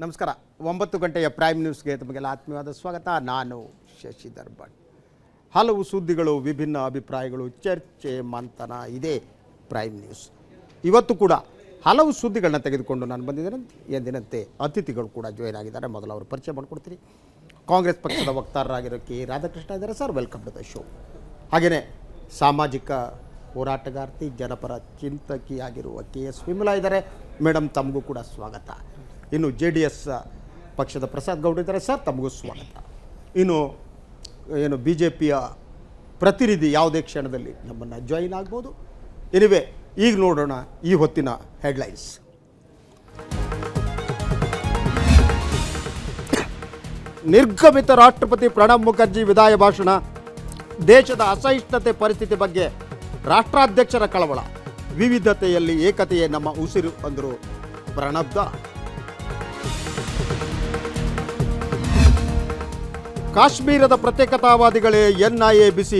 ನಮಸ್ಕಾರ. 9 ಗಂಟೆಯ ಪ್ರೈಮ್ ನ್ಯೂಸ್ಗೆ ತಮಗೆಲ್ಲ ಆತ್ಮೀಯವಾದ ಸ್ವಾಗತ. ನಾನು ಶಶಿಧರ್ ಭಟ್. ಹಲವು ಸುದ್ದಿಗಳು, ವಿಭಿನ್ನ ಅಭಿಪ್ರಾಯಗಳು, ಚರ್ಚೆ, ಮಂಥನ ಇದೇ ಪ್ರೈಮ್ ನ್ಯೂಸ್. ಇವತ್ತು ಕೂಡ ಹಲವು ಸುದ್ದಿಗಳನ್ನ ತೆಗೆದುಕೊಂಡು ನಾನು ಬಂದಿದ್ದೇನೆ. ಎಂದಿನಂತೆ ಅತಿಥಿಗಳು ಕೂಡ ಜಾಯಿನ್ ಆಗಿದ್ದಾರೆ. ಮೊದಲು ಅವರು ಪರಿಚಯ ಮಾಡಿಕೊಡ್ತೀನಿ. ಕಾಂಗ್ರೆಸ್ ಪಕ್ಷದ ವಕ್ತಾರರಾಗಿರೋ ಕೆ ರಾಧಾಕೃಷ್ಣ ಇದ್ದಾರೆ. Sir, welcome to the show. ಹಾಗೆಯೇ ಸಾಮಾಜಿಕ ಹೋರಾಟಗಾರ್ತಿ, ಜನಪರ ಚಿಂತಕಿಯಾಗಿರುವ KS ವಿಮಲಾ ಇದ್ದಾರೆ. ಮೇಡಮ್, ತಮಗೂ ಕೂಡ ಸ್ವಾಗತ. ಇನ್ನು JDS ಪಕ್ಷದ ಪ್ರಸಾದ್ ಗೌಡ ಇದ್ದಾರೆ. ಸರ್, ತಮಗೂ ಸ್ವಾಗತ. ಇನ್ನು BJPಯ ಪ್ರತಿನಿಧಿ ಯಾವುದೇ ಕ್ಷಣದಲ್ಲಿ ನಮ್ಮನ್ನು ಜಾಯಿನ್ ಆಗ್ಬೋದು. ಎನಿವೆ, ಈಗ ನೋಡೋಣ ಈ ಹೊತ್ತಿನ ಹೆಡ್ಲೈನ್ಸ್. ನಿರ್ಗಮಿತ ರಾಷ್ಟ್ರಪತಿ ಪ್ರಣಬ್ ಮುಖರ್ಜಿ ವಿದಾಯ ಭಾಷಣ. ದೇಶದ ಅಸಹಿಷ್ಣುತೆ ಪರಿಸ್ಥಿತಿ ಬಗ್ಗೆ ರಾಷ್ಟ್ರಾಧ್ಯಕ್ಷರ ಕಳವಳ. ವಿವಿಧತೆಯಲ್ಲಿ ಏಕತೆಯೇ ನಮ್ಮ ಉಸಿರು ಅಂದರು ಪ್ರಣಬ್. ಕಾಶ್ಮೀರದ ಪ್ರತ್ಯೇಕತಾವಾದಿಗಳೇ NIA ಬಿಸಿ.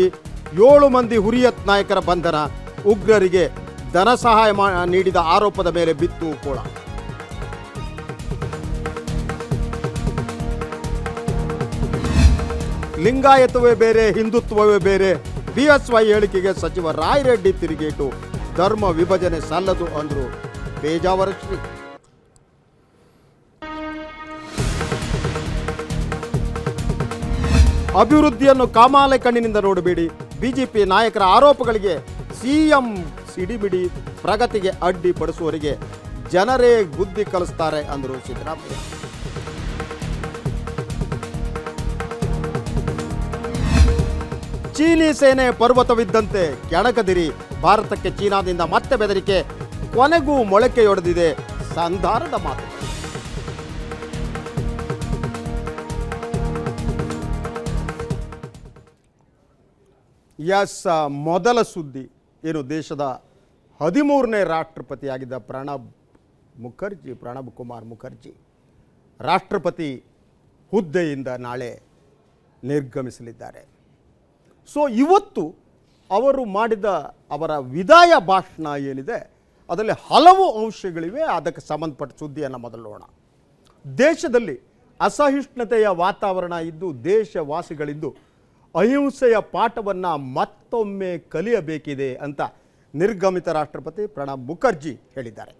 7 ಮಂದಿ ಹುರಿಯತ್ ನಾಯಕರ ಬಂಧನ. ಉಗ್ರರಿಗೆ ಧನ ಸಹಾಯ ನೀಡಿದ ಆರೋಪದ ಮೇಲೆ ಬಿತ್ತು ಕೋಳ. ಲಿಂಗಾಯತವೇ ಬೇರೆ, ಹಿಂದುತ್ವವೇ ಬೇರೆ. BSY ಹೇಳಿಕೆಗೆ ಸಚಿವ ರಾಯರೆಡ್ಡಿ ತಿರುಗೇಟು. ಧರ್ಮ ವಿಭಜನೆ ಸಲ್ಲದು ಅಂದರು ಪೇಜಾವರ ಶ್ರೀ. ಅಭಿವೃದ್ಧಿಯನ್ನು ಕಾಮಾಲೆ ಕಣ್ಣಿನಿಂದ ನೋಡಬೇಡಿ. BJP ನಾಯಕರ ಆರೋಪಗಳಿಗೆ CM ಸಿಡಿಬಿಡಿ. ಪ್ರಗತಿಗೆ ಅಡ್ಡಿಪಡಿಸುವವರಿಗೆ ಜನರೇ ಬುದ್ಧಿ ಕಲಿಸ್ತಾರೆ ಅಂದರು ಸಿದ್ದರಾಮಯ್ಯ. ಚೀನಿ ಸೇನೆ ಪರ್ವತವಿದ್ದಂತೆ ಕೆಣಕದಿರಿ. ಭಾರತಕ್ಕೆ ಚೀನಾದಿಂದ ಮತ್ತೆ ಬೆದರಿಕೆ. ಕೊನೆಗೂ ಮೊಳಕೆಯೊಡೆದಿದೆ ಸಂಧಾನದ ಮಾತು. ಮೊದಲ ಸುದ್ದಿ ಏನು, ದೇಶದ 13ನೇ ರಾಷ್ಟ್ರಪತಿಯಾಗಿದ್ದ ಪ್ರಣಬ್ ಕುಮಾರ್ ಮುಖರ್ಜಿ ರಾಷ್ಟ್ರಪತಿ ಹುದ್ದೆಯಿಂದ ನಾಳೆ ನಿರ್ಗಮಿಸಲಿದ್ದಾರೆ. ಸೊ ಇವತ್ತು ಅವರು ಮಾಡಿದ ಅವರ ವಿದಾಯ ಭಾಷಣ ಏನಿದೆ ಅದರಲ್ಲಿ ಹಲವು ಅಂಶಗಳಿವೆ. ಅದಕ್ಕೆ ಸಂಬಂಧಪಟ್ಟ ಸುದ್ದಿಯನ್ನು ಮೊದಲು ನೋಡೋಣ. ದೇಶದಲ್ಲಿ ಅಸಹಿಷ್ಣುತೆಯ ವಾತಾವರಣ ಇದ್ದು ದೇಶವಾಸಿಗಳಿದ್ದು ಅಹಿಂಸೆಯ ಪಾಠವನ್ನು ಮತ್ತೊಮ್ಮೆ ಕಲಿಯಬೇಕಿದೆ ಅಂತ ನಿರ್ಗಮಿತ ರಾಷ್ಟ್ರಪತಿ ಪ್ರಣಬ್ ಮುಖರ್ಜಿ ಹೇಳಿದ್ದಾರೆ.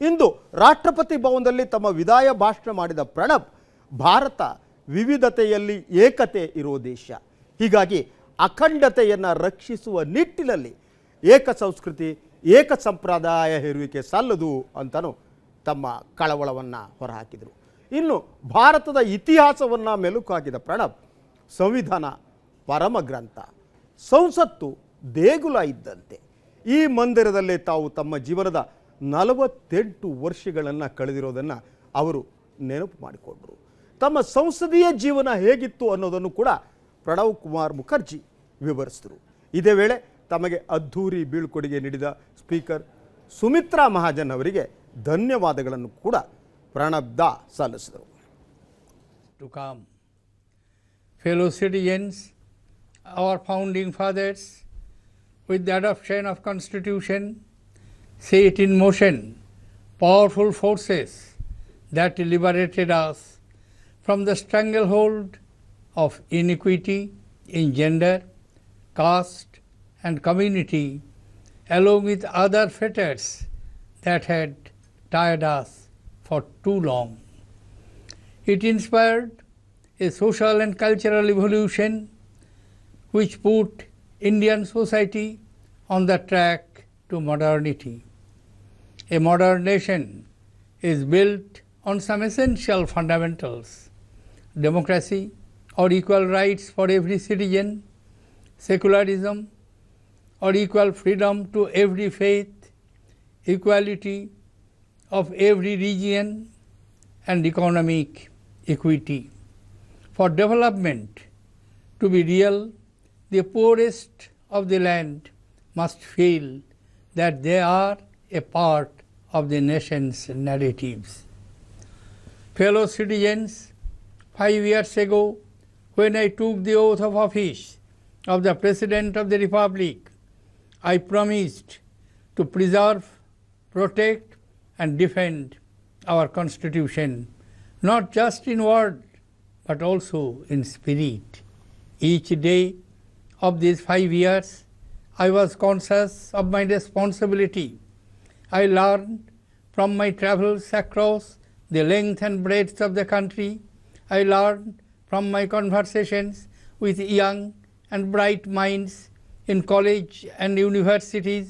ಇಂದು ರಾಷ್ಟ್ರಪತಿ ಭವನದಲ್ಲಿ ತಮ್ಮ ವಿದಾಯ ಭಾಷಣ ಮಾಡಿದ ಪ್ರಣಬ್, ಭಾರತ ವಿವಿಧತೆಯಲ್ಲಿ ಏಕತೆ ಇರುವ ದೇಶ. ಹೀಗಾಗಿ ಅಖಂಡತೆಯನ್ನು ರಕ್ಷಿಸುವ ನಿಟ್ಟಿನಲ್ಲಿ ಏಕ ಸಂಸ್ಕೃತಿ, ಏಕ ಸಂಪ್ರದಾಯ ಹೇರುವಿಕೆ ಸಲ್ಲದು ಅಂತಲೂ ತಮ್ಮ ಕಳವಳವನ್ನು ಹೊರಹಾಕಿದರು. ಇನ್ನು ಭಾರತದ ಇತಿಹಾಸವನ್ನು ಮೆಲುಕು ಹಾಕಿದ ಪ್ರಣಬ್, ಸಂವಿಧಾನ ಪರಮ ಗ್ರಂಥ, ಸಂಸತ್ತು ದೇಗುಲ ಇದ್ದಂತೆ. ಈ ಮಂದಿರದಲ್ಲೇ ತಾವು ತಮ್ಮ ಜೀವನದ 48 ವರ್ಷಗಳನ್ನು ಕಳೆದಿರೋದನ್ನು ಅವರು ನೆನಪು ಮಾಡಿಕೊಂಡರು. ತಮ್ಮ ಸಂಸದೀಯ ಜೀವನ ಹೇಗಿತ್ತು ಅನ್ನೋದನ್ನು ಕೂಡ ಪ್ರಣಬ್ ಕುಮಾರ್ ಮುಖರ್ಜಿ ವಿವರಿಸಿದರು. ಇದೇ ವೇಳೆ ತಮಗೆ ಅದ್ಧೂರಿ ಬೀಳ್ಕೊಡುಗೆ ನೀಡಿದ ಸ್ಪೀಕರ್ ಸುಮಿತ್ರಾ ಮಹಾಜನ್ ಅವರಿಗೆ ಧನ್ಯವಾದಗಳನ್ನು ಕೂಡ ಪ್ರಣಬ್ ಸಲ್ಲಿಸಿದರು. To come, fellow citizens, our founding fathers, with the adoption of Constitution, set in motion powerful forces that liberated us from the stranglehold of inequity in gender, caste and community, along with other fetters that had tied us for too long. It inspired a social and cultural evolution which put Indian society on the track to modernity. A modern nation is built on some essential fundamentals: democracy or equal rights for every citizen, secularism or equal freedom to every faith, equality of every region, and economic equity. For development to be real, the poorest of the land must feel that they are a part of the nation's narratives. Fellow citizens, 5 years ago, when I took the oath of office of the President of the Republic, I promised to preserve, protect, and defend our Constitution not just in word, but also in spirit. Each day of these 5 years, I was conscious of my responsibility. I learned from my travels across the length and breadth of the country. I learned from my conversations with young and bright minds in college and universities,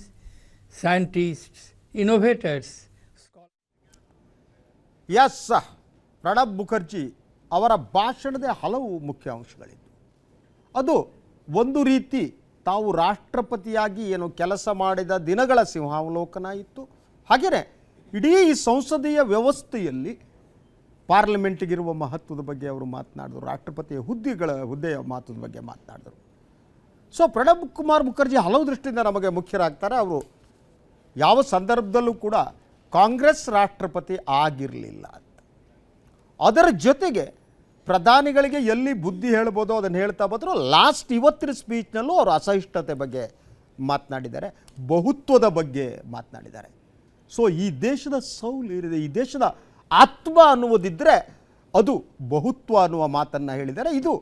scientists, innovators. Yes, Pranab Mukherjee ಅವರ ಭಾಷಣದ ಹಲವು ಮುಖ್ಯ ಅಂಶಗಳಿದ್ದು, ಅದು ಒಂದು ರೀತಿ ತಾವು ರಾಷ್ಟ್ರಪತಿಯಾಗಿ ಏನು ಕೆಲಸ ಮಾಡಿದ ದಿನಗಳ ಸಿಂಹಾವಲೋಕನ ಇತ್ತು. ಹಾಗೆಯೇ ಇಡೀ ಈ ಸಂಸದೀಯ ವ್ಯವಸ್ಥೆಯಲ್ಲಿ ಪಾರ್ಲಿಮೆಂಟಿಗಿರುವ ಮಹತ್ವದ ಬಗ್ಗೆ ಅವರು ಮಾತನಾಡಿದರು, ರಾಷ್ಟ್ರಪತಿಯ ಹುದ್ದೆಯ ಮಹತ್ವದ ಬಗ್ಗೆ ಮಾತನಾಡಿದರು. ಸೊ ಪ್ರಣಬ್ ಕುಮಾರ್ ಮುಖರ್ಜಿ ಹಲವು ದೃಷ್ಟಿಯಿಂದ ನಮಗೆ ಮುಖ್ಯರಾಗ್ತಾರೆ. ಅವರು ಯಾವ ಸಂದರ್ಭದಲ್ಲೂ ಕೂಡ ಕಾಂಗ್ರೆಸ್ ರಾಷ್ಟ್ರಪತಿ ಆಗಿರಲಿಲ್ಲ ಅಂತ. ಅದರ ಜೊತೆಗೆ ಪ್ರಧಾನಿಗಳಿಗೆ ಎಲ್ಲಿ ಬುದ್ಧಿ ಹೇಳ್ಬೋದೋ ಅದನ್ನು ಹೇಳ್ತಾ ಬಂದರು. ಲಾಸ್ಟ್ ಇವತ್ತಿನ ಸ್ಪೀಚ್ನಲ್ಲೂ ಅವರು ಅಸಹಿಷ್ಣುತೆ ಬಗ್ಗೆ ಮಾತನಾಡಿದ್ದಾರೆ, ಬಹುತ್ವದ ಬಗ್ಗೆ ಮಾತನಾಡಿದ್ದಾರೆ. ಸೊ ಈ ದೇಶದ ಸೌಲ್ ಏನಿದೆ, ಈ ದೇಶದ ಆತ್ಮ ಅನ್ನುವುದಿದ್ದರೆ ಅದು ಬಹುತ್ವ ಅನ್ನುವ ಮಾತನ್ನು ಹೇಳಿದ್ದಾರೆ. ಇದು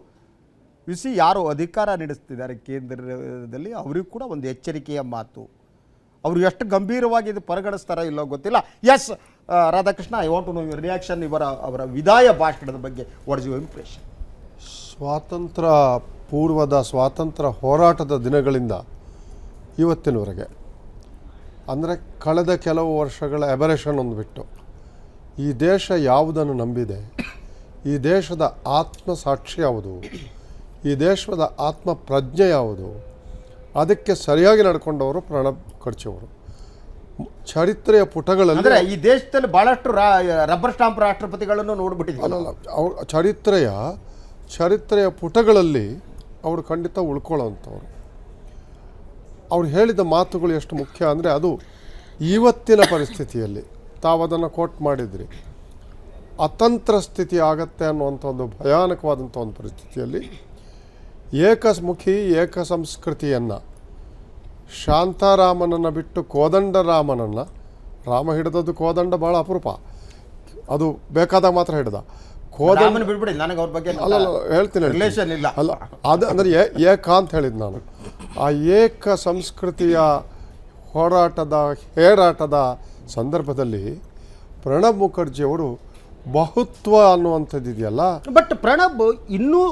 ಯಾರು ಅಧಿಕಾರ ನಡೆಸ್ತಿದ್ದಾರೆ ಕೇಂದ್ರದಲ್ಲಿ ಅವರಿಗೂ ಕೂಡ ಒಂದು ಎಚ್ಚರಿಕೆಯ ಮಾತು. ಅವರು ಎಷ್ಟು ಗಂಭೀರವಾಗಿ ಇದು ಪರಿಗಣಿಸ್ತಾರೋ ಇಲ್ಲೋ ಗೊತ್ತಿಲ್ಲ. Yes Radhakrishna, I want to know your reaction ಅವರ ವಿದಾಯ ಭಾಷಣದ ಬಗ್ಗೆ. What is your impression? ಸ್ವಾತಂತ್ರ್ಯ ಪೂರ್ವದ ಸ್ವಾತಂತ್ರ್ಯ ಹೋರಾಟದ ದಿನಗಳಿಂದ ಇವತ್ತಿನವರೆಗೆ, ಅಂದರೆ ಕಳೆದ ಕೆಲವು ವರ್ಷಗಳ ಎಬರೇಷನ್ ಒಂದು ಬಿಟ್ಟು, ಈ ದೇಶ ಯಾವುದನ್ನು ನಂಬಿದೆ, ಈ ದೇಶದ ಆತ್ಮಸಾಕ್ಷಿ ಯಾವುದು, ಈ ದೇಶದ ಆತ್ಮ ಪ್ರಜ್ಞೆ ಯಾವುದು, ಅದಕ್ಕೆ ಸರಿಯಾಗಿ ನಡ್ಕೊಂಡವರು ಪ್ರಣಬ್ ಮುಖರ್ಜಿ ಅವರು. ಚರಿತ್ರೆಯ ಪುಟಗಳಲ್ಲಿ ಈ ದೇಶದಲ್ಲಿ ಬಹಳಷ್ಟು ರಬ್ಬರ್ ಸ್ಟಾಂಪ್ ರಾಷ್ಟ್ರಪತಿಗಳನ್ನು ನೋಡ್ಬಿಟ್ಟಿದ್ದಾರೆ. ಅಲ್ಲಲ್ಲ, ಅವ್ರ ಚರಿತ್ರೆಯ ಪುಟಗಳಲ್ಲಿ ಅವರು ಖಂಡಿತ ಉಳ್ಕೊಳ್ಳೋವಂಥವ್ರು. ಅವ್ರು ಹೇಳಿದ ಮಾತುಗಳು ಎಷ್ಟು ಮುಖ್ಯ ಅಂದರೆ, ಅದು ಇವತ್ತಿನ ಪರಿಸ್ಥಿತಿಯಲ್ಲಿ ತಾವು ಅದನ್ನು ಕೋಟ್ ಮಾಡಿದ್ರಿ, ಅತಂತ್ರ ಸ್ಥಿತಿ ಆಗತ್ತೆ ಅನ್ನುವಂಥ ಒಂದು ಭಯಾನಕವಾದಂಥ ಒಂದು ಪರಿಸ್ಥಿತಿಯಲ್ಲಿ ಏಕಮುಖಿ ಏಕ ಸಂಸ್ಕೃತಿಯನ್ನು, ಶಾಂತಾರಾಮನನ್ನು ಬಿಟ್ಟು ಕೋದಂಡರಾಮನನ್ನು, ರಾಮ ಹಿಡಿದದ್ದು ಕೋದಂಡ ಭಾಳ ಅಪರೂಪ, ಅದು ಬೇಕಾದಾಗ ಮಾತ್ರ ಹಿಡ್ದ ಕೋದಂಡ ಬಿಡ್ಬಿಡಿ, ನನಗೆ ಅವ್ರ ಬಗ್ಗೆ ಅಲ್ಲ ಹೇಳ್ತೀನಿ ರಿಲೇಷನ್ ಇಲ್ಲ ಅಲ್ಲ, ಅದು ಅಂದರೆ ಏಕ ಅಂತ ಹೇಳಿದ್ದು ನಾನು. ಆ ಏಕ ಸಂಸ್ಕೃತಿಯ ಹೇರಾಟದ ಸಂದರ್ಭದಲ್ಲಿ ಪ್ರಣಬ್ ಮುಖರ್ಜಿಯವರು ಬಹುತ್ವ ಅನ್ನುವಂಥದ್ದು ಇದೆಯಲ್ಲ, ಬಟ್ ಪ್ರಣಬ್ ಇನ್ನೂ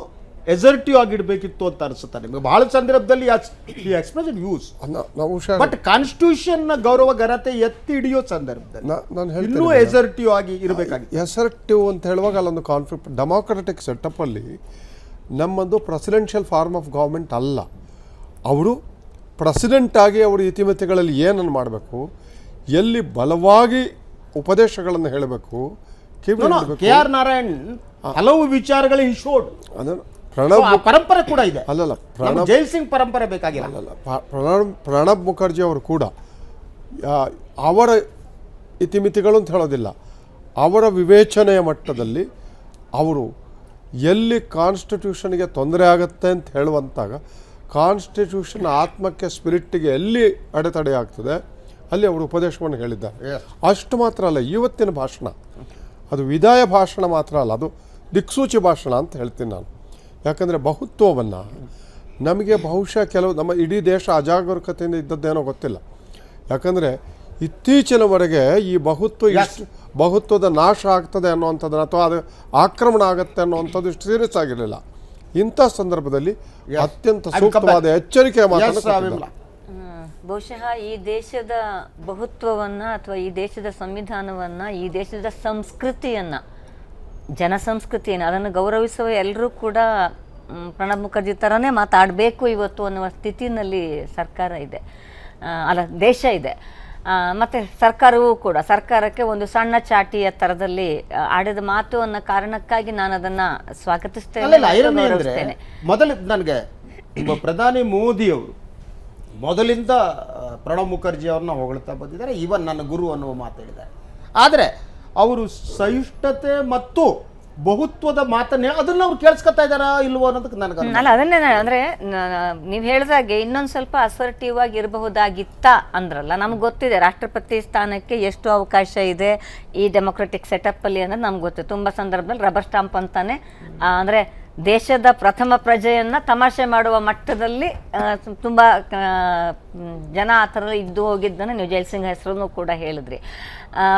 ಎಸರ್ಟಿವ್ ಆಗಿಡಬೇಕಿತ್ತು ಅಂತ ಅನಿಸುತ್ತೆ ನಿಮಗೆ. ಬಹಳ ಸಂದರ್ಭದಲ್ಲಿ ಈ ಎಕ್ಸ್ಪ್ರೆಷನ್ ಯೂಸ್, ಬಟ್ ಕಾನ್ಸ್ಟಿಟ್ಯೂಷನ್ ಗೌರವ ಘನತೆ ಎತ್ತಿ ಹಿಡಿಯೋ ಸಂದರ್ಭದಲ್ಲಿ ನಾನು ಇನ್ನೂ ಎಸರ್ಟಿವ್ ಆಗಿ ಇರಬೇಕಾಗಿತ್ತು. ಎಸರ್ಟಿವ್ ಅಂತ ಹೇಳುವಾಗ ಅಲ್ಲೊಂದು ಕಾನ್ಫ್ಲಿಕ್ಟ್. ಡೆಮಾಕ್ರೆಟಿಕ್ ಸೆಟಪ್ಪಲ್ಲಿ ನಮ್ಮದು ಪ್ರೆಸಿಡೆನ್ಷಿಯಲ್ ಫಾರ್ಮ್ ಆಫ್ ಗೌರ್ಮೆಂಟ್ ಅಲ್ಲ. ಅವರು ಪ್ರೆಸಿಡೆಂಟ್ ಆಗಿ ಅವರು ಇತಿಮಿತಿಗಳಲ್ಲಿ ಏನನ್ನು ಮಾಡಬೇಕು, ಎಲ್ಲಿ ಬಲವಾಗಿ ಉಪದೇಶಗಳನ್ನು ಹೇಳಬೇಕು, KR ನಾರಾಯಣ್ ಹಲವು ವಿಚಾರಗಳು ಇಶೋಡ್, ಅದನ್ನು ಪರಂಪರೆ ಕೂಡ ಇದೆ. ಅಲ್ಲಲ್ಲ, ಜೈಲ್ ಸಿಂಗ್ ಪರಂಪರೆ ಬೇಕಾಗಿಲ್ಲ. ಪ್ರಣಬ್ ಮುಖರ್ಜಿ ಅವರು ಕೂಡ ಅವರ ಇತಿಮಿತಿಗಳು ಅಂತ ಹೇಳೋದಿಲ್ಲ, ಅವರ ವಿವೇಚನೆಯ ಮಟ್ಟದಲ್ಲಿ ಅವರು ಎಲ್ಲಿ ಕಾನ್ಸ್ಟಿಟ್ಯೂಷನ್ಗೆ ತೊಂದರೆ ಆಗುತ್ತೆ ಅಂತ ಹೇಳುವಂತಾಗ, ಕಾನ್ಸ್ಟಿಟ್ಯೂಷನ್ ಆತ್ಮಕ್ಕೆ ಸ್ಪಿರಿಟ್ಟಿಗೆ ಎಲ್ಲಿ ಅಡೆತಡೆ ಆಗ್ತದೆ ಅಲ್ಲಿ ಅವರು ಉಪದೇಶವನ್ನು ಹೇಳಿದ್ದಾರೆ. ಅಷ್ಟು ಮಾತ್ರ ಅಲ್ಲ, ಇವತ್ತಿನ ಭಾಷಣ ಅದು ವಿದಾಯ ಭಾಷಣ ಮಾತ್ರ ಅಲ್ಲ, ಅದು ದಿಕ್ಸೂಚಿ ಭಾಷಣ ಅಂತ ಹೇಳ್ತೀನಿ ನಾನು. ಯಾಕಂದರೆ ಬಹುತ್ವವನ್ನು ನಮಗೆ ಬಹುಶಃ ನಮ್ಮ ಇಡೀ ದೇಶ ಅಜಾಗರೂಕತೆಯಿಂದ ಇದ್ದದ್ದೇನೋ ಗೊತ್ತಿಲ್ಲ. ಯಾಕಂದರೆ ಇತ್ತೀಚಿನವರೆಗೆ ಈ ಬಹುತ್ವದ ನಾಶ ಆಗ್ತದೆ ಅನ್ನುವಂಥದ್ದನ್ನು, ಅಥವಾ ಅದು ಆಕ್ರಮಣ ಆಗುತ್ತೆ ಅನ್ನುವಂಥದ್ದು ಇಷ್ಟು ಸೀರಿಯಸ್ ಆಗಿರಲಿಲ್ಲ. ಇಂಥ ಸಂದರ್ಭದಲ್ಲಿ ಅತ್ಯಂತ ಸೂಕ್ತವಾದ ಎಚ್ಚರಿಕೆಯ ಮಾತನ್ನು ಬಹುಶಃ ಈ ದೇಶದ ಬಹುತ್ವವನ್ನು ಅಥವಾ ಈ ದೇಶದ ಸಂವಿಧಾನವನ್ನು, ಈ ದೇಶದ ಸಂಸ್ಕೃತಿಯನ್ನು, ಜನಸಂಸ್ಕೃತಿಯನ್ನು ಅದನ್ನು ಗೌರವಿಸುವ ಎಲ್ಲರೂ ಕೂಡ ಪ್ರಣಬ್ ಮುಖರ್ಜಿ ಥರನೇ ಮಾತಾಡಬೇಕು ಇವತ್ತು ಅನ್ನುವ ಸ್ಥಿತಿನಲ್ಲಿ ಸರ್ಕಾರ ಇದೆ, ಅಲ್ಲ ದೇಶ ಇದೆ. ಮತ್ತು ಸರ್ಕಾರವೂ ಕೂಡ, ಸರ್ಕಾರಕ್ಕೆ ಒಂದು ಸಣ್ಣ ಚಾಟಿಯ ಥರದಲ್ಲಿ ಆಡಿದ ಮಾತು ಅನ್ನೋ ಕಾರಣಕ್ಕಾಗಿ ನಾನು ಅದನ್ನು ಸ್ವಾಗತಿಸ್ತೇನೆ. ಮೊದಲು ನನಗೆ ಪ್ರಧಾನಿ ಮೋದಿಯವರು ಮೊದಲಿಂದ ಪ್ರಣಬ್ ಮುಖರ್ಜಿ ಅವ್ರನ್ನ ಹೊಗಳ್ತಾ ಬಂದಿದ್ದಾರೆ, ಇವನ್ ನನ್ನ ಗುರು ಅನ್ನುವ ಮಾತು ಹೇಳಿದ್ದಾರೆ. ಆದರೆ ಅವರು ಸಹಿಷ್ಣುತೆ ಮತ್ತು ಬಹುತ್ವದ ಮಾತನ್ನ ಅದನ್ನ ಅವ್ರು ಕೇಳಿಸ್ಕೊತಾ ಇದಾರ ಇಲ್ವೋ ಅನ್ನೋದಕ್ಕೆ ನನಗೆ ಅಲ್ಲ ಅದನ್ನೇ ಅಂದ್ರೆ ನೀವು ಹೇಳಿದಾಗೆ ಇನ್ನೊಂದು ಸ್ವಲ್ಪ ಅಸರ್ಟಿವ್ ಆಗಿ ಇರಬಹುದಾಗಿತ್ತ ಅಂದ್ರಲ್ಲ. ನಮ್ಗೆ ಗೊತ್ತಿದೆ ರಾಷ್ಟ್ರಪತಿ ಸ್ಥಾನಕ್ಕೆ ಎಷ್ಟು ಅವಕಾಶ ಇದೆ ಈ ಡೆಮೊಕ್ರೆಟಿಕ್ ಸೆಟಪ್ ಅಲ್ಲಿ ಅನ್ನೋದು ನಮ್ಗೆ ಗೊತ್ತಿದೆ. ತುಂಬಾ ಸಂದರ್ಭದಲ್ಲಿ ರಬ್ಬರ್ ಸ್ಟಾಂಪ್ ಅಂತಾನೆ ಅಂದ್ರೆ ದೇಶದ ಪ್ರಥಮ ಪ್ರಜೆಯನ್ನ ತಮಾಷೆ ಮಾಡುವ ಮಟ್ಟದಲ್ಲಿ ತುಂಬಾ ಜನ ಆ ಥರ ಇದ್ದು ಹೋಗಿದ್ದನ್ನು ನೀವು ಜೈಲ್ ಹೆಸರನ್ನು ಕೂಡ ಹೇಳಿದ್ರಿ.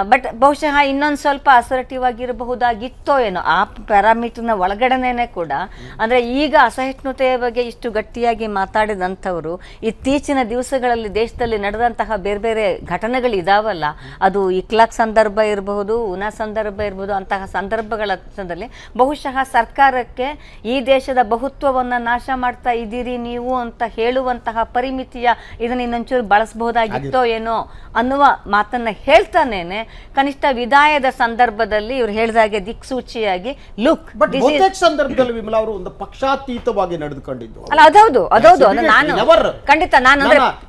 ಬಟ್ ಬಹುಶಃ ಇನ್ನೊಂದು ಸ್ವಲ್ಪ ಅಸರ್ಟಿವ್ ಆಗಿರಬಹುದಾಗಿತ್ತೋ ಏನೋ ಆ ಪ್ಯಾರಾಮೀಟರ್ನ ಒಳಗಡೆನೇ ಕೂಡ. ಅಂದರೆ ಈಗ ಅಸಹಿಷ್ಣುತೆಯ ಬಗ್ಗೆ ಇಷ್ಟು ಗಟ್ಟಿಯಾಗಿ ಮಾತಾಡಿದಂಥವರು ಇತ್ತೀಚಿನ ದಿವಸಗಳಲ್ಲಿ ದೇಶದಲ್ಲಿ ನಡೆದಂತಹ ಬೇರೆ ಬೇರೆ ಘಟನೆಗಳಿದಾವಲ್ಲ, ಅದು ಇಕ್ಲಾಕ್ ಸಂದರ್ಭ ಇರಬಹುದು, ಉನಾ ಸಂದರ್ಭ ಇರಬಹುದು, ಅಂತಹ ಸಂದರ್ಭಗಳ ಬಹುಶಃ ಸರ್ಕಾರಕ್ಕೆ ಈ ದೇಶದ ಬಹುತ್ವವನ್ನು ನಾಶ ಮಾಡ್ತಾ ಇದ್ದೀರಿ ನೀವು ಅಂತ ಹೇಳುವಂತಹ ಪರಿಮಿತಿಯ ಇದನ್ನ ಇನ್ನೊಂಚೂರು ಬಳಸಬಹುದಾಗಿತ್ತೋ ಏನೋ ಅನ್ನುವ ಮಾತನ್ನ ಹೇಳ್ತಾನೆ ಕನಿಷ್ಠ ವಿದಾಯದ ಸಂದರ್ಭದಲ್ಲಿ ಇವ್ರು ಹೇಳಿದಾಗೆ ದಿಕ್ಸೂಚಿಯಾಗಿ ಲುಕ್ ಸಂದರ್ಭದಲ್ಲಿ ವಿಮಲಾ ಅವರು ಒಂದು ಪಕ್ಷಾತೀತವಾಗಿ ನಡೆದುಕೊಂಡಿದ್ದು. ಅಲ್ಲ ಅದೌದು ನಾನು ಖಂಡಿತ ನಾನು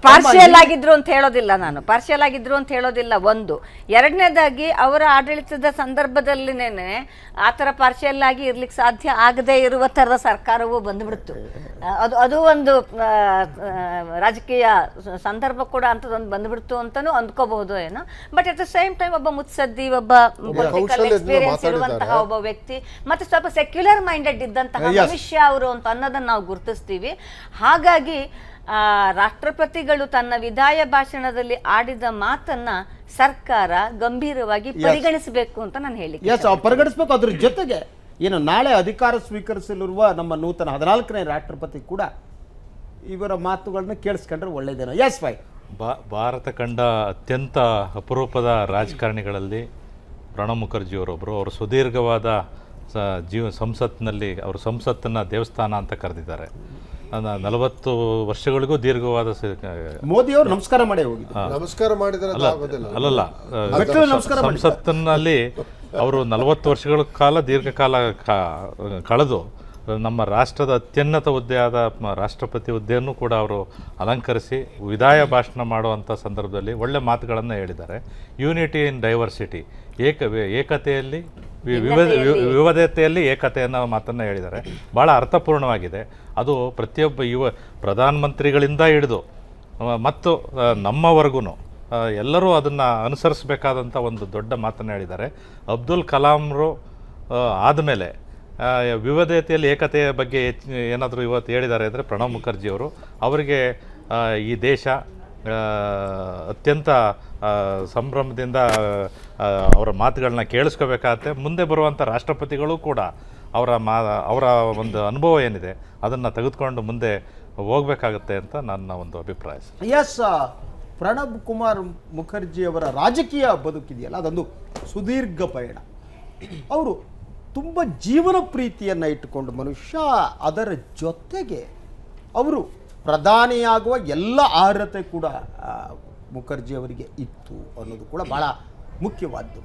ಪಾರ್ಷಿಯಲ್ ಆಗಿದ್ರು ಅಂತ ಹೇಳೋದಿಲ್ಲ. ಒಂದು ಎರಡನೇದಾಗಿ ಅವರ ಆಡಳಿತದ ಸಂದರ್ಭದಲ್ಲಿನೇನೆ ಆತರ ಪಾರ್ಷಿಯಲ್ ಆಗಿ ಇರ್ಲಿಕ್ಕೆ ಸಾಧ್ಯ ಆಗದೆ ಇರುವ ತರದ ಸರ್ಕಾರವೂ ಬಂದ್ಬಿಡ್ತು. ಅದು ಒಂದು ರಾಜಕೀಯ ಸಂದರ್ಭ ಕೂಡ ಅಂತದೊಂದು ಬಂದ್ಬಿಡ್ತು ಅಂತಾನು ಅಂದ್ಕೋಬಹುದು ಏನೋ. But at the same time ಒಬ್ಬ ಮುತ್ಸದ್ದಿ, ಒಬ್ಬ ಪೊಲಿಟಿಕಲ್ ಎಕ್ಸ್ಪೀರಿಯನ್ಸ್ ಇರುವಂತಹ ಒಬ್ಬ ವ್ಯಕ್ತಿ, ಮತ್ತೆ ಸ್ವಲ್ಪ ಸೆಕ್ಯುಲರ್ ಮೈಂಡೆಡ್ ಇದ್ದಂತಹ ಮನುಷ್ಯ ಅವರು ಅಂತ ಅನ್ನೋದನ್ನ ನಾವು ಗುರುತಿಸ್ತೀವಿ. ಹಾಗಾಗಿ ರಾಷ್ಟ್ರಪತಿಗಳು ತನ್ನ ವಿದಾಯ ಭಾಷಣದಲ್ಲಿ ಆಡಿದ ಮಾತನ್ನ ಸರ್ಕಾರ ಗಂಭೀರವಾಗಿ ಪರಿಗಣಿಸಬೇಕು ಅಂತ ನಾನು ಹೇಳಿ ಪರಿಗಣಿಸಬೇಕು. ಅದ್ರ ಜೊತೆಗೆ ಏನು ನಾಳೆ ಅಧಿಕಾರ ಸ್ವೀಕರಿಸಲಿರುವ ನಮ್ಮ ನೂತನ 14ನೇ ರಾಷ್ಟ್ರಪತಿ ಕೂಡ ಇವರ ಮಾತುಗಳನ್ನ ಕೇಳಿಸ್ಕೊಂಡ್ರೆ ಒಳ್ಳೇದೇನೋ. ಎಸ್ ವೈ ಭಾರತ ಕಂಡ ಅತ್ಯಂತ ಅಪರೂಪದ ರಾಜಕಾರಣಿಗಳಲ್ಲಿ ಪ್ರಣಬ್ ಮುಖರ್ಜಿಯವರೊಬ್ಬರು. ಅವರು ಸುದೀರ್ಘವಾದ ಸಂಸತ್ತಿನಲ್ಲಿ ಅವರು ಸಂಸತ್ತನ್ನು ದೇವಸ್ಥಾನ ಅಂತ ಕರೆದಿದ್ದಾರೆ. 40 ವರ್ಷಗಳಿಗೂ ದೀರ್ಘವಾದ ಮೋದಿ ಅವರು ನಮಸ್ಕಾರ ಮಾಡಿ ಹೋಗಿದ್ದಾರೆ. ನಮಸ್ಕಾರ ಮಾಡಿದರೆ ಅಲ್ಲಲ್ಲ, ಸಂಸತ್ತಿನಲ್ಲಿ ಅವರು 40 ವರ್ಷಗಳ ಕಾಲ ದೀರ್ಘಕಾಲ ಕಳೆದು ನಮ್ಮ ರಾಷ್ಟ್ರದ ಅತ್ಯುನ್ನತ ಹುದ್ದೆಯಾದ ರಾಷ್ಟ್ರಪತಿ ಹುದ್ದೆಯನ್ನು ಕೂಡ ಅವರು ಅಲಂಕರಿಸಿ ವಿದಾಯ ಭಾಷಣ ಮಾಡುವಂಥ ಸಂದರ್ಭದಲ್ಲಿ ಒಳ್ಳೆ ಮಾತುಗಳನ್ನು ಹೇಳಿದ್ದಾರೆ. ಯೂನಿಟಿ ಇನ್ ಡೈವರ್ಸಿಟಿ, ಏಕತೆಯಲ್ಲಿ ವಿವಿಧತೆಯಲ್ಲಿ ಏಕತೆ ಅನ್ನೋ ಮಾತನ್ನು ಹೇಳಿದ್ದಾರೆ. ಭಾಳ ಅರ್ಥಪೂರ್ಣವಾಗಿದೆ. ಅದು ಪ್ರತಿಯೊಬ್ಬ ಪ್ರಧಾನಮಂತ್ರಿಗಳಿಂದ ಹಿಡಿದು ಮತ್ತು ನಮ್ಮವರೆಗೂ ಎಲ್ಲರೂ ಅದನ್ನು ಅನುಸರಿಸಬೇಕಾದಂಥ ಒಂದು ದೊಡ್ಡ ಮಾತನ್ನು ಹೇಳಿದ್ದಾರೆ. ಅಬ್ದುಲ್ ಕಲಾಂರು ಆದಮೇಲೆ ವಿವಿಧತೆಯಲ್ಲಿ ಏಕತೆಯ ಬಗ್ಗೆ ಏನಾದರೂ ಇವತ್ತು ಹೇಳಿದ್ದಾರೆ ಅಂದರೆ ಪ್ರಣಬ್ ಮುಖರ್ಜಿಯವರು. ಅವರಿಗೆ ಈ ದೇಶ ಅತ್ಯಂತ ಸಂಭ್ರಮದಿಂದ ಅವರ ಮಾತುಗಳನ್ನ ಕೇಳಿಸ್ಕೋಬೇಕಾಗತ್ತೆ. ಮುಂದೆ ಬರುವಂಥ ರಾಷ್ಟ್ರಪತಿಗಳು ಕೂಡ ಅವರ ಒಂದು ಅನುಭವ ಏನಿದೆ ಅದನ್ನು ತೆಗೆದುಕೊಂಡು ಮುಂದೆ ಹೋಗಬೇಕಾಗತ್ತೆ ಅಂತ ನನ್ನ ಒಂದು ಅಭಿಪ್ರಾಯ. ಎಸ್, ಪ್ರಣಬ್ ಕುಮಾರ್ ಮುಖರ್ಜಿಯವರ ರಾಜಕೀಯ ಬದುಕಿದೆಯಲ್ಲ ಅದೊಂದು ಸುದೀರ್ಘ ಪಯಣ. ಅವರು ತುಂಬ ಜೀವನ ಪ್ರೀತಿಯನ್ನು ಇಟ್ಟುಕೊಂಡು ಮನುಷ್ಯ, ಅದರ ಜೊತೆಗೆ ಅವರು ಪ್ರಧಾನಿಯಾಗುವ ಎಲ್ಲ ಅರ್ಹತೆ ಕೂಡ ಮುಖರ್ಜಿಯವರಿಗೆ ಇತ್ತು ಅನ್ನೋದು ಕೂಡ ಭಾಳ ಮುಖ್ಯವಾದ್ದು.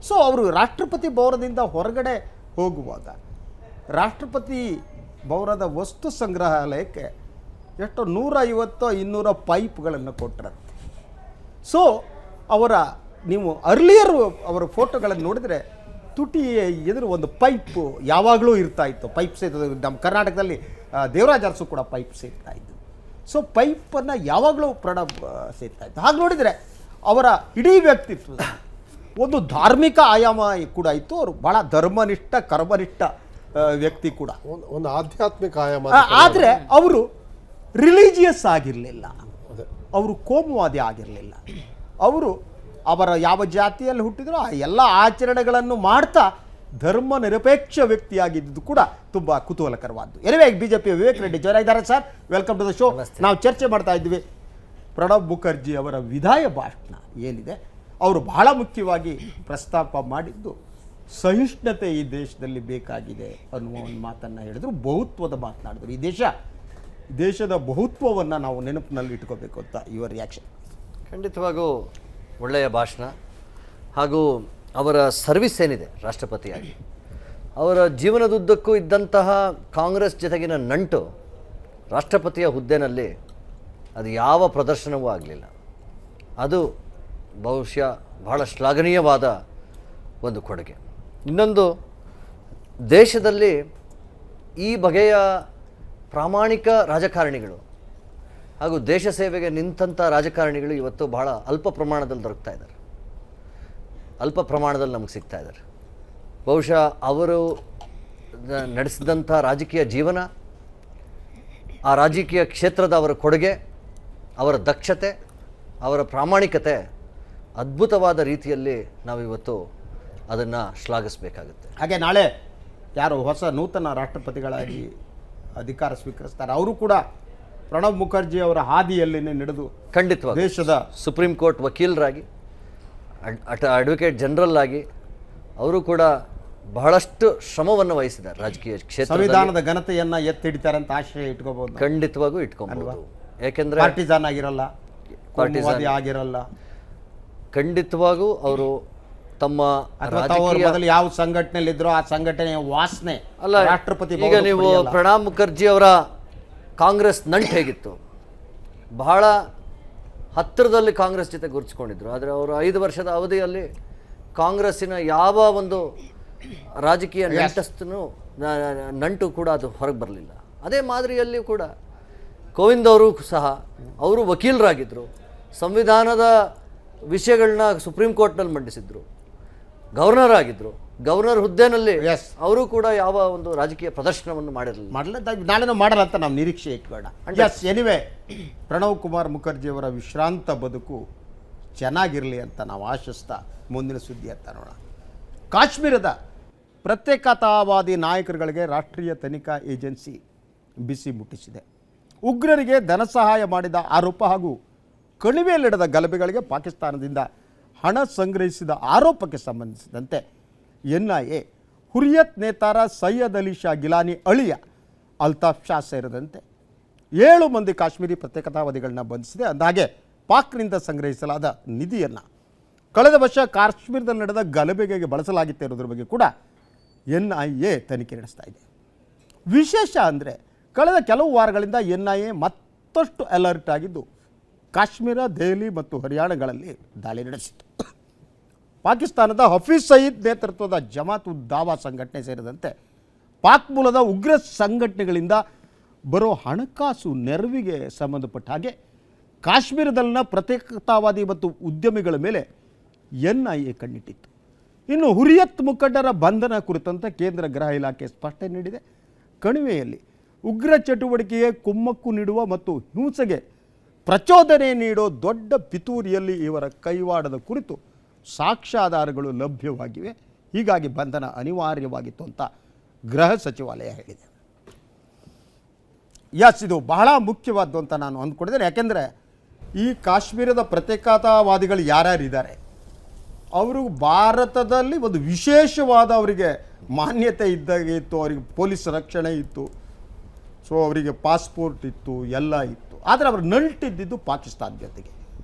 ಸೊ ಅವರು ರಾಷ್ಟ್ರಪತಿ ಭವನದಿಂದ ಹೊರಗಡೆ ಹೋಗುವಾಗ ರಾಷ್ಟ್ರಪತಿ ಭವನದ ವಸ್ತು ಸಂಗ್ರಹಾಲಯಕ್ಕೆ ಎಷ್ಟು 150-200 ಪೈಪ್ಗಳನ್ನು ಕೊಟ್ಟರಂತೆ. ಸೊ ನೀವು ಅರ್ಲಿಯರ್ ಅವರ ಫೋಟೋಗಳನ್ನು ನೋಡಿದರೆ ತುಟಿ ಎದುರು ಒಂದು ಪೈಪ್ ಯಾವಾಗಲೂ ಇರ್ತಾ ಇತ್ತು. ಪೈಪ್ ಸೇರ್ತದೆ. ನಮ್ಮ ಕರ್ನಾಟಕದಲ್ಲಿ ದೇವರಾಜ ಅರಸು ಕೂಡ ಪೈಪ್ ಸೇರ್ತಾ ಇದ್ದು. ಸೊ ಪೈಪನ್ನು ಯಾವಾಗಲೂ ಪ್ರಣಬ್ ಸೇರ್ತಾ ಇತ್ತು. ಹಾಗೆ ನೋಡಿದರೆ ಅವರ ಇಡೀ ವ್ಯಕ್ತಿತ್ವ ಒಂದು ಧಾರ್ಮಿಕ ಆಯಾಮ ಕೂಡ ಇತ್ತು. ಅವರು ಭಾಳ ಧರ್ಮನಿಷ್ಠ ಕರ್ಮನಿಷ್ಠ ವ್ಯಕ್ತಿ ಕೂಡ, ಒಂದು ಆಧ್ಯಾತ್ಮಿಕ ಆಯಾಮ. ಆದರೆ ಅವರು ರಿಲಿಜಿಯಸ್ ಆಗಿರಲಿಲ್ಲ, ಅವರು ಕೋಮುವಾದಿ ಆಗಿರಲಿಲ್ಲ. ಅವರ ಯಾವ ಜಾತಿಯಲ್ಲಿ ಹುಟ್ಟಿದ್ರೋ ಆ ಎಲ್ಲ ಆಚರಣೆಗಳನ್ನು ಮಾಡ್ತಾ ಧರ್ಮ ನಿರಪೇಕ್ಷ ವ್ಯಕ್ತಿಯಾಗಿದ್ದು ಕೂಡ ತುಂಬ ಕುತೂಹಲಕರವಾದ್ದು. ಎನಿವೆ, ಬಿಜೆಪಿಯ ವಿವೇಕ್ ರೆಡ್ಡಿ ಜೊತೆ ಇದ್ದಾರೆ. Sir, welcome to the show. ನಾವು ಚರ್ಚೆ ಮಾಡ್ತಾ ಇದ್ವಿ ಪ್ರಣಬ್ ಮುಖರ್ಜಿ ಅವರ ವಿದಾಯ ಭಾಷಣ ಏನಿದೆ. ಅವರು ಬಹಳ ಮುಖ್ಯವಾಗಿ ಪ್ರಸ್ತಾಪ ಮಾಡಿದ್ದು ಸಹಿಷ್ಣುತೆ ಈ ದೇಶದಲ್ಲಿ ಬೇಕಾಗಿದೆ ಅನ್ನುವ ಒಂದು ಮಾತನ್ನು ಹೇಳಿದ್ರು. ಬಹುತ್ವದ ಮಾತನಾಡಿದ್ರು. ಈ ದೇಶದ ಬಹುತ್ವವನ್ನು ನಾವು ನೆನಪಿನಲ್ಲಿ ಇಟ್ಕೋಬೇಕು ಅಂತ. Your reaction? ಖಂಡಿತವಾಗೂ ಒಳ್ಳೆಯ ಭಾಷಣ. ಹಾಗೂ ಅವರ ಸರ್ವಿಸ್ ಏನಿದೆ ರಾಷ್ಟ್ರಪತಿಯಾಗಿ, ಅವರ ಜೀವನದುದ್ದಕ್ಕೂ ಇದ್ದಂತಹ ಕಾಂಗ್ರೆಸ್ ಜೊತೆಗಿನ ನಂಟು ರಾಷ್ಟ್ರಪತಿಯ ಹುದ್ದೆನಲ್ಲಿ ಅದು ಯಾವ ಪ್ರದರ್ಶನವೂ ಆಗಲಿಲ್ಲ. ಅದು ಬಹುಶಃ ಬಹಳ ಶ್ಲಾಘನೀಯವಾದ ಒಂದು ಕೊಡುಗೆ. ಇನ್ನೊಂದು, ದೇಶದಲ್ಲಿ ಈ ಬಗೆಯ ಪ್ರಾಮಾಣಿಕ ರಾಜಕಾರಣಿಗಳು ಹಾಗೂ ದೇಶ ಸೇವೆಗೆ ನಿಂತಹ ರಾಜಕಾರಣಿಗಳು ಇವತ್ತು ಬಹಳ ಅಲ್ಪ ಪ್ರಮಾಣದಲ್ಲಿ ದೊರಕ್ತಾ ಇದ್ದಾರೆ, ಅಲ್ಪ ಪ್ರಮಾಣದಲ್ಲಿ ನಮಗೆ ಸಿಗ್ತಾ ಇದ್ದಾರೆ. ಬಹುಶಃ ಅವರು ನಡೆಸಿದಂಥ ರಾಜಕೀಯ ಜೀವನ, ಆ ರಾಜಕೀಯ ಕ್ಷೇತ್ರದ ಅವರ ಕೊಡುಗೆ, ಅವರ ದಕ್ಷತೆ, ಅವರ ಪ್ರಾಮಾಣಿಕತೆ ಅದ್ಭುತವಾದ ರೀತಿಯಲ್ಲಿ ನಾವಿವತ್ತು ಅದನ್ನು ಶ್ಲಾಘಿಸಬೇಕಾಗುತ್ತೆ. ಹಾಗೆ ನಾಳೆ ಯಾರು ಹೊಸ ನೂತನ ರಾಷ್ಟ್ರಪತಿಗಳಾಗಿ ಅಧಿಕಾರ ಸ್ವೀಕರಿಸ್ತಾರೆ ಅವರು ಕೂಡ ಪ್ರಣಬ್ ಮುಖರ್ಜಿ ಅವರ ಹಾದಿಯಲ್ಲಿನೇ ನಡೆದು ಖಂಡಿತವಾಗಿ ದೇಶದ ಸುಪ್ರೀಂ ಕೋರ್ಟ್ ವಕೀಲರಾಗಿ, ಅಡ್ವೊಕೇಟ್ ಜನರಲ್ ಆಗಿ ಅವರು ಕೂಡ ಬಹಳಷ್ಟು ಶ್ರಮವನ್ನು ವಹಿಸಿದ್ದಾರೆ ರಾಜಕೀಯ ಕ್ಷೇತ್ರ. ಸಂವಿಧಾನದ ಘನತೆಯನ್ನ ಎತ್ತಿಡಿತಾರೆ ಅಂತ ಆಶ್ರಯ ಇಟ್ಕೋಬಹುದು, ಖಂಡಿತವಾಗೂ ಇಟ್ಕೊಬಹುದು. ಯಾಕೆಂದ್ರೆ ಪಾರ್ಟಿಜಾನ್ ಆಗಿರಲ್ಲ, ಕೋಮುವಾದಿ ಆಗಿರಲ್ಲ. ಖಂಡಿತವಾಗೂ ಅವರು ತಮ್ಮ ಮೊದಲು ಯಾವ ಸಂಘಟನೆಯಲ್ಲಿ ಇದ್ರೋ ಆ ಸಂಘಟನೆಯ ವಾಸನೆ ಅಲ್ಲ. ರಾಷ್ಟ್ರಪತಿ ಈಗ ನೀವು ಪ್ರಣಬ್ ಮುಖರ್ಜಿ ಅವರ ಕಾಂಗ್ರೆಸ್ ನಂಟು ಹೇಗಿತ್ತು? ಬಹಳ ಹತ್ತಿರದಲ್ಲಿ ಕಾಂಗ್ರೆಸ್ ಜೊತೆ ಗುರುತಿಸ್ಕೊಂಡಿದ್ರು. ಆದರೆ ಅವರು 5 ವರ್ಷದ ಅವಧಿಯಲ್ಲಿ ಕಾಂಗ್ರೆಸ್ಸಿನ ಯಾವ ಒಂದು ರಾಜಕೀಯ ನಂಟು ಕೂಡ ಅದು ಹೊರಗೆ ಬರಲಿಲ್ಲ. ಅದೇ ಮಾದರಿಯಲ್ಲಿ ಕೂಡ ಕೋವಿಂದ್ ಅವರು ಸಹ ಅವರು ವಕೀಲರಾಗಿದ್ದರು, ಸಂವಿಧಾನದ ವಿಷಯಗಳನ್ನ ಸುಪ್ರೀಂ ಕೋರ್ಟ್ನಲ್ಲಿ ಮಂಡಿಸಿದ್ರು, ಗವರ್ನರ್ ಆಗಿದ್ರು. ಗವರ್ನರ್ ಹುದ್ದೆನಲ್ಲಿ ಅವರು ಕೂಡ ಯಾವ ಒಂದು ರಾಜಕೀಯ ಪ್ರದರ್ಶನವನ್ನು ಮಾಡಿರಲಿಲ್ಲ. ನಾಳೆ ಮಾಡಲ್ಲ ಅಂತ ನಾವು ನಿರೀಕ್ಷೆ ಇಟ್ಬೇಡ. ಎನಿವೆ, ಪ್ರಣವ್ ಕುಮಾರ್ ಮುಖರ್ಜಿ ಅವರ ವಿಶ್ರಾಂತ ಬದುಕು ಚೆನ್ನಾಗಿರಲಿ ಅಂತ ನಾವು ಆಶಿಸ್ತಾ ಮುಂದಿನ ಸುದ್ದಿ ಅಂತ ನೋಡೋಣ. ಕಾಶ್ಮೀರದ ಪ್ರತ್ಯೇಕತಾವಾದಿ ನಾಯಕರುಗಳಿಗೆ ರಾಷ್ಟ್ರೀಯ ತನಿಖಾ ಏಜೆನ್ಸಿ ಬಿಸಿ ಮುಟ್ಟಿಸಿದೆ. ಉಗ್ರರಿಗೆ ಧನ ಸಹಾಯ ಮಾಡಿದ ಆರೋಪ ಹಾಗೂ ಕಣಿವೆಯಲ್ಲಿ ನಡೆದ ಗಲಭೆಗಳಿಗೆ ಪಾಕಿಸ್ತಾನದಿಂದ ಹಣ ಸಂಗ್ರಹಿಸಿದ ಆರೋಪಕ್ಕೆ ಸಂಬಂಧಿಸಿದಂತೆ NIA ಹುರಿಯತ್ ನೇತಾರ ಸೈಯದ್ ಅಲಿ ಶಾ ಗಿಲಾನಿ ಅಳಿಯ ಅಲ್ತಾಫ್ ಶಾ ಸೇರಿದಂತೆ 7 ಮಂದಿ ಕಾಶ್ಮೀರಿ ಪ್ರತ್ಯೇಕತಾವಾದಿಗಳನ್ನ ಬಂಧಿಸಿದೆ. ಅಂದಾಗೆ ಪಾಕ್ನಿಂದ ಸಂಗ್ರಹಿಸಲಾದ ನಿಧಿಯನ್ನು ಕಳೆದ ವರ್ಷ ಕಾಶ್ಮೀರದಲ್ಲಿ ನಡೆದ ಗಲಭೆಗೆ ಬಳಸಲಾಗಿತ್ತು ಇರೋದ್ರ ಬಗ್ಗೆ ಕೂಡ NIA ತನಿಖೆ ನಡೆಸ್ತಾ ಇದೆ. ವಿಶೇಷ ಅಂದರೆ ಕಳೆದ ಕೆಲವು ವಾರಗಳಿಂದ NIA ಮತ್ತಷ್ಟು ಅಲರ್ಟ್ ಆಗಿದ್ದು ಕಾಶ್ಮೀರ, ದೆಹಲಿ ಮತ್ತು ಹರಿಯಾಣಗಳಲ್ಲಿ ದಾಳಿ ನಡೆಸಿತು. ಪಾಕಿಸ್ತಾನದ ಹಫೀಜ್ ಸಯೀದ್ ನೇತೃತ್ವದ ಜಮಾತ್ ಉದ್ ದಾವಾ ಸಂಘಟನೆ ಸೇರಿದಂತೆ ಪಾಕ್ ಮೂಲದ ಉಗ್ರ ಸಂಘಟನೆಗಳಿಂದ ಬರೋ ಹಣಕಾಸು ನೆರವಿಗೆ ಸಂಬಂಧಪಟ್ಟ ಹಾಗೆ ಕಾಶ್ಮೀರದಲ್ಲಿನ ಪ್ರತ್ಯೇಕತಾವಾದಿ ಮತ್ತು ಉದ್ಯಮಿಗಳ ಮೇಲೆ NIA ಕಣ್ಣಿಟ್ಟಿತ್ತು. ಇನ್ನು ಹುರಿಯತ್ ಮುಖಂಡರ ಬಂಧನ ಕುರಿತಂತೆ ಕೇಂದ್ರ ಗೃಹ ಇಲಾಖೆ ಸ್ಪಷ್ಟನೆ ನೀಡಿದೆ. ಕಣಿವೆಯಲ್ಲಿ ಉಗ್ರ ಚಟುವಟಿಕೆಗೆ ಕುಮ್ಮಕ್ಕು ನೀಡುವ ಮತ್ತು ಹಿಂಸೆಗೆ ಪ್ರಚೋದನೆ ನೀಡೋ ದೊಡ್ಡ ಪಿತೂರಿಯಲ್ಲಿ ಇವರ ಕೈವಾಡದ ಕುರಿತು ಸಾಕ್ಷ್ಯಾಧಾರಗಳು ಲಭ್ಯವಾಗಿವೆ. ಹೀಗಾಗಿ ಬಂಧನ ಅನಿವಾರ್ಯವಾಗಿತ್ತು ಅಂತ ಗೃಹ ಸಚಿವಾಲಯ ಹೇಳಿದೆ. ಇದು ಬಹಳ ಮುಖ್ಯವಾದ್ದು ಅಂತ ನಾನು ಅಂದ್ಕೊಂಡಿದ್ದೇನೆ. ಯಾಕೆಂದರೆ ಈ ಕಾಶ್ಮೀರದ ಪ್ರತ್ಯೇಕತಾವಾದಿಗಳು ಯಾರ್ಯಾರಿದ್ದಾರೆ ಅವರು ಭಾರತದಲ್ಲಿ ಒಂದು ವಿಶೇಷವಾದ ಅವರಿಗೆ ಮಾನ್ಯತೆ ಇದ್ದಾಗೆ ಇತ್ತು, ಅವರಿಗೆ ಪೊಲೀಸ್ ರಕ್ಷಣೆ ಇತ್ತು, ಸೊ ಅವರಿಗೆ ಪಾಸ್ಪೋರ್ಟ್ ಇತ್ತು, ಎಲ್ಲ ಇತ್ತು. ಆದರೆ ಅವರು ನಂಟಿದ್ದಿದ್ದು ಪಾಕಿಸ್ತಾನ ಜೊತೆಗೆ.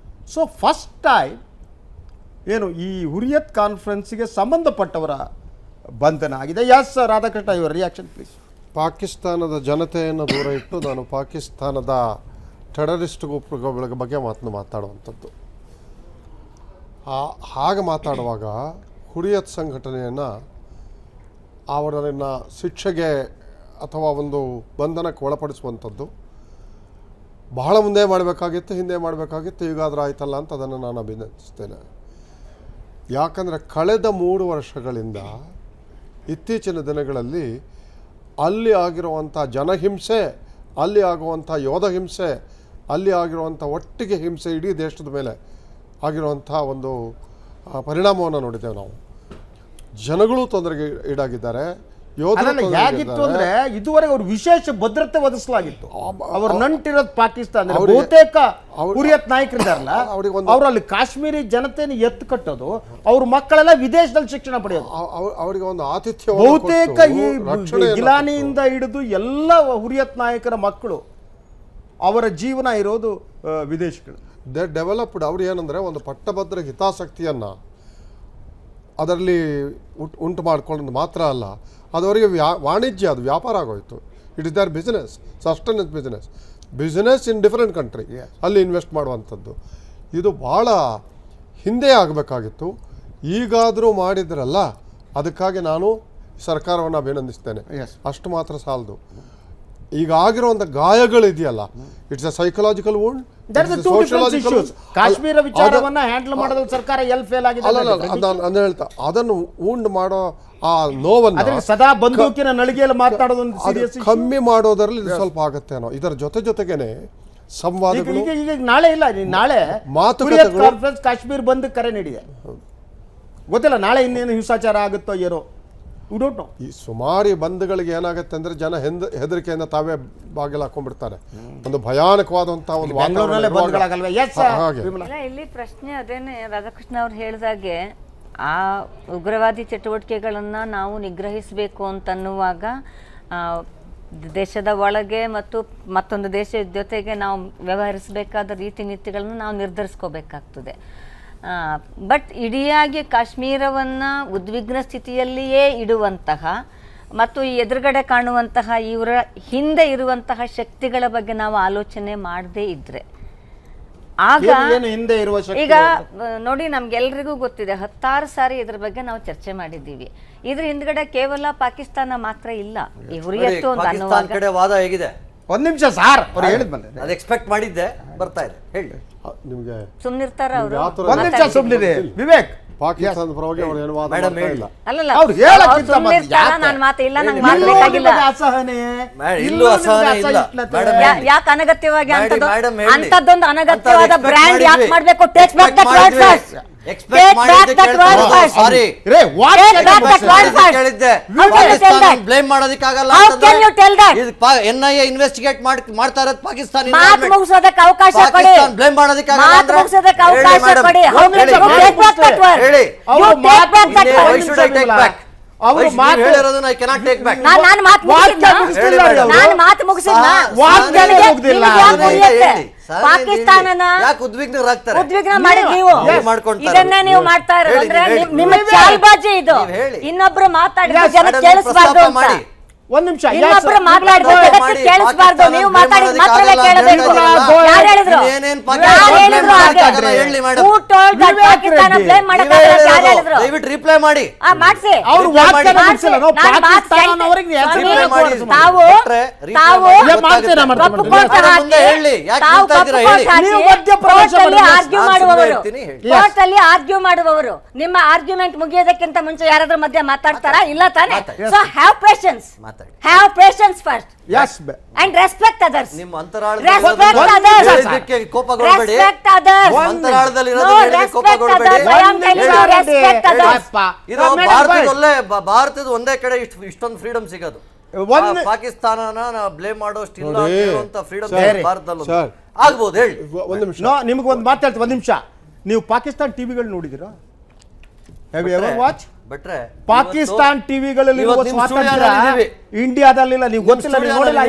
ಸೊ ಫಸ್ಟ್ ಟೈಮ್ ಏನು ಈ ಹುರಿಯತ್ ಕಾನ್ಫರೆನ್ಸ್ಗೆ ಸಂಬಂಧಪಟ್ಟವರ ಬಂಧನ ಆಗಿದೆ. ರಾಧಾಕೃಷ್ಣ, ಇವರ ರಿಯಾಕ್ಷನ್ ಪ್ಲೀಸ್. ಪಾಕಿಸ್ತಾನದ ಜನತೆಯನ್ನು ದೂರ ಇಟ್ಟು ನಾನು ಪಾಕಿಸ್ತಾನದ ಟೆರರಿಸ್ಟ್ ಗುಂಪುಗಳ ಬಗ್ಗೆ ಮಾತಾಡುವಂಥದ್ದು. ಹಾಗೆ ಮಾತಾಡುವಾಗ ಹುರಿಯತ್ ಸಂಘಟನೆಯನ್ನು ಅವರನ್ನು ಶಿಕ್ಷೆಗೆ ಅಥವಾ ಒಂದು ಬಂಧನಕ್ಕೆ ಒಳಪಡಿಸುವಂಥದ್ದು ಬಹಳ ಮುಂದೆ ಮಾಡಬೇಕಾಗಿತ್ತು, ಹಿಂದೆ ಮಾಡಬೇಕಾಗಿತ್ತು, ಈಗಾದರೂ ಆಯ್ತಲ್ಲ ಅಂತ ಅದನ್ನು ನಾನು ಅಭಿನಂದಿಸ್ತೇನೆ. ಯಾಕಂದರೆ ಕಳೆದ 3 ವರ್ಷಗಳಿಂದ ಇತ್ತೀಚಿನ ದಿನಗಳಲ್ಲಿ ಅಲ್ಲಿ ಆಗಿರುವಂಥ ಜನಹಿಂಸೆ, ಅಲ್ಲಿ ಆಗುವಂಥ ಯೋಧ ಹಿಂಸೆ, ಅಲ್ಲಿ ಆಗಿರುವಂಥ ಒಟ್ಟಿಗೆ ಹಿಂಸೆ ಇಡೀ ದೇಶದ ಮೇಲೆ ಆಗಿರುವಂಥ ಒಂದು ಪರಿಣಾಮವನ್ನು ನೋಡಿದ್ದೇವೆ ನಾವು. ಜನಗಳು ತೊಂದರೆಗೆ ಈಡಾಗಿದ್ದಾರೆ. ಹೇಗಿತ್ತು ಅಂದ್ರೆ ಇದುವರೆಗೆ ಅವರು ವಿಶೇಷ ಭದ್ರತೆ ಒದಗಿಸಲಾಗಿತ್ತು. ಅವರು ನಂಟಿರೋದು ಪಾಕಿಸ್ತಾನ. ಬಹುತೇಕ ಹುರಿಯತ್ ನಾಯಕರಿದ್ದಾರಲ್ಲ ಅವರು ಅಲ್ಲಿ ಕಾಶ್ಮೀರಿ ಜನತೆಯನ್ನು ಎತ್ತು ಕಟ್ಟೋದು, ಅವ್ರ ಮಕ್ಕಳೆಲ್ಲ ವಿದೇಶದಲ್ಲಿ ಶಿಕ್ಷಣ ಪಡೆಯೋದು, ಅವರಿಗೆ ಒಂದು ಆತಿಥ್ಯ. ಬಹುತೇಕ ಈ ಗಿಲಾನಿಯಿಂದ ಹಿಡಿದು ಎಲ್ಲ ಹುರಿಯತ್ ನಾಯಕರ ಮಕ್ಕಳು ಅವರ ಜೀವನ ಇರೋದು ವಿದೇಶಗಳು. ಡೆವಲಪ್ಡ್ ಅವ್ರು ಏನಂದರೆ ಒಂದು ಪಟ್ಟಭದ್ರ ಹಿತಾಸಕ್ತಿಯನ್ನು ಅದರಲ್ಲಿ ಉಂಟು ಮಾಡಿಕೊಳ್ಳೋದು ಮಾತ್ರ ಅಲ್ಲ, ಅದು ಅವರಿಗೆ ವಾಣಿಜ್ಯ, ಅದು ವ್ಯಾಪಾರ ಆಗೋಯ್ತು. It is their business, sustenance business in different country, ಅಲ್ಲಿ ಇನ್ವೆಸ್ಟ್ ಮಾಡುವಂಥದ್ದು. ಇದು ಭಾಳ ಹಿಂದೆ ಆಗಬೇಕಾಗಿತ್ತು. ಈಗಾದರೂ ಮಾಡಿದ್ರಲ್ಲ, ಅದಕ್ಕಾಗಿ ನಾನು ಸರ್ಕಾರವನ್ನು ಅಭಿನಂದಿಸ್ತೇನೆ. Yes. ಅಷ್ಟು ಮಾತ್ರ ಸಾಲದು. ಈಗ ಆಗಿರುವಂಥ ಗಾಯಗಳಿದೆಯಲ್ಲ, it's a psychological wound, Kashmir ವಿಚಾರವನ್ನ ಹ್ಯಾಂಡಲ್ ಮಾಡೋದ್ರಲ್ಲಿ ಸರ್ಕಾರ ಎಲ್ಲಿ ಫೇಲ್ ಆಗಿದೆ ಅಲ್ಲ ಹೇಳ್ತಾ ಅದನ್ನು ವೂಂಡ್ ಮಾಡೋ ಆ ನೋವನ್ನು ಸದಾ ಬಂದೂಕಿನ ನಳಿಗೆಯಲ್ಲಿ ಮಾತಾಡೋದು ಕಮ್ಮಿ ಮಾಡೋದರಲ್ಲಿ ಇದು ಸ್ವಲ್ಪ ಆಗತ್ತೇನೋ. ಇದರ ಜೊತೆಗೇನೆ ಸಂವಾದಗಳು ಈಗ ನಾಳೆ ಇಲ್ಲ, ನಾಳೆ ಮಾತುಕತೆಗಳು ಕಾನ್ಫರೆನ್ಸ್ ಕಾಶ್ಮೀರ ಬಂದ್ ಕರೆ ನೀಡಿದೆ. ಗೊತ್ತಿಲ್ಲ ನಾಳೆ ಇನ್ನೇನು ಹಿಂಸಾಚಾರ ಆಗುತ್ತೋ ಏನೋ, ವಿ ಡೋಂಟ್ ನೋ. ಈ ಸುಮಾರು ಬಂದ್ಗಳಿಗೆ ಏನಾಗುತ್ತೆ ಅಂದ್ರೆ ಜನ ಹೆದರಿಕೆಯಿಂದ ತಾವೇ ಬಾಗಿಲು ಹಾಕೊಂಡ್ಬಿಡ್ತಾರೆ. ಒಂದು ಭಯಾನಕವಾದಂತಹ ಒಂದು ಬೆಂಗಳೂರಿನಲ್ಲೇ ಬಂದ್ಗಳಾಗಲ್ವಾ? ಇಲ್ಲಿ ಪ್ರಶ್ನೆ ಅದೇನೆ, ರಾಧಾಕೃಷ್ಣ ಅವ್ರು ಹೇಳಿದಾಗೆ ಆ ಉಗ್ರವಾದಿ ಚಟುವಟಿಕೆಗಳನ್ನು ನಾವು ನಿಗ್ರಹಿಸಬೇಕು ಅಂತನ್ನುವಾಗ ದೇಶದ ಒಳಗೆ ಮತ್ತು ಮತ್ತೊಂದು ದೇಶದ ಜೊತೆಗೆ ನಾವು ವ್ಯವಹರಿಸಬೇಕಾದ ರೀತಿ ನೀತಿಗಳನ್ನು ನಾವು ನಿರ್ಧರಿಸ್ಕೋಬೇಕಾಗ್ತದೆ. ಬಟ್ ಇಡಿಯಾಗಿ ಕಾಶ್ಮೀರವನ್ನು ಉದ್ವಿಗ್ನ ಸ್ಥಿತಿಯಲ್ಲಿಯೇ ಇಡುವಂತಹ ಮತ್ತು ಈ ಎದುರುಗಡೆ ಕಾಣುವಂತಹ ಇವರ ಹಿಂದೆ ಇರುವಂತಹ ಶಕ್ತಿಗಳ ಬಗ್ಗೆ ನಾವು ಆಲೋಚನೆ ಮಾಡದೇ ಇದ್ರೆ ಆಗ ಹಿಂದೆ ಇರುವ ಈಗ ನೋಡಿ, ನಮ್ಗೆಲ್ರಿಗೂ ಗೊತ್ತಿದೆ, 10 ಸಾರಿ ಇದ್ರ ಬಗ್ಗೆ ನಾವು ಚರ್ಚೆ ಮಾಡಿದ್ದೀವಿ. ಇದ್ರ ಹಿಂದ್ಗಡೆ ಕೇವಲ ಪಾಕಿಸ್ತಾನ ಮಾತ್ರ ಇಲ್ಲ, ಈ ಹುರಿಯತ್ತು ಅಂತ ಅನ್ನುವಾಗ ಕಡೆ ವಾದ ಹೇಗಿದೆ. ಒಂದ್ ನಿಮಿಷ ಸಾರ್ ಅವ್ರು ಹೇಳಿದ್ ಬಂದೆ, ಅದು ಎಕ್ಸ್ಪೆಕ್ಟ್ ಮಾಡಿದ್ದೆ, ಬರ್ತಾ ಇದೆ ಹೇಳಿ. ನಿಮಗೆ ಸುಮ್ನಿರ್ತಾರ ಅವರು. ಒಂದ್ ನಿಮಿಷ ಸುಮ್ನಿರಿ ವಿವೇಕ್. ಪಾಕಿಸ್ತಾನದ ಪರವಾಗಿ ಅವರು ಏನು ವಾದ ಮಾಡ್ತಾ ಇಲ್ಲ. ಅಲ್ಲಲ್ಲ, ಅವ್ರು ಹೇಳಕ್ಕಿಂತ ನಾನು ಮಾತು ಇಲ್ಲ, ನಂಗೆ ಮಾಡ್ಬೇಕಾಗಿಲ್ಲ. ಅಸಹನೆ ಇಲ್ಲೂ ಅಸಹನೆ ಇಲ್ಲ ಮೇಡಮ್. ಯಾಕೆ ಅನಗತ್ಯವಾಗಿ ಮೇಡಮ್ ಹೇಳಿ. ಅಂತದ್ದೊಂದು ಅನಗತ್ಯವಾದ ಬ್ರ್ಯಾಂಡ್ ಯಾಕೆ ಮಾಡ್ಬೇಕು? Take back that word first. Expect ಮಾಡಿದ್ದೆ ಸಾರಿ ಕೇಳಿದ್ದೆ. ಪಾಕಿಸ್ತಾನ ಬ್ಲೇಮ್ ಮಾಡೋದಕ್ಕಾಗಲ್ಲ ಅಂತಂದ್ರೆ NIA ಇನ್ವೆಸ್ಟಿಗೇಟ್ ಮಾಡ್ತಾ ಇರೋದು ಪಾಕಿಸ್ತಾನ. ಮಾತು ಮುಗಿಸೋದಕ್ಕೆ ಅವಕಾಶ ಕೊಡಿ, ಬ್ಲೇಮ್ ಮಾಡೋದಕ್ಕಾಗಲ್ಲ ಮಾತು ಮುಗಿಸೋದಕ್ಕೆ ಅವಕಾಶ ಕೊಡಿ. ಹೇಳಿ ಅವರು ಹೇಳಿರೋದನ್ನ ಐ ಕೆನಾಟ್ ಟೇಕ್ ಬ್ಯಾಕ್. ನಾನು ಮಾತು ಮುಗಿಸಿದ್ನ. ಪಾಕಿಸ್ತಾನನ ಯಾಕೆ ಉದ್ವಿಗ್ನರಾಗ್ತಾರೆ? ಉದ್ವಿಗ್ನ ಮಾಡಿದ್ ನೀವು, ಇದನ್ನೇ ನೀವು ಮಾಡ್ತಾ ಇರೋದು. ಅಂದ್ರೆ ನಿಮ್ಮ ಚಾಲ್ಬಾಜಿ ಇದು. ಇನ್ನೊಬ್ರು ಮಾತಾಡಿದ್ರೆ ಜನ ಕೇಳಿಸ್ಬಾರ್ದು ಅಂತ. ಒಂದ್ ನಿಮಿಷ, ಇನ್ನೊಬ್ರು ಮಾತಾಡಿದ್ರೆ ಜಗತ್ತಿಗೆ ಕೇಳಿಸ್ಬಾರ್ದು, ನೀವು ಮಾತಾಡಿದ ಮಾತ್ರವೇ ಕೇಳಬೇಕು. ಯಾರು ಹೇಳಿದ್ರು? ಪಾಕಿಸ್ತಾನ ಬ್ಲೇಮ್ ಮಾಡಕ್ಕಾಗಲ್ಲ, ಯಾರು ಹೇಳಿದ್ರು? ದಯವಿಟ್ಟು ರಿಪ್ಲೈ ಮಾಡಿ. ಮಾಡ್ಸಿ. ಅವ್ರು ಆರ್ಗ್ಯೂ ಮಾಡುವವರು. ನಿಮ್ಮ ಆರ್ಗ್ಯುಮೆಂಟ್ ಮುಗಿಯೋದಕ್ಕಿಂತ ಮುಂಚೆ ಯಾರಾದ್ರೂ ಮಧ್ಯ ಮಾತಾಡ್ತಾರಾ? ಇಲ್ಲ ತಾನೆ. So have patience, have patience first. Yes, and respect others. ನಿಮ್ಮ ಅಂತರಾಳದಲ್ಲಿ ಕೋಪಗೊಳ್ಳಬೇಡಿ. ಅಂತರಾಳದಲ್ಲಿ ಕೋಪಗೊಳ್ಳಬೇಡಿ. ಇದು ಭಾರತದ ಒಂದೇ ಕಡೆ ಇಷ್ಟೊಂದು ಫ್ರೀಡಮ್ ಸಿಗೋದು. ಪಾಕಿಸ್ತಾನನ ಬ್ಲೇಮ್ ಮಾಡೋಷ್ಟಿಲ್ಲ ಅಂತ ಫ್ರೀಡಮ್ ಭಾರತದಲ್ಲಿ ಆಗ್ಬೋದು. ಹೇಳಿ ಒಂದು ನಿಮಿಷ, ನಿಮ್ಗೆ ಒಂದು ಮಾತಾಡ್ತೀವಿ. ಒಂದ್ ನಿಮಿಷ, ನೀವು ಪಾಕಿಸ್ತಾನ್ ಟಿವಿಗಳು ನೋಡಿದಿರಾ? Have you ever watch? ಬಿಟ್ರೆ ಪಾಕಿಸ್ತಾನ್ ಟಿವಿಗಳಲ್ಲಿ ಇಂಡಿಯಾದಲ್ಲಿಲ್ಲ, ನೀವು ಗೊತ್ತಿಲ್ಲ, ನೀವು ನೋಡಿಲ್ಲ.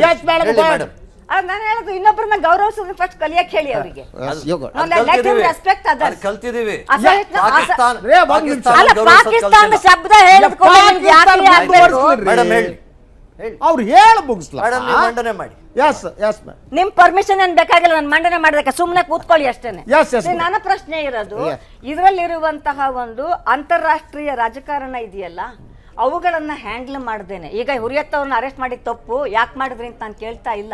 ನಾನು ಹೇಳೋದು ಇನ್ನೊಬ್ಬರನ್ನ ಗೌರವಿಸೋದು ಫಸ್ಟ್ ಕಲಿಯಕ್ ಹೇಳಿ ಅವರಿಗೆ. ಕಲ್ತಿದೀವಿ. ಪಾಕಿಸ್ತಾನ ಶಬ್ದ ಅವ್ರು ಹೇಳ ಮುಗಿಸ್ಲ ಮಂಡನೆ ಮಾಡಿ. ನಿಮ್ ಪರ್ಮಿಷನ್ ಏನ್ ಬೇಕಾಗಿಲ್ಲ, ನಾನು ಮಂಡನೆ ಮಾಡೋದಕ್ಕೆ. ಸುಮ್ನೆ ಕೂತ್ಕೊಳ್ಳಿ ಅಷ್ಟೇನೆ. ನನ್ನ ಪ್ರಶ್ನೆ ಇರೋದು, ಇದರಲ್ಲಿರುವಂತಹ ಒಂದು ಅಂತಾರಾಷ್ಟ್ರೀಯ ರಾಜಕಾರಣ ಇದೆಯಲ್ಲ, ಅವುಗಳನ್ನ ಹ್ಯಾಂಡಲ್ ಮಾಡ್ದೇನೆ. ಈಗ ಹುರಿಯತ್ತವ್ರನ್ನ ಅರೆಸ್ಟ್ ಮಾಡಿ ತಪ್ಪು ಯಾಕೆ ಮಾಡಿದ್ರಿ ಅಂತ ನಾನು ಕೇಳ್ತಾ ಇಲ್ಲ.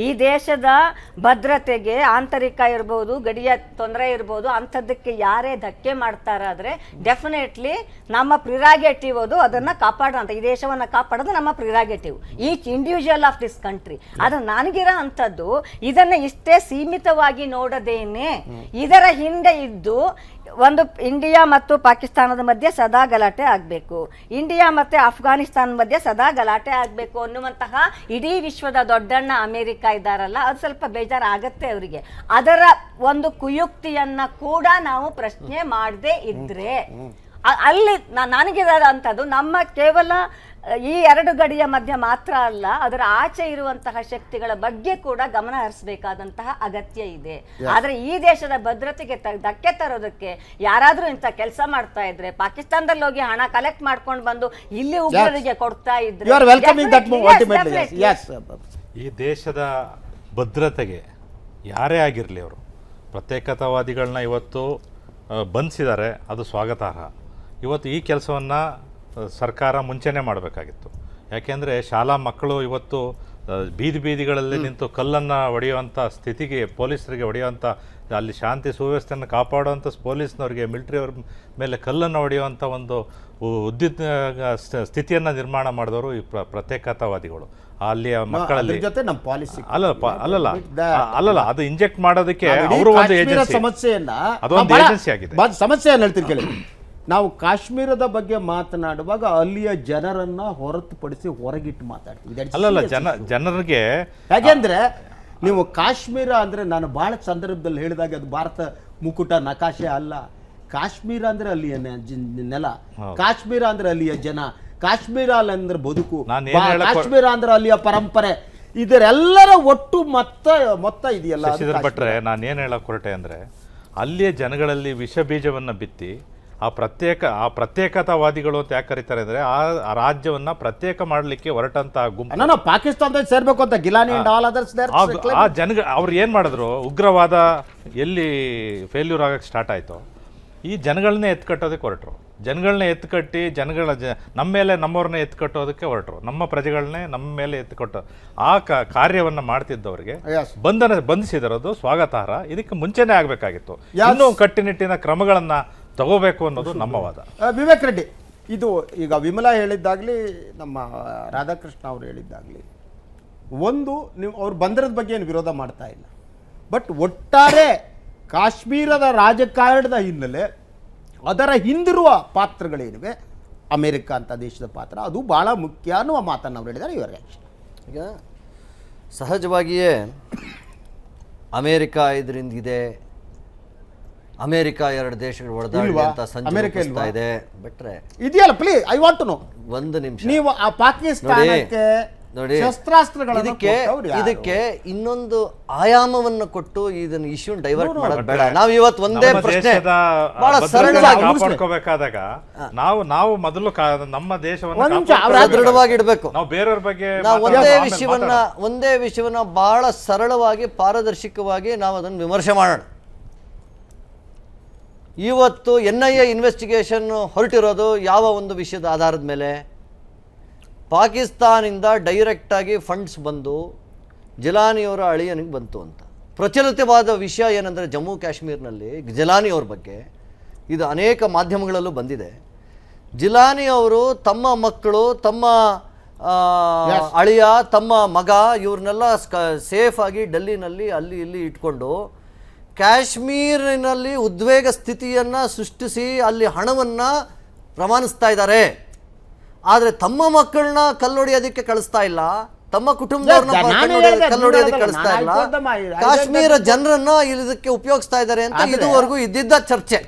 ಈ ದೇಶದ ಭದ್ರತೆಗೆ ಆಂತರಿಕ ಇರ್ಬೋದು, ಗಡಿಯ ತೊಂದರೆ ಇರ್ಬೋದು, ಅಂಥದ್ದಕ್ಕೆ ಯಾರೇ ಧಕ್ಕೆ ಮಾಡ್ತಾರಾದ್ರೆ ಡೆಫಿನೆಟ್ಲಿ ನಮ್ಮ ಪ್ರಿರಾಗೇಟಿವ್ ಅದು, ಅದನ್ನ ಕಾಪಾಡೋಂಥ, ಈ ದೇಶವನ್ನ ಕಾಪಾಡೋದು ನಮ್ಮ prerogative, each individual of this country. ಅದು ನನಗಿರೋ ಅಂಥದ್ದು. ಇದನ್ನ ಇಷ್ಟೇ ಸೀಮಿತವಾಗಿ ನೋಡದೇನೆ ಇದರ ಹಿಂದೆ ಇದ್ದು ಒಂದು ಇಂಡಿಯಾ ಮತ್ತು ಪಾಕಿಸ್ತಾನದ ಮಧ್ಯೆ ಸದಾ ಗಲಾಟೆ ಆಗಬೇಕು, ಇಂಡಿಯಾ ಮತ್ತು ಅಫ್ಘಾನಿಸ್ತಾನ ಮಧ್ಯೆ ಸದಾ ಗಲಾಟೆ ಆಗಬೇಕು ಅನ್ನುವಂತಹ ಇಡೀ ವಿಶ್ವದ ದೊಡ್ಡಣ್ಣ ಅಮೆರಿಕ ಇದ್ದಾರಲ್ಲ, ಅದು ಸ್ವಲ್ಪ ಬೇಜಾರಾಗತ್ತೆ ಅವರಿಗೆ. ಅದರ ಒಂದು ಕುಯುಕ್ತಿಯನ್ನ ಕೂಡ ನಾವು ಪ್ರಶ್ನೆ ಮಾಡದೇ ಇದ್ರೆ ಅಲ್ಲಿ ನನಗಿರೋಂಥದ್ದು ನಮ್ಮ ಕೇವಲ ಈ ಎರಡು ಗಡಿಯ ಮಧ್ಯ ಮಾತ್ರ ಅಲ್ಲ, ಅದರ ಆಚೆ ಇರುವಂತಹ ಶಕ್ತಿಗಳ ಬಗ್ಗೆ ಕೂಡ ಗಮನ ಹರಿಸಬೇಕಾದಂತಹ ಅಗತ್ಯ ಇದೆ. ಆದ್ರೆ ಈ ದೇಶದ ಭದ್ರತೆಗೆ ಧಕ್ಕೆ ತರೋದಕ್ಕೆ ಯಾರಾದ್ರೂ ಇಂಥ ಕೆಲಸ ಮಾಡ್ತಾ ಇದ್ರೆ, ಪಾಕಿಸ್ತಾನದಲ್ಲಿ ಹೋಗಿ ಹಣ ಕಲೆಕ್ಟ್ ಮಾಡ್ಕೊಂಡು ಬಂದು ಇಲ್ಲಿ ಉಗ್ರರಿಗೆ ಕೊಡ್ತಾ ಇದ್ರೆ, ಈ ದೇಶದ ಭದ್ರತೆಗೆ ಯಾರೇ ಆಗಿರಲಿ ಅವರು ಪ್ರತ್ಯೇಕತಾವಾದಿಗಳನ್ನ ಇವತ್ತು ಬಂಧಿಸಿದ್ದಾರೆ, ಅದು ಸ್ವಾಗತಾರ್ಹ. ಇವತ್ತು ಈ ಕೆಲಸವನ್ನು ಸರ್ಕಾರ ಮುಂಚೆನೇ ಮಾಡಬೇಕಾಗಿತ್ತು. ಯಾಕೆಂದರೆ ಶಾಲಾ ಮಕ್ಕಳು ಇವತ್ತು ಬೀದಿಗಳಲ್ಲಿ ನಿಂತು ಕಲ್ಲನ್ನು ಹೊಡೆಯುವಂಥ ಸ್ಥಿತಿಗೆ, ಪೊಲೀಸರಿಗೆ ಹೊಡೆಯುವಂಥ, ಅಲ್ಲಿ ಶಾಂತಿ ಸುವ್ಯವಸ್ಥೆಯನ್ನು ಕಾಪಾಡುವಂಥ ಪೊಲೀಸ್ನವ್ರಿಗೆ, ಮಿಲಿಟರಿಯವ್ರ ಮೇಲೆ ಕಲ್ಲನ್ನು ಹೊಡೆಯುವಂಥ ಒಂದು ಉದ್ದಿತ ಸ್ಥಿತಿಯನ್ನು ನಿರ್ಮಾಣ ಮಾಡಿದವರು ಈ ಪ್ರತ್ಯೇಕತಾವಾದಿಗಳು. ಅಲ್ಲಿಯ ಮಕ್ಕಳಲ್ಲಿ ಜೊತೆ ನಮ್ಮ ಪಾಲಿಸಿ ಅಲ್ಲಲ್ಲ ಅದು ಇಂಜೆಕ್ಟ್ ಮಾಡೋದಕ್ಕೆ ಅವರು ಒಂದು ಏಜೆನ್ಸಿ, ಸಮಸ್ಯೆಯನ್ನ ಅದೊಂದು ಏಜೆನ್ಸಿ ಆಗಿದೆ. ಸಮಸ್ಯೆ ಹೇಳ್ತೀನಿ ಕೇಳಿ. ನಾವು ಕಾಶ್ಮೀರದ ಬಗ್ಗೆ ಮಾತನಾಡುವಾಗ ಅಲ್ಲಿಯ ಜನರನ್ನ ಹೊರತುಪಡಿಸಿ ಹೊರಗಿಟ್ಟು ಮಾತಾಡ್ತೀವಿ. ಅಲ್ಲಲ್ಲ, ಜನರಿಗೆ ಯಾಕೆಂದ್ರೆ ನೀವು ಕಾಶ್ಮೀರ ಅಂದ್ರೆ, ನಾನು ಬಹಳ ಸಂದರ್ಭದಲ್ಲಿ ಹೇಳಿದಾಗ ಅದು ಭಾರತ ಮುಕುಟ ನಕಾಶೆ ಅಲ್ಲ. ಕಾಶ್ಮೀರ ಅಂದ್ರೆ ಅಲ್ಲಿಯ ನೆಲ, ಕಾಶ್ಮೀರ ಅಂದ್ರೆ ಅಲ್ಲಿಯ ಜನ, ಕಾಶ್ಮೀರ ಅಂದ್ರೆ ಬದುಕು, ಕಾಶ್ಮೀರ ಅಂದ್ರೆ ಅಲ್ಲಿಯ ಪರಂಪರೆ, ಇದರೆಲ್ಲರ ಒಟ್ಟು ಮೊತ್ತ ಇದೆಯಲ್ಲ. ಭಟ್ರೆ, ನಾನು ಏನು ಹೇಳಕ್ ಹೊರಟೆ ಅಂದ್ರೆ, ಅಲ್ಲಿಯ ಜನಗಳಲ್ಲಿ ವಿಷ ಬೀಜವನ್ನ ಬಿತ್ತಿ ಆ ಪ್ರತ್ಯೇಕತಾವಾದಿಗಳು ಅಂತ ಯಾಕೆ ಕರೀತಾರೆ ಅಂದ್ರೆ, ಆ ರಾಜ್ಯವನ್ನ ಪ್ರತ್ಯೇಕ ಮಾಡಲಿಕ್ಕೆ ಹೊರಟಂತ ಗುಂಪು ಪಾಕಿಸ್ತಾನದಲ್ಲಿ ಸೇರ್ಬೇಕು ಅಂತ ಗಿಲಾನಿ ಅಂಡ್ ಆಲ್ ಅದರ್ಸ್ ಆ ಜನ ಅವ್ರು ಏನ್ ಮಾಡಿದ್ರು, ಉಗ್ರವಾದ ಎಲ್ಲಿ ಫೇಲ್ಯೂರ್ ಆಗಕ್ಕೆ ಸ್ಟಾರ್ಟ್ ಆಯ್ತು, ಈ ಜನಗಳನ್ನೇ ಎತ್ಕಟ್ಟೋದಕ್ಕೆ ಹೊರಟರು. ಜನಗಳನ್ನ ಎತ್ಕಟ್ಟಿ ನಮ್ಮ ಮೇಲೆ ನಮ್ಮವ್ರನ್ನೇ ಎತ್ಕಟ್ಟೋದಕ್ಕೆ ಹೊರಟರು. ನಮ್ಮ ಪ್ರಜೆಗಳನ್ನೇ ನಮ್ಮ ಮೇಲೆ ಎತ್ಕಟ್ಟು ಆ ಕಾರ್ಯವನ್ನು ಮಾಡ್ತಿದ್ದವ್ರಿಗೆ ಬಂಧಿಸಿದರದು ಸ್ವಾಗತಾರ್ಹ. ಇದಕ್ಕೆ ಮುಂಚೆನೇ ಆಗಬೇಕಾಗಿತ್ತು. ಇನ್ನೂ ಕಟ್ಟುನಿಟ್ಟಿನ ಕ್ರಮಗಳನ್ನ ತಗೋಬೇಕು ಅನ್ನೋದು ನಮ್ಮ ವಾದ. ವಿವೇಕ್ ರೆಡ್ಡಿ, ಇದು ಈಗ ವಿಮಲಾ ಹೇಳಿದ್ದಾಗಲಿ, ನಮ್ಮ ರಾಧಾಕೃಷ್ಣ ಅವರು ಹೇಳಿದ್ದಾಗಲಿ, ಒಂದು ನೀವು ಅವ್ರು ಬಂದಿರೋದ ಬಗ್ಗೆ ಏನು ವಿರೋಧ ಮಾಡ್ತಾ ಇಲ್ಲ, ಬಟ್ ಒಟ್ಟಾರೆ ಕಾಶ್ಮೀರದ ರಾಜಕಾರಣದ ಹಿನ್ನೆಲೆ, ಅದರ ಹಿಂದಿರುವ ಪಾತ್ರಗಳೇನಿವೆ, ಅಮೆರಿಕ ಅಂತ ದೇಶದ ಪಾತ್ರ ಅದು ಬಹಳ ಮುಖ್ಯ ಅನ್ನುವ ಮಾತನ್ನು ಅವ್ರು ಹೇಳಿದ್ದಾರೆ. ಇವರಿಗೆ ಈಗ ಸಹಜವಾಗಿಯೇ ಅಮೇರಿಕ ಇದರಿಂದ ಇದೆ, ಅಮೇರಿಕ ಎರಡು ದೇಶಗಳು ಹೊಡೆದಾಡಿ ಅಂತ ಸಂಜೆ ಇದೆ ಬಿಟ್ರೆ ಇದೆಯಲ್ಲ. Please, I want to know, ಒಂದು ನಿಮಿಷ. ನೀವು ಆ ಪಾಕಿಸ್ತಾನಕ್ಕೆ ನೋಡಿ ಶಸ್ತ್ರಾಸ್ತ್ರಗಳನ್ನು ಇದಕ್ಕೆ ಇನ್ನೊಂದು ಆಯಾಮವನ್ನು ಕೊಟ್ಟು ಇದನ್ನು ಇಶ್ಯೂ ಡೈವರ್ಟ್ ಮಾಡೋದು ಬೇಡ. ನಾವು ಇವತ್ತು ಒಂದೇ ಪ್ರಶ್ನೆ ಬಹಳ ಸರಳವಾಗಿ ಕಾಪಾಡ್ಕೋಬೇಕಾದಾಗ ನಾವು ಮೊದಲು ನಮ್ಮ ದೇಶವನ್ನು ದೃಢವಾಗಿ ಇಡಬೇಕು. ನಾವು ಬೇರೆಯವ್ರ ಬಗ್ಗೆ ನಾವು ಒಂದೇ ವಿಷಯವನ್ನ ಬಹಳ ಸರಳವಾಗಿ ಪಾರದರ್ಶಕವಾಗಿ ನಾವು ಅದನ್ನು ವಿಮರ್ಶೆ ಮಾಡೋಣ. ಇವತ್ತು NIA ಇನ್ವೆಸ್ಟಿಗೇಷನ್ ಹೊರಟಿರೋದು ಯಾವ ಒಂದು ವಿಷಯದ ಆಧಾರದ ಮೇಲೆ? ಪಾಕಿಸ್ತಾನಿಂದ ಡೈರೆಕ್ಟಾಗಿ ಫಂಡ್ಸ್ ಬಂದು ಜಿಲಾನಿಯವರ ಅಳಿಯನಿಗೆ ಬಂತು ಅಂತ ಪ್ರಚಲಿತವಾದ ವಿಷಯ ಏನಂದರೆ, ಜಮ್ಮು ಕಾಶ್ಮೀರ್ನಲ್ಲಿ ಜಿಲಾನಿಯವ್ರ ಬಗ್ಗೆ ಇದು ಅನೇಕ ಮಾಧ್ಯಮಗಳಲ್ಲೂ ಬಂದಿದೆ. ಜಿಲಾನಿಯವರು ತಮ್ಮ ಮಕ್ಕಳು, ತಮ್ಮ ಅಳಿಯ, ತಮ್ಮ ಮಗ ಇವ್ರನ್ನೆಲ್ಲ ಸೇಫ್ ಆಗಿ ಡೆಲ್ಲಿನಲ್ಲಿ ಅಲ್ಲಿ ಇಲ್ಲಿ ಇಟ್ಕೊಂಡು ಕಾಶ್ಮೀರಿನಲ್ಲಿ ಉದ್ವೇಗ ಸ್ಥಿತಿಯನ್ನು ಸೃಷ್ಟಿಸಿ ಅಲ್ಲಿ ಹಣವನ್ನು ರವಾನಿಸ್ತಾ ಇದ್ದಾರೆ. ಆದರೆ ತಮ್ಮ ಮಕ್ಕಳನ್ನ ಕಲ್ಲೊಡೆಯೋದಕ್ಕೆ ಕಳಿಸ್ತಾ ಇಲ್ಲ, ತಮ್ಮ ಕುಟುಂಬದವ್ರನ್ನ ಕಲ್ಲೊಡೆಯೋದಕ್ಕೆ ಕಳಿಸ್ತಾ ಇಲ್ಲ, ಕಾಶ್ಮೀರ ಜನರನ್ನ ಇದಕ್ಕೆ ಉಪಯೋಗಿಸ್ತಾ ಇದ್ದಾರೆ ಅಂತ ಇದುವರೆಗೂ ಇದ್ದಿದ್ದ ಚರ್ಚೆ.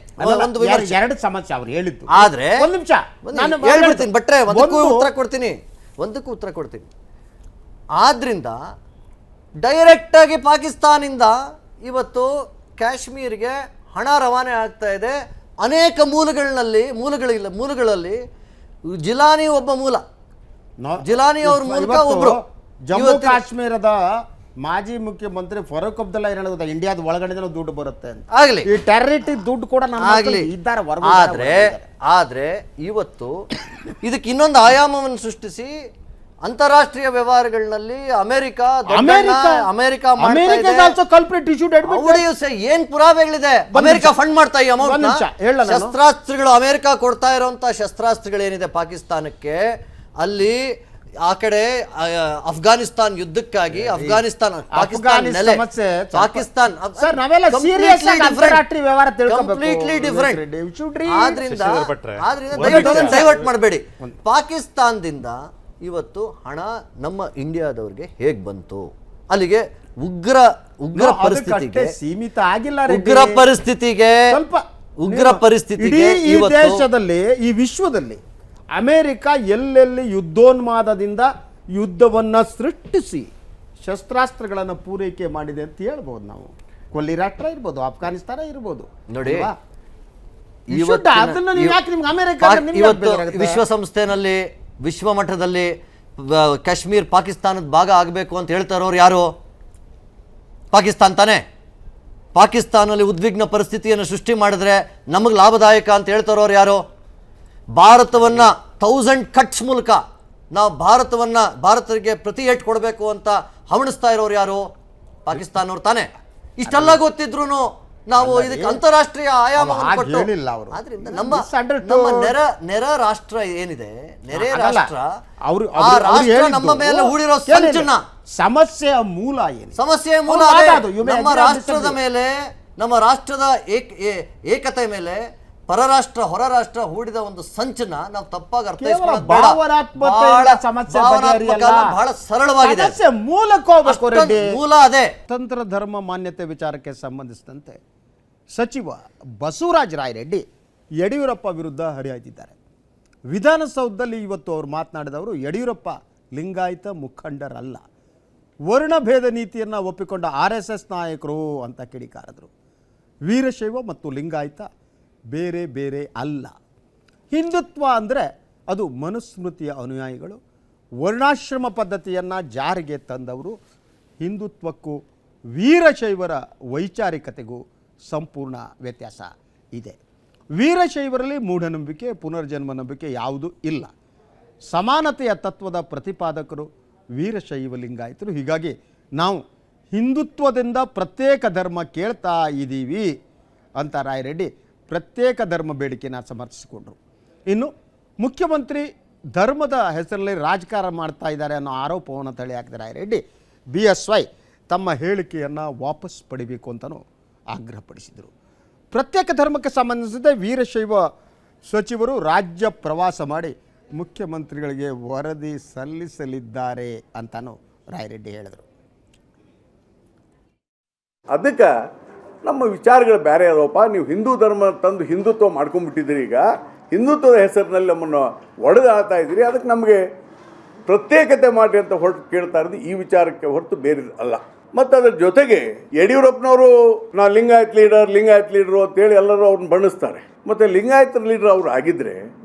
ಎರಡು ಸಮಸ್ಯೆ ಅವ್ರು ಹೇಳಿದ್ದು. ಆದ್ರೆ ಒಂದು ನಿಮಿಷ ಹೇಳ್ಬಿಡ್ತೀನಿ ಭಟ್ರೆ, ಒಂದಕ್ಕೂ ಉತ್ತರ ಕೊಡ್ತೀನಿ. ಆದ್ರಿಂದ ಡೈರೆಕ್ಟ್ ಆಗಿ ಪಾಕಿಸ್ತಾನಿಂದ ಇವತ್ತು ಕಾಶ್ಮೀರ್ಗೆ ಹಣ ರವಾನೆ ಆಗ್ತಾ ಇದೆ. ಅನೇಕ ಮೂಲಗಳಲ್ಲಿ ಜಿಲಾನಿ ಒಬ್ಬ ಮೂಲ, ಜಿಲಾನಿ ಅವ್ರ ಮೂಲಕ ಒಬ್ರು. ಜಮ್ಮು ಕಾಶ್ಮೀರದ ಮಾಜಿ ಮುಖ್ಯಮಂತ್ರಿ ಫರೂಕ್ ಅಬ್ದುಲ್ಲಾ ಏನ್ ಹೇಳಿದ, ಇಂಡಿಯಾದ ಒಳಗಡೆ ದುಡ್ಡು ಬರುತ್ತೆ ಅಂತ. ಆಗ್ಲಿ, ಈ ಟೆರರಿಟಿ ದುಡ್ಡು ಕೂಡ ಆಗ್ಲಿ ಇದ್ದಾರೆ. ಆದ್ರೆ ಇವತ್ತು ಇದಕ್ಕೆ ಇನ್ನೊಂದು ಆಯಾಮವನ್ನು ಸೃಷ್ಟಿಸಿ ಅಂತಾರಾಷ್ಟ್ರೀಯ ವ್ಯವಹಾರಗಳಲ್ಲಿ ಅಮೆರಿಕ ಏನ್ ಪುರಾವೆಗಳಿದೆ? ಅಮೆರಿಕ ಫಂಡ್ ಮಾಡ್ತಾ ಈ ಅಮೌಂಟ್, ಶಸ್ತ್ರಾಸ್ತ್ರಗಳು ಅಮೆರಿಕ ಕೊಡ್ತಾ ಇರುವಂತ ಶಸ್ತ್ರಾಸ್ತ್ರಗಳೇನಿದೆ ಪಾಕಿಸ್ತಾನಕ್ಕೆ, ಅಲ್ಲಿ ಆ ಕಡೆ ಅಫ್ಘಾನಿಸ್ತಾನ್ ಯುದ್ಧಕ್ಕಾಗಿ ಕಂಪ್ಲೀಟ್ಲಿ ಡಿಫರೆಂಟ್. ಆದ್ರಿಂದ ಡೈವರ್ಟ್ ಮಾಡಬೇಡಿ. ಪಾಕಿಸ್ತಾನದಿಂದ ಇವತ್ತು ಹಣ ನಮ್ಮ ಇಂಡಿಯಾದವ್ರಿಗೆ ಹೇಗೆ ಬಂತು? ಅಲ್ಲಿಗೆ ಉಗ್ರ ಪರಿಸ್ಥಿತಿಗೆ ಸೀಮಿತ ಆಗಿಲ್ಲ. ಉಗ್ರ ಪರಿಸ್ಥಿತಿಗೆ ಈ ದೇಶದಲ್ಲಿ, ಈ ವಿಶ್ವದಲ್ಲಿ ಅಮೆರಿಕ ಎಲ್ಲೆಲ್ಲಿ ಯುದ್ಧೋನ್ಮಾದದಿಂದ ಯುದ್ಧವನ್ನ ಸೃಷ್ಟಿಸಿ ಶಸ್ತ್ರಾಸ್ತ್ರಗಳನ್ನು ಪೂರೈಕೆ ಮಾಡಿದೆ ಅಂತ ಹೇಳ್ಬೋದು. ನಾವು ಕೊಲ್ಲಿ ರಾಷ್ಟ್ರ ಇರ್ಬೋದು, ಅಫ್ಘಾನಿಸ್ತಾನ ಇರ್ಬೋದು. ನೋಡಿ, ವಿಶ್ವಸಂಸ್ಥೆನಲ್ಲಿ ವಿಶ್ವ ಮಟ್ಟದಲ್ಲಿ ಕಾಶ್ಮೀರ್ ಪಾಕಿಸ್ತಾನದ ಭಾಗ ಆಗಬೇಕು ಅಂತ ಹೇಳ್ತಾ ಇರೋರು ಯಾರು? ಪಾಕಿಸ್ತಾನ ತಾನೆ. ಪಾಕಿಸ್ತಾನಲ್ಲಿ ಉದ್ವಿಗ್ನ ಪರಿಸ್ಥಿತಿಯನ್ನು ಸೃಷ್ಟಿ ಮಾಡಿದ್ರೆ ನಮಗೆ ಲಾಭದಾಯಕ ಅಂತ ಹೇಳ್ತಾ ಇರೋರು ಯಾರು? ಭಾರತವನ್ನ 1000 ಕಟ್ಸ್ ಮೂಲಕ ನಾವು ಭಾರತಕ್ಕೆ ಪ್ರತಿ ಏಟ್ ಕೊಡಬೇಕು ಅಂತ ಹವಣಿಸ್ತಾ ಇರೋರು ಯಾರು? ಪಾಕಿಸ್ತಾನವ್ರು ತಾನೆ. ಇಷ್ಟೆಲ್ಲ ಗೊತ್ತಿದ್ರು ನಾವು ಇದಕ್ಕೆ ಅಂತಾರಾಷ್ಟ್ರೀಯ ಆಯಾಮವನ್ನು ಕೊಟ್ಟು ಆದ್ರಿಂದ ನಮ್ಮ ನೆರ ರಾಷ್ಟ್ರ ಏನಿದೆ, ನೆರೆ ರಾಷ್ಟ್ರ, ಆ ರಾಷ್ಟ್ರ ನಮ್ಮ ಮೇಲೆ ಹೂಡಿರೋ ಸಂಚನ್ನ, ಸಮಸ್ಯೆಯ ಮೂಲ ಏನು? ಸಮಸ್ಯೆಯ ಮೂಲ ನಮ್ಮ ರಾಷ್ಟ್ರದ ಮೇಲೆ, ನಮ್ಮ ರಾಷ್ಟ್ರದ ಏಕತೆ ಮೇಲೆ ಪರರಾಷ್ಟ್ರ ಹೊರ ರಾಷ್ಟ್ರ ಹೂಡಿದ ಒಂದು ಸಂಚನ್ನ ನಾವು ತಪ್ಪಾಗಿ ಅರ್ಥೈಸ್ಕೊಳ್ಳೋದು ಬೇಡ. ಬಹಳ ಸರಳವಾಗಿದೆ, ಮೂಲ ಅದೇ. ಸ್ವತಂತ್ರ ಧರ್ಮ ಮಾನ್ಯತೆ ವಿಚಾರಕ್ಕೆ ಸಂಬಂಧಿಸಿದಂತೆ ಸಚಿವ ಬಸವರಾಜ ರಾಯರೆಡ್ಡಿ ಯಡಿಯೂರಪ್ಪ ವಿರುದ್ಧ ಹರಿಹಾಯ್ದಿದ್ದಾರೆ. ವಿಧಾನಸೌಧದಲ್ಲಿ ಇವತ್ತು ಅವರು ಮಾತನಾಡಿದವರು ಯಡಿಯೂರಪ್ಪ ಲಿಂಗಾಯತ ಮುಖಂಡರಲ್ಲ, ವರ್ಣಭೇದ ನೀತಿಯನ್ನು ಒಪ್ಪಿಕೊಂಡ RSS ನಾಯಕರು ಅಂತ ಕಿಡಿಕಾರದರು. ವೀರಶೈವ ಮತ್ತು ಲಿಂಗಾಯತ ಬೇರೆ ಬೇರೆ ಅಲ್ಲ. ಹಿಂದುತ್ವ ಅಂದರೆ ಅದು ಮನುಸ್ಮೃತಿಯ ಅನುಯಾಯಿಗಳು, ವರ್ಣಾಶ್ರಮ ಪದ್ಧತಿಯನ್ನು ಜಾರಿಗೆ ತಂದವರು. ಹಿಂದುತ್ವಕ್ಕೂ ವೀರಶೈವರ ವೈಚಾರಿಕತೆಗೂ ಸಂಪೂರ್ಣ ವ್ಯತ್ಯಾಸ ಇದೆ. ವೀರಶೈವರಲ್ಲಿ ಮೂಢನಂಬಿಕೆ, ಪುನರ್ಜನ್ಮ ನಂಬಿಕೆ ಯಾವುದೂ ಇಲ್ಲ. ಸಮಾನತೆಯ ತತ್ವದ ಪ್ರತಿಪಾದಕರು ವೀರಶೈವ ಲಿಂಗಾಯತರು. ಹೀಗಾಗಿ ನಾವು ಹಿಂದುತ್ವದಿಂದ ಪ್ರತ್ಯೇಕ ಧರ್ಮ ಕೇಳ್ತಾ ಇದ್ದೀವಿ ಅಂತ ರಾಯರೆಡ್ಡಿ ಪ್ರತ್ಯೇಕ ಧರ್ಮ ಬೇಡಿಕೆಯನ್ನು ಸಮರ್ಥಿಸಿಕೊಂಡರು. ಇನ್ನು ಮುಖ್ಯಮಂತ್ರಿ ಧರ್ಮದ ಹೆಸರಲ್ಲಿ ರಾಜಕಾರಣ ಮಾಡ್ತಾ ಇದ್ದಾರೆ ಅನ್ನೋ ಆರೋಪವನ್ನು ತಳ್ಳಿ ಹಾಕಿದ ರಾಯರೆಡ್ಡಿ BSY ತಮ್ಮ ಹೇಳಿಕೆಯನ್ನು ವಾಪಸ್ ಪಡಿಬೇಕು ಅಂತಲೂ ಆಗ್ರಹಪಡಿಸಿದರು. ಪ್ರತ್ಯೇಕ ಧರ್ಮಕ್ಕೆ ಸಂಬಂಧಿಸಿದ ವೀರಶೈವ ಸಚಿವರು ರಾಜ್ಯ ಪ್ರವಾಸ ಮಾಡಿ ಮುಖ್ಯಮಂತ್ರಿಗಳಿಗೆ ವರದಿ ಸಲ್ಲಿಸಲಿದ್ದಾರೆ ಅಂತಲೂ ರಾಯರೆಡ್ಡಿ ಹೇಳಿದರು. ಅದಕ್ಕೆ ನಮ್ಮ ವಿಚಾರಗಳು ಬೇರೆ ಅದಾವಪ್ಪ. ನೀವು ಹಿಂದೂ ಧರ್ಮ ತಂದು ಹಿಂದುತ್ವ ಮಾಡ್ಕೊಂಡ್ಬಿಟ್ಟಿದ್ದೀರಿ. ಈಗ ಹಿಂದುತ್ವದ ಹೆಸರಿನಲ್ಲಿ ನಮ್ಮನ್ನು ಒಡೆದಾಡ್ತಾ ಇದ್ದೀರಿ. ಅದಕ್ಕೆ ನಮಗೆ ಪ್ರತ್ಯೇಕತೆ ಮಾಡಿ ಅಂತ ಹೊರಟು ಕೇಳ್ತಾ ಇರೋದು ಈ ವಿಚಾರಕ್ಕೆ ಹೊರತು ಬೇರೆ ಅಲ್ಲ. ಮತ್ತು ಅದರ ಜೊತೆಗೆ ಯಡಿಯೂರಪ್ಪನವರು ನಾ ಲಿಂಗಾಯತ್ ಲೀಡರು ಅಂತೇಳಿ ಎಲ್ಲರೂ ಅವ್ರನ್ನ ಬಣ್ಣಿಸ್ತಾರೆ. ಮತ್ತು ಲಿಂಗಾಯತರ ಲೀಡರ್ ಅವರು ಆಗಿದ್ದರೆ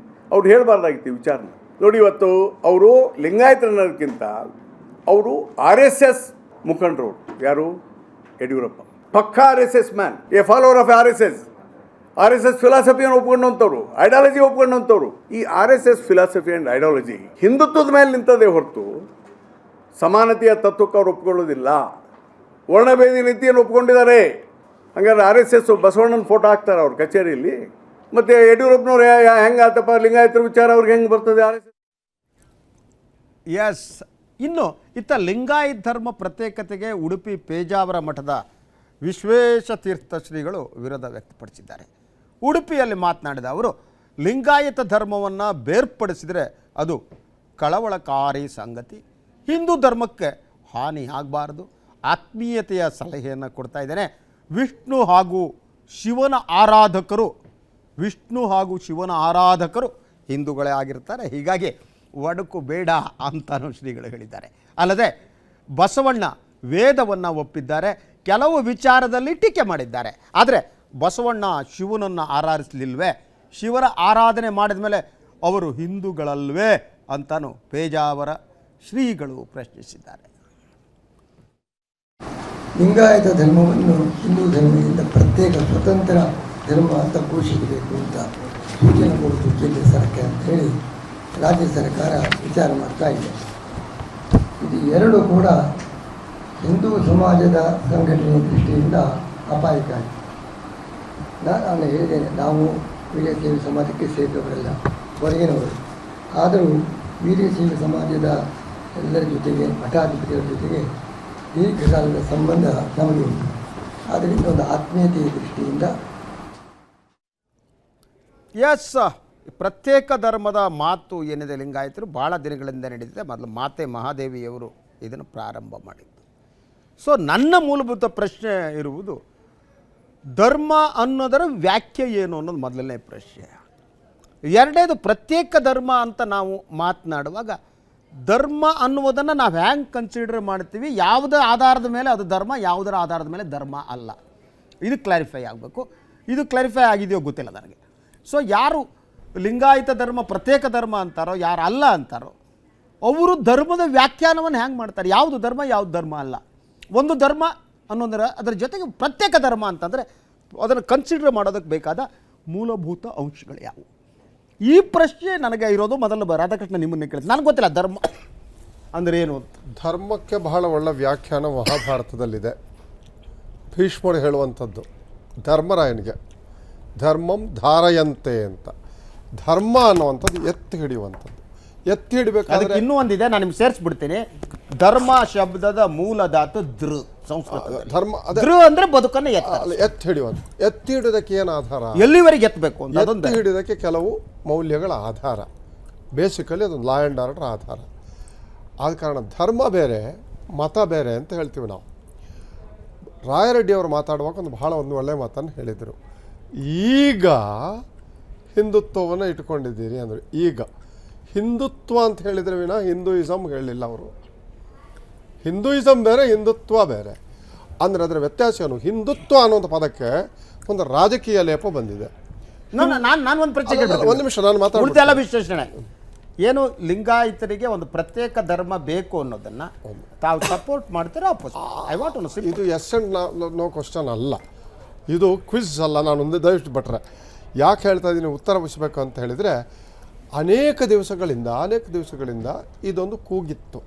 ಅವ್ರು ಹೇಳಬಾರ್ದಾಗಿತ್ತು ಈ ವಿಚಾರನ. ನೋಡಿ, ಇವತ್ತು ಅವರು ಲಿಂಗಾಯತರ ಅನ್ನೋದಕ್ಕಿಂತ ಅವರು RSS ಮುಖಂಡರು. ಯಾರು? ಯಡಿಯೂರಪ್ಪ ಪಕ್ಕಾ RSS man, a follower of RSS ಫಿಲಾಸಫಿಯನ್ನು ಒಪ್ಕೊಂಡಂಥವ್ರು, ಐಡಿಯಾಲಜಿ ಒಪ್ಕೊಂಡಂಥವ್ರು. ಈ RSS ಫಿಲಾಸಫಿ ಆ್ಯಂಡ್ ಐಡಿಯಾಲಜಿ ಹಿಂದುತ್ವದ ಮೇಲೆ ನಿಂತದೇ ಹೊರತು ಸಮಾನತೆಯ ತತ್ವಕ್ಕೆ ಅವ್ರು ಒಪ್ಕೊಳ್ಳೋದಿಲ್ಲ. ವರ್ಣಭೇದಿ ನೀತಿಯನ್ನು ಒಪ್ಕೊಂಡಿದ್ದಾರೆ. ಹಂಗಾದ್ರೆ RSS ಬಸವಣ್ಣನ ಫೋಟೋ ಹಾಕ್ತಾರೆ ಅವ್ರ ಕಚೇರಿಯಲ್ಲಿ. ಮತ್ತು ಯಡಿಯೂರಪ್ಪನವ್ರು ಹೆಂಗೆ ಆತಪ್ಪ ಲಿಂಗಾಯತರ ವಿಚಾರ ಅವ್ರಿಗೆ ಹೆಂಗೆ ಬರ್ತದೆ RSS? ಎಸ್. ಇನ್ನು ಇತ್ತ ಲಿಂಗಾಯತ ಧರ್ಮ ಪ್ರತ್ಯೇಕತೆಗೆ ಉಡುಪಿ ಪೇಜಾವರ ಮಠದ ವಿಶ್ವೇಶ ತೀರ್ಥ ಶ್ರೀಗಳು ವಿರೋಧ ವ್ಯಕ್ತಪಡಿಸಿದ್ದಾರೆ. ಉಡುಪಿಯಲ್ಲಿ ಮಾತನಾಡಿದ ಅವರು, ಲಿಂಗಾಯತ ಧರ್ಮವನ್ನು ಬೇರ್ಪಡಿಸಿದರೆ ಅದು ಕಳವಳಕಾರಿ ಸಂಗತಿ, ಹಿಂದೂ ಧರ್ಮಕ್ಕೆ ಹಾನಿ ಆಗಬಾರ್ದು, ಆತ್ಮೀಯತೆಯ ಸಲಹೆಯನ್ನು ಕೊಡ್ತಾ ಇದ್ದೇನೆ. ವಿಷ್ಣು ಹಾಗೂ ಶಿವನ ಆರಾಧಕರು ಹಿಂದೂಗಳೇ ಆಗಿರ್ತಾರೆ, ಹೀಗಾಗಿ ಒಡಕು ಬೇಡ ಅಂತಲೂ ಶ್ರೀಗಳು ಹೇಳಿದ್ದಾರೆ. ಅಲ್ಲದೆ ಬಸವಣ್ಣ ವೇದವನ್ನು ಒಪ್ಪಿದ್ದಾರೆ, ಕೆಲವು ವಿಚಾರದಲ್ಲಿ ಟೀಕೆ ಮಾಡಿದ್ದಾರೆ. ಆದರೆ ಬಸವಣ್ಣ ಶಿವನನ್ನು ಆರಾಧಿಸಲಿಲ್ವೇ? ಶಿವರ ಆರಾಧನೆ ಮಾಡಿದ ಮೇಲೆ ಅವರು ಹಿಂದೂಗಳಲ್ವೇ ಅಂತಲೂ ಪೇಜಾವರ ಶ್ರೀಗಳು ಪ್ರಶ್ನಿಸಿದ್ದಾರೆ. ಲಿಂಗಾಯತ ಧರ್ಮವನ್ನು ಹಿಂದೂ ಧರ್ಮದಿಂದ ಪ್ರತ್ಯೇಕ ಸ್ವತಂತ್ರ ಧರ್ಮ ಅಂತ ಘೋಷಿಸಬೇಕು ಅಂತ ಸೂಚನೆ ಕೊಡುವುದು ಕೇಂದ್ರ ಸರ್ಕಾರ ಅಂತ ಹೇಳಿ ರಾಜ್ಯ ಸರ್ಕಾರ ವಿಚಾರ ಮಾಡ್ತಾ ಇದೆ. ಇದು ಎರಡು ಕೂಡ ಹಿಂದೂ ಸಮಾಜದ ಸಂಘಟನೆಯ ದೃಷ್ಟಿಯಿಂದ ಅಪಾಯಕಾರಿ. ನಾನು ಹೇಳಿದ್ದೇನೆ, ನಾವು ವೀರಶೈವ ಸಮಾಜಕ್ಕೆ ಸೇರಿದವರೆಲ್ಲ, ಹೊರಗಿನವರು. ಆದರೂ ವೀರಶೈವ ಸಮಾಜದ ಎಲ್ಲರ ಜೊತೆಗೆ, ಮಠಾಧಿಪತಿಗಳ ಜೊತೆಗೆ ದೀರ್ಘಕಾಲದ ಸಂಬಂಧ ನಮಗೆ ಉಂಟು. ಆದ್ದರಿಂದ ಒಂದು ಆತ್ಮೀಯತೆಯ ದೃಷ್ಟಿಯಿಂದ ಎಸ್, ಪ್ರತ್ಯೇಕ ಧರ್ಮದ ಮಾತು ಏನಿದೆ ಲಿಂಗಾಯತರು ಭಾಳ ದಿನಗಳಿಂದ ನಡೆದಿದೆ. ಮೊದಲು ಮಾತೆ ಮಹಾದೇವಿಯವರು ಇದನ್ನು ಪ್ರಾರಂಭ ಮಾಡಿದ್ದು. ಸೊ ನನ್ನ ಮೂಲಭೂತ ಪ್ರಶ್ನೆ ಇರುವುದು, ಧರ್ಮ ಅನ್ನೋದರ ವ್ಯಾಖ್ಯೆ ಏನು ಅನ್ನೋದು ಮೊದಲನೇ ಪ್ರಶ್ನೆ. ಎರಡನೇದು, ಪ್ರತ್ಯೇಕ ಧರ್ಮ ಅಂತ ನಾವು ಮಾತನಾಡುವಾಗ ಧರ್ಮ ಅನ್ನುವುದನ್ನು ನಾವು ಹ್ಯಾಂಗೆ ಕನ್ಸಿಡರ್ ಮಾಡ್ತೀವಿ, ಯಾವುದರ ಆಧಾರದ ಮೇಲೆ ಅದು ಧರ್ಮ, ಯಾವುದರ ಆಧಾರದ ಮೇಲೆ ಧರ್ಮ ಅಲ್ಲ, ಇದು ಕ್ಲಾರಿಫೈ ಆಗಬೇಕು. ಇದು ಕ್ಲಾರಿಫೈ ಆಗಿದೆಯೋ ಗೊತ್ತಿಲ್ಲ ನನಗೆ. ಸೊ ಯಾರು ಲಿಂಗಾಯತ ಧರ್ಮ ಪ್ರತ್ಯೇಕ ಧರ್ಮ ಅಂತಾರೋ, ಯಾರು ಅಲ್ಲ ಅಂತಾರೋ, ಅವರು ಧರ್ಮದ ವ್ಯಾಖ್ಯಾನವನ್ನು ಹ್ಯಾಂಗೆ ಮಾಡ್ತಾರೆ, ಯಾವುದು ಧರ್ಮ ಯಾವುದು ಧರ್ಮ ಅಲ್ಲ. ಒಂದು ಧರ್ಮ ಅನ್ನೋದರ ಅದರ ಜೊತೆಗೆ ಪ್ರತ್ಯೇಕ ಧರ್ಮ ಅಂತಂದರೆ ಅದನ್ನು ಕನ್ಸಿಡರ್ ಮಾಡೋದಕ್ಕೆ ಬೇಕಾದ ಮೂಲಭೂತ ಅಂಶಗಳು ಯಾವುವು. ಈ ಪ್ರಶ್ನೆ ನನಗೆ ಇರೋದು ಮೊದಲು ರಾಧಾಕೃಷ್ಣ ನಿಮ್ಮನ್ನೇ ಕೇಳಿದೆ. ನನಗೆ ಗೊತ್ತಿಲ್ಲ ಧರ್ಮ ಅಂದರೆ ಏನು ಅಂತ. ಧರ್ಮಕ್ಕೆ ಬಹಳ ಒಳ್ಳೆ ವ್ಯಾಖ್ಯಾನ ಮಹಾಭಾರತದಲ್ಲಿದೆ. ಭೀಷ್ಮರು ಹೇಳುವಂಥದ್ದು ಧರ್ಮರಾಯನಿಗೆ, ಧರ್ಮಂ ಧಾರಯಂತೆ ಅಂತ. ಧರ್ಮ ಅನ್ನುವಂಥದ್ದು ಎತ್ತಿ ಹಿಡಿಯುವಂಥದ್ದು. ಎತ್ತಿ ಹಿಡಿಬೇಕಾದ್ರೆ ಅದಕ್ಕೆ ಇನ್ನೂ ಒಂದಿದೆ, ನಾನು ನಿಮ್ಗೆ ಸೇರಿಸ್ಬಿಡ್ತೀನಿ. ಧರ್ಮ ಶಬ್ದದ ಮೂಲ ಧಾತು ದೃ, ಸಂಸ್ಕೃತ ಧರ್ಮ ದೃ ಅಂದ್ರೆ ಬದುಕನ್ನು ಎತ್ತಿ ಹಿಡಿಯುವಂಥ. ಎತ್ತಿ ಹಿಡಿಯೋದಕ್ಕೆ ಏನು ಆಧಾರ? ಎಲ್ಲಿವರೆಗೆ ಎತ್ತಬೇಕು ಅಂತ. ಎತ್ತಿ ಹಿಡಿಯೋದಕ್ಕೆ ಕೆಲವು ಮೌಲ್ಯಗಳ ಆಧಾರ. ಬೇಸಿಕಲಿ ಅದೊಂದು ಲಾ ಆ್ಯಂಡ್ ಆರ್ಡರ್ ಆಧಾರ. ಆದ ಕಾರಣ ಧರ್ಮ ಬೇರೆ ಮತ ಬೇರೆ ಅಂತ ಹೇಳ್ತೀವಿ ನಾವು. ರಾಯರೆಡ್ಡಿ ಅವರು ಮಾತಾಡುವಾಗ ಒಂದು ಒಳ್ಳೆಯ ಮಾತನ್ನು ಹೇಳಿದರು. ಈಗ ಹಿಂದುತ್ವವನ್ನು ಇಟ್ಕೊಂಡಿದ್ದೀರಿ ಅಂದರೆ, ಈಗ ಹಿಂದುತ್ವ ಅಂತ ಹೇಳಿದರೆ ವಿನ ಹಿಂದೂಯಿಸಮ್ ಹೇಳಿಲ್ಲ ಅವರು. ಹಿಂದೂಯಿಸಮ್ ಬೇರೆ, ಹಿಂದುತ್ವ ಬೇರೆ. ಅಂದರೆ ಅದರ ವ್ಯತ್ಯಾಸ ಏನು? ಹಿಂದುತ್ವ ಅನ್ನುವಂಥ ಪದಕ್ಕೆ ಒಂದು ರಾಜಕೀಯ ಲೇಪ ಬಂದಿದೆ. ನಾನು ಒಂದು ಪ್ರಶ್ನೆ ಕೇಳ್ತೀನಿ. ಒಂದು ನಿಮಿಷ ನಾನು ಮಾತಾಡ್ತೀನಿ. ಉಳಿದೆಲ್ಲ ವಿಶ್ಲೇಷಣೆ ಏನು, ಲಿಂಗಾಯತರಿಗೆ ಒಂದು ಪ್ರತ್ಯೇಕ ಧರ್ಮ ಬೇಕು ಅನ್ನೋದನ್ನ ತಾವು ಸಪೋರ್ಟ್ ಮಾಡ್ತೀರಾ oppose? I want to know. ಇದು ಎಸ್ ಅಂಡ್ ನೋ ಕ್ವಶನ್ ಅಲ್ಲ, ಇದು ಕ್ವಿಜ್ ಅಲ್ಲ. ನಾನು ಒಂದೇ ದಯವಿಟ್ಟು ಬಿಟ್ರೆ ಯಾಕೆ ಹೇಳ್ತಾ ಇದ್ದೀನಿ ಉತ್ತರಿಸಬೇಕು ಅಂತ ಹೇಳಿದರೆ, ಅನೇಕ ದಿವಸಗಳಿಂದ ಇದೊಂದು ಕೂಗಿತ್ತು,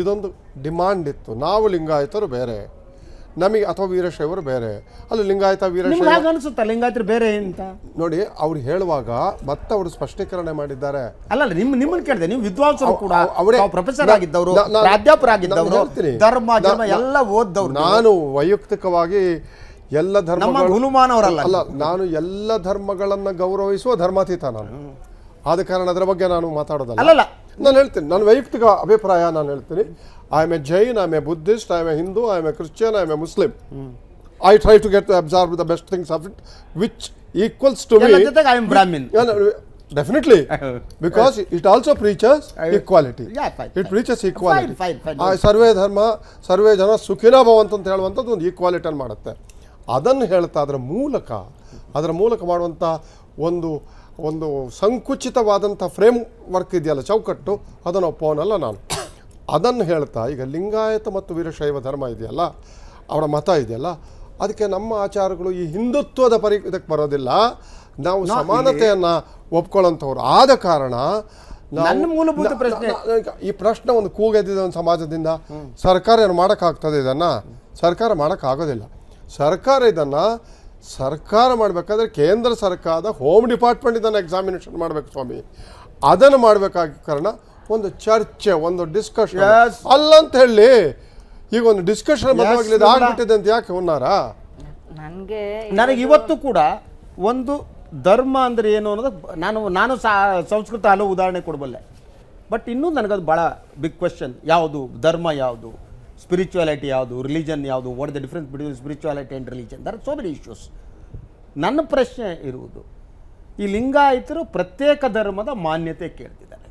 ಇದೊಂದು ಡಿಮಾಂಡ್ ಇತ್ತು. ನಾವು ಲಿಂಗಾಯತರು ಬೇರೆ, ನಮಗೆ ಅಥವಾ ವೀರಶೈವರು ಬೇರೆ. ಅಲ್ಲಿ ಲಿಂಗಾಯತ ವೀರಶೈವ ಅನಿಸುತ್ತಾ ಲಿಂಗಾಯತರು ಬೇರೆ ಅಂತ? ನೋಡಿ, ಅವ್ರು ಹೇಳುವಾಗ ಮತ್ತೆ ಅವರು ಸ್ಪಷ್ಟೀಕರಣ ಮಾಡಿದ್ದಾರೆ. ಅಲ್ಲ, ನಿಮ್ಮನ್ನು ಕೇಳಿದೆ, ನೀವು ವಿದ್ವಾಂಸರು ಕೂಡ, ಅವರೇ ಪ್ರೊಫೆಸರ್ ಆಗಿದ್ದವರು, ಪ್ರಾಧ್ಯಾಪಕರಾಗಿದ್ದವರು, ಧರ್ಮ ಎಲ್ಲ ಓದ್ದವ್ರು. ನಾನು ವೈಯಕ್ತಿಕವಾಗಿ ಎಲ್ಲ ಧರ್ಮಗಳಲ್ಲ, ನಾನು ಎಲ್ಲ ಧರ್ಮಗಳನ್ನು ಗೌರವಿಸುವ ಧರ್ಮಾತೀತ ನಾನು. ಆದ ಕಾರಣ ಅದರ ಬಗ್ಗೆ ನಾನು ಮಾತಾಡೋದಲ್ಲ. ಅಲ್ಲಲ್ಲ, ನಾನು ಹೇಳ್ತೀನಿ, ನನ್ನ ವೈಯಕ್ತಿಕ ಅಭಿಪ್ರಾಯ ನಾನು ಹೇಳ್ತೀನಿ. I am a Jain, I am a Buddhist, I am a Hindu, I am a Christian, I am a Muslim. I try to get absorb the best things of it which equals to me. I am Brahmin. Definitely, because it also preaches equality. It preaches equality. ಸರ್ವೇ ಧರ್ಮ ಸರ್ವೇ ಜನ ಸುಖಿನ ಭವಂತ ಅಂತ ಹೇಳುವಂಥದ್ದು ಒಂದು ಈಕ್ವಾಲಿಟಿಯನ್ನು ಮಾಡುತ್ತೆ. ಅದನ್ನು ಹೇಳ್ತಾ ಅದರ ಮೂಲಕ ಮಾಡುವಂಥ ಒಂದು ಸಂಕುಚಿತವಾದಂಥ ಫ್ರೇಮ್ ವರ್ಕ್ ಇದೆಯಲ್ಲ, ಚೌಕಟ್ಟು, ಅದನ್ನು ಒಪ್ಪೋನಲ್ಲ ನಾನು. ಅದನ್ನು ಹೇಳ್ತಾ ಈಗ ಲಿಂಗಾಯತ ಮತ್ತು ವೀರಶೈವ ಧರ್ಮ ಇದೆಯಲ್ಲ, ಅವರ ಮತ ಇದೆಯಲ್ಲ, ಅದಕ್ಕೆ ನಮ್ಮ ಆಚಾರಗಳು ಈ ಹಿಂದುತ್ವದ ಇದಕ್ಕೆ ಬರೋದಿಲ್ಲ. ನಾವು ಸಮಾನತೆಯನ್ನು ಒಪ್ಕೊಳ್ಳೋಂಥವ್ರು ಆದ ಕಾರಣ ಮೂಲಭೂತ ಪ್ರಶ್ನೆ, ಈ ಪ್ರಶ್ನೆ ಒಂದು ಕೂಗೆದ್ದಿದೆ ಒಂದು ಸಮಾಜದಿಂದ. ಸರ್ಕಾರ ಏನು ಮಾಡೋಕ್ಕಾಗ್ತದೆ? ಇದನ್ನು ಸರ್ಕಾರ ಮಾಡೋಕ್ಕಾಗೋದಿಲ್ಲ. ಸರ್ಕಾರ ಮಾಡಬೇಕಾದ್ರೆ ಕೇಂದ್ರ ಸರ್ಕಾರದ ಹೋಮ್ ಡಿಪಾರ್ಟ್ಮೆಂಟ್ ಇದನ್ನು ಎಕ್ಸಾಮಿನೇಷನ್ ಮಾಡಬೇಕು ಸ್ವಾಮಿ. ಅದನ್ನು ಮಾಡಬೇಕಾದ ಕಾರಣ ಒಂದು ಚರ್ಚೆ, ಒಂದು ಡಿಸ್ಕಷನ್ ಅಲ್ಲ ಅಂತ ಹೇಳಿ ಈಗ ಒಂದು ಡಿಸ್ಕಷನ್ ಆಗ್ಬಿಟ್ಟಿದೆ ಅಂತ ಯಾಕೆ ಹುನ್ನಾರ? ನನಗೆ ಇವತ್ತು ಕೂಡ ಒಂದು ಧರ್ಮ ಅಂದರೆ ಏನು ಅನ್ನೋದು ನಾನು ಸಂಸ್ಕೃತ ಹಲವು ಉದಾಹರಣೆ ಕೊಡಬಲ್ಲೆ. ಬಟ್ ಇನ್ನೂ ನನಗದು ಭಾಳ ಬಿಗ್ ಕ್ವೆಶ್ಚನ್. ಯಾವುದು ಧರ್ಮ, ಯಾವುದು ಸ್ಪಿರಿಚುವಾಲಿಟಿ, ಯಾವುದು ರಿಲಿಜನ್, ಯಾವುದು, what the difference between spirituality and religion? There are so many issues. ನನ್ನ ಪ್ರಶ್ನೆ ಇರುವುದು, ಈ ಲಿಂಗಾಯತರು ಪ್ರತ್ಯೇಕ ಧರ್ಮದ ಮಾನ್ಯತೆ ಕೇಳ್ತಿದ್ದಾರೆ.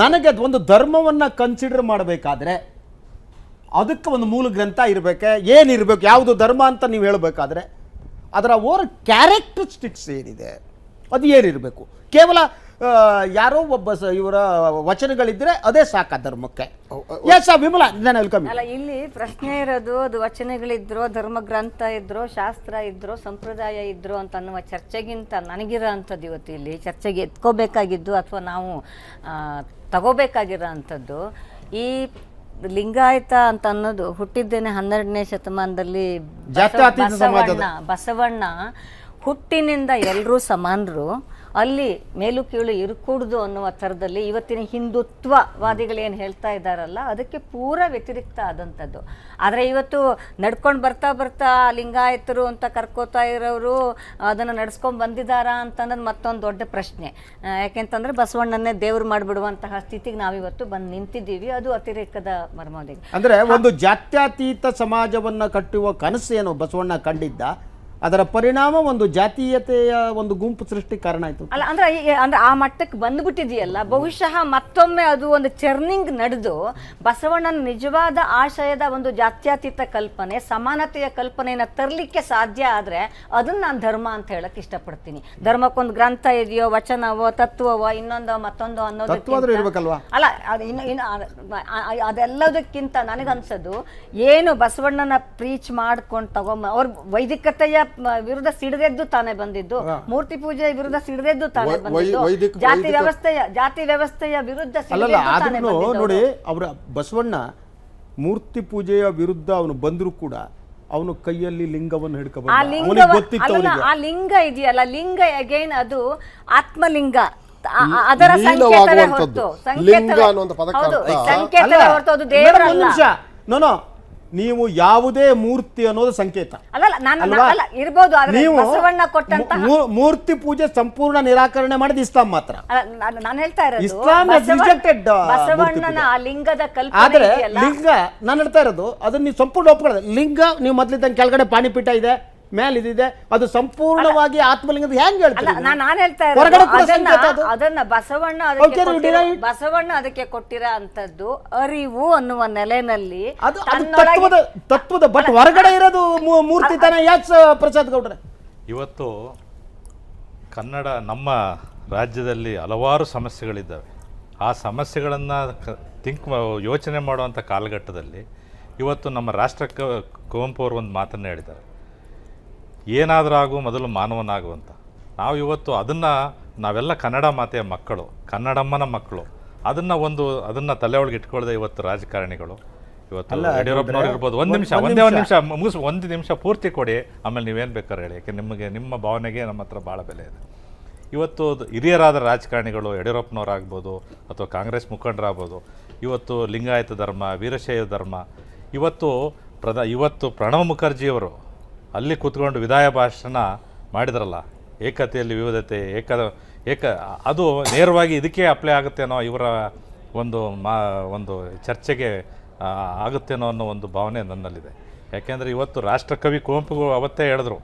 ನನಗೆ ಒಂದು ಧರ್ಮವನ್ನು ಕನ್ಸಿಡರ್ ಮಾಡಬೇಕಾದ್ರೆ ಅದಕ್ಕೆ ಒಂದು ಮೂಲ ಗ್ರಂಥ ಇರಬೇಕೆ, ಏನಿರಬೇಕು, ಯಾವುದು ಧರ್ಮ ಅಂತ ನೀವು ಹೇಳಬೇಕಾದ್ರೆ ಅದರ ಓವರ್ ಕ್ಯಾರೆಕ್ಟರಿಸ್ಟಿಕ್ಸ್ ಏನಿದೆ ಅದು ಏನಿರಬೇಕು? ಕೇವಲ ಯಾರೋ ಒಬ್ಬ ಇವರ ವಚನಗಳಿದ್ರೆ ಅದೇ ಸಾಕ ಧರ್ಮಕ್ಕೆ? ವಿಮಲಾ, ಅಲ್ಲ, ಇಲ್ಲಿ ಪ್ರಶ್ನೆ ಇರೋದು ಅದು ವಚನಗಳಿದ್ರೋ, ಧರ್ಮ ಗ್ರಂಥ ಇದ್ರೋ, ಶಾಸ್ತ್ರ ಇದ್ರೋ, ಸಂಪ್ರದಾಯ ಇದ್ರೋ ಅಂತ ಅನ್ನುವ ಚರ್ಚೆಗಿಂತ ನನಗಿರೋ ಅಂಥದ್ದು ಇವತ್ತು ಇಲ್ಲಿ ಚರ್ಚೆಗೆ ಎತ್ಕೋಬೇಕಾಗಿದ್ದು ಅಥವಾ ನಾವು ತಗೋಬೇಕಾಗಿರೋ ಅಂಥದ್ದು, ಈ ಲಿಂಗಾಯತ ಅಂತ ಅನ್ನೋದು ಹುಟ್ಟಿದ್ದೇನೆ 12ನೇ ಶತಮಾನದಲ್ಲಿ. ಬಸವಣ್ಣ ಹುಟ್ಟಿನಿಂದ ಎಲ್ಲರೂ ಸಮಾನರು, ಅಲ್ಲಿ ಮೇಲು ಕೀಳು ಇರುಕೂಡ್ದು ಅನ್ನುವ ಥರದಲ್ಲಿ ಇವತ್ತಿನ ಹಿಂದುತ್ವವಾದಿಗಳೇನು ಹೇಳ್ತಾ ಇದ್ದಾರಲ್ಲ ಅದಕ್ಕೆ ಪೂರ ವ್ಯತಿರಿಕ್ತ ಆದಂಥದ್ದು. ಆದರೆ ಇವತ್ತು ನಡ್ಕೊಂಡು ಬರ್ತಾ ಲಿಂಗಾಯತರು ಅಂತ ಕರ್ಕೋತಾ ಇರೋರು ಅದನ್ನು ನಡ್ಸ್ಕೊಂಡು ಬಂದಿದ್ದಾರಾ ಅಂತನ್ನೋದು ಮತ್ತೊಂದು ದೊಡ್ಡ ಪ್ರಶ್ನೆ. ಯಾಕೆಂತಂದರೆ ಬಸವಣ್ಣನ್ನೇ ದೇವ್ರು ಮಾಡಿಬಿಡುವಂತಹ ಸ್ಥಿತಿಗೆ ನಾವಿವತ್ತು ಬಂದು ನಿಂತಿದ್ದೀವಿ. ಅದು ಅತಿರೇಕದ ಮರ್ಮೋದಿಗೆ. ಅಂದರೆ ಒಂದು ಜಾತ್ಯತೀತ ಸಮಾಜವನ್ನು ಕಟ್ಟುವ ಕನಸು ಏನು ಬಸವಣ್ಣ ಕಂಡಿದ್ದ, ಅದರ ಪರಿಣಾಮ ಒಂದು ಜಾತೀಯತೆಯ ಒಂದು ಗುಂಪು ಸೃಷ್ಟಿ ಕಾರಣ ಆಯಿತು. ಅಲ್ಲ, ಅಂದ್ರೆ ಆ ಮಟ್ಟಕ್ಕೆ ಬಂದ್ಬಿಟ್ಟಿದೆಯಲ್ಲ, ಬಹುಶಃ ಮತ್ತೊಮ್ಮೆ ಅದು ಒಂದು ಚರ್ನಿಂಗ್ ನಡೆದು ಬಸವಣ್ಣನ ನಿಜವಾದ ಆಶಯದ ಒಂದು ಜಾತ್ಯತೀತ ಕಲ್ಪನೆ, ಸಮಾನತೆಯ ಕಲ್ಪನೆಯನ್ನು ತರಲಿಕ್ಕೆ ಸಾಧ್ಯ ಆದರೆ ಅದನ್ನ ನಾನು ಧರ್ಮ ಅಂತ ಹೇಳಕ್ ಇಷ್ಟಪಡ್ತೀನಿ. ಧರ್ಮಕ್ಕೊಂದು ಗ್ರಂಥ ಇದೆಯೋ, ವಚನವೋ, ತತ್ವವೋ, ಇನ್ನೊಂದೋ ಮತ್ತೊಂದೋ ಅನ್ನೋದಕ್ಕಿಂತ ಅಲ್ಲ, ಅದೆಲ್ಲದಕ್ಕಿಂತ ನನಗನ್ಸೋದು ಏನು ಬಸವಣ್ಣನ ಪ್ರೀಚ್ ಮಾಡ್ಕೊಂಡು ಅವ್ರ ವೈದಿಕತೆಯ ವಿರುದ್ಧ ಸಿಡಿದೆದ್ದು ತಾನೇ ಬಂದಿದ್ದು, ಮೂರ್ತಿ ಪೂಜೆಯ ವಿರುದ್ಧ ಸಿಡಿದೆದ್ದು ತಾನೇ ಬಂದಿದ್ದು, ವೈದಿಕ- ಜಾತಿ ವ್ಯವಸ್ಥೆಯ ವಿರುದ್ಧ ಅಲ್ಲಲ್ಲ ಸಿಡಿದೆದ್ದು ತಾನೇ ಆದ್ರೂ ಬಂದಿದ್ದು. ನೋಡಿ ಅವರ ಬಸವಣ್ಣ ಮೂರ್ತಿ ಪೂಜೆಯ ವಿರುದ್ಧ ಅವನು ಬಂದರೂ ಕೂಡ ಅವನು ಕೈಯಲ್ಲಿ ಲಿಂಗವನ್ನು ಹಿಡ್ಕೊಂಡು ಆ ಅವನಿಗೆ ಗೊತ್ತಿತ್ತು ಅಲ್ಲ, ಅವನಿಗೆ ಆ ಲಿಂಗ ಇದೆಯಲ್ಲ, ಲಿಂಗ ಅಗೈನ್ ಅದು ಆತ್ಮಲಿಂಗ, ಅದರ ಲೀನವಾಗುವಂಥದ್ದು. ಲಿಂಗ ಅನ್ನುವಂಥ ಪದಕ್ಕೆ ಅರ್ಥ. ಸಂಕೇತವೇ ಹೊರತು ಅದು ಮೇಡಮ್, ದೇವರಲ್ಲ. ಒಂದು ನಿಮಿಷ. ನೋ ನೀವು ಯಾವುದೇ ಮೂರ್ತಿ ಅನ್ನೋದು ಸಂಕೇತ ಅಲ್ಲ ನಾನು ಅಲ್ವಾ? ಅಲ್ಲ ಇರ್ಬೋದು, ಆದ್ರೆ ನೀವು ಬಸವಣ್ಣ ಕೊಟ್ಟಂತ ಮೂರ್ತಿ ಪೂಜೆ ಸಂಪೂರ್ಣ ನಿರಾಕರಣೆ ಮಾಡಿದ ಇಸ್ಲಾಂ ಮಾತ್ರ. ನಾನು ಹೇಳ್ತಾ ಇರೋದು ಇಸ್ಲಾಂ has rejected, ಬಸವಣ್ಣನ ಆ ಲಿಂಗದ ಕಲ್ಪನೆ ಆದ್ರೆ ಇದೆಯಲ್ಲ, ಲಿಂಗ ನಾನು ಹೇಳ್ತಾ ಇರೋದು ಅದನ್ನ ನೀವು ಸಂಪೂರ್ಣ ಒಪ್ಕೊಳ್ಳೋದು. ಲಿಂಗ ನೀವು ಮೊದ್ಲಿದ್ದಂಗೆ ಕೆಳಗಡೆ ಪಾಣಿಪೀಠ ಇದೆ, ಮೇಲೆ ಇದಿದೆ, ಅದು ಸಂಪೂರ್ಣವಾಗಿ ಆತ್ಮಲಿಂಗದ ಹೆಂಗ್ ಅಲ್ಲ ಹೇಳ್ತಾರೆ? ನಾನು ಹೇಳ್ತಾ ಹೊರಗಡೆ ಇರೋದು ಕೂಡ ಸಂಕೇತ ಅದು. ಅದನ್ನ ಬಸವಣ್ಣ Okay, ಅದಕ್ಕೆ you deny it? ಬಸವಣ್ಣ ಅದಕ್ಕೆ ಕೊಟ್ಟಿರೋ ಅಂತದ್ದು ಅರಿವು ಅನ್ನುವ ನೆಲೆನಲ್ಲಿ ಅದು ತನ್ನೊಳಗೆ- ತತ್ವದ ಬಟ್ ಹೊರಗಡೆ ಇರೋದು ಮೂರ್ತಿ ತಾನೇ. ಯಾಕೆ ಪ್ರಸಾದ್ ಗೌಡ್ರೆ? ಇವತ್ತು ಕನ್ನಡ ನಮ್ಮ ರಾಜ್ಯದಲ್ಲಿ ಹಲವಾರು ಸಮಸ್ಯೆಗಳಿದ್ದಾವೆ. ಆ ಸಮಸ್ಯೆಗಳನ್ನು ಯೋಚನೆ ಮಾಡುವಂಥ ಕಾಲಘಟ್ಟದಲ್ಲಿ ಇವತ್ತು ನಮ್ಮ ರಾಷ್ಟ್ರಕ್ಕೆ ಕುವೆಂಪು ಅವರು ಒಂದು ಮಾತನ್ನು ಹೇಳಿದ್ದಾರೆ, ಏನಾದರೂ ಆಗು ಮೊದಲು ಮಾನವನಾಗುವಂತ. ನಾವು ಇವತ್ತು ಅದನ್ನು ನಾವೆಲ್ಲ ಕನ್ನಡ ಮಾತೆಯ ಮಕ್ಕಳು, ಕನ್ನಡಮ್ಮನ ಮಕ್ಕಳು, ಅದನ್ನು ತಲೆ ಒಳಗೆ ಇಟ್ಕೊಳ್ಳದೆ ಇವತ್ತು ರಾಜಕಾರಣಿಗಳು ಇವತ್ತು ಯಡಿಯೂರಪ್ಪನವ್ರು ಇರ್ಬೋದು. ಒಂದು ನಿಮಿಷ ಪೂರ್ತಿ ಕೊಡಿ, ಆಮೇಲೆ ನೀವೇನು ಬೇಕಾದ್ರೆ ಹೇಳಿ, ಯಾಕೆ ನಿಮ್ಮ ಭಾವನೆಗೆ ನಮ್ಮ ಹತ್ರ ಭಾಳ ಬೆಲೆ ಇದೆ. ಇವತ್ತು ಹಿರಿಯರಾದ ರಾಜಕಾರಣಿಗಳು ಯಡಿಯೂರಪ್ಪನವರಾಗ್ಬೋದು ಅಥವಾ ಕಾಂಗ್ರೆಸ್ ಮುಖಂಡರಾಗ್ಬೋದು, ಇವತ್ತು ಲಿಂಗಾಯತ ಧರ್ಮ, ವೀರಶೈವ ಧರ್ಮ, ಇವತ್ತು ಪ್ರಣವ್ ಮುಖರ್ಜಿಯವರು ಅಲ್ಲಿ ಕೂತ್ಕೊಂಡು ವಿದಾಯ ಭಾಷಣ ಮಾಡಿದ್ರಲ್ಲ, ಏಕತೆಯಲ್ಲಿ ವಿವಿಧತೆ, ಅದು ನೇರವಾಗಿ ಇದಕ್ಕೆ ಅಪ್ಲೈ ಆಗುತ್ತೇನೋ, ಇವರ ಒಂದು ಚರ್ಚೆಗೆ ಆಗುತ್ತೇನೋ ಅನ್ನೋ ಒಂದು ಭಾವನೆ ನನ್ನಲ್ಲಿದೆ. ಯಾಕೆಂದರೆ ಇವತ್ತು ರಾಷ್ಟ್ರಕವಿ ಕುವೆಂಪು ಅವತ್ತೇ ಹೇಳಿದ್ರು,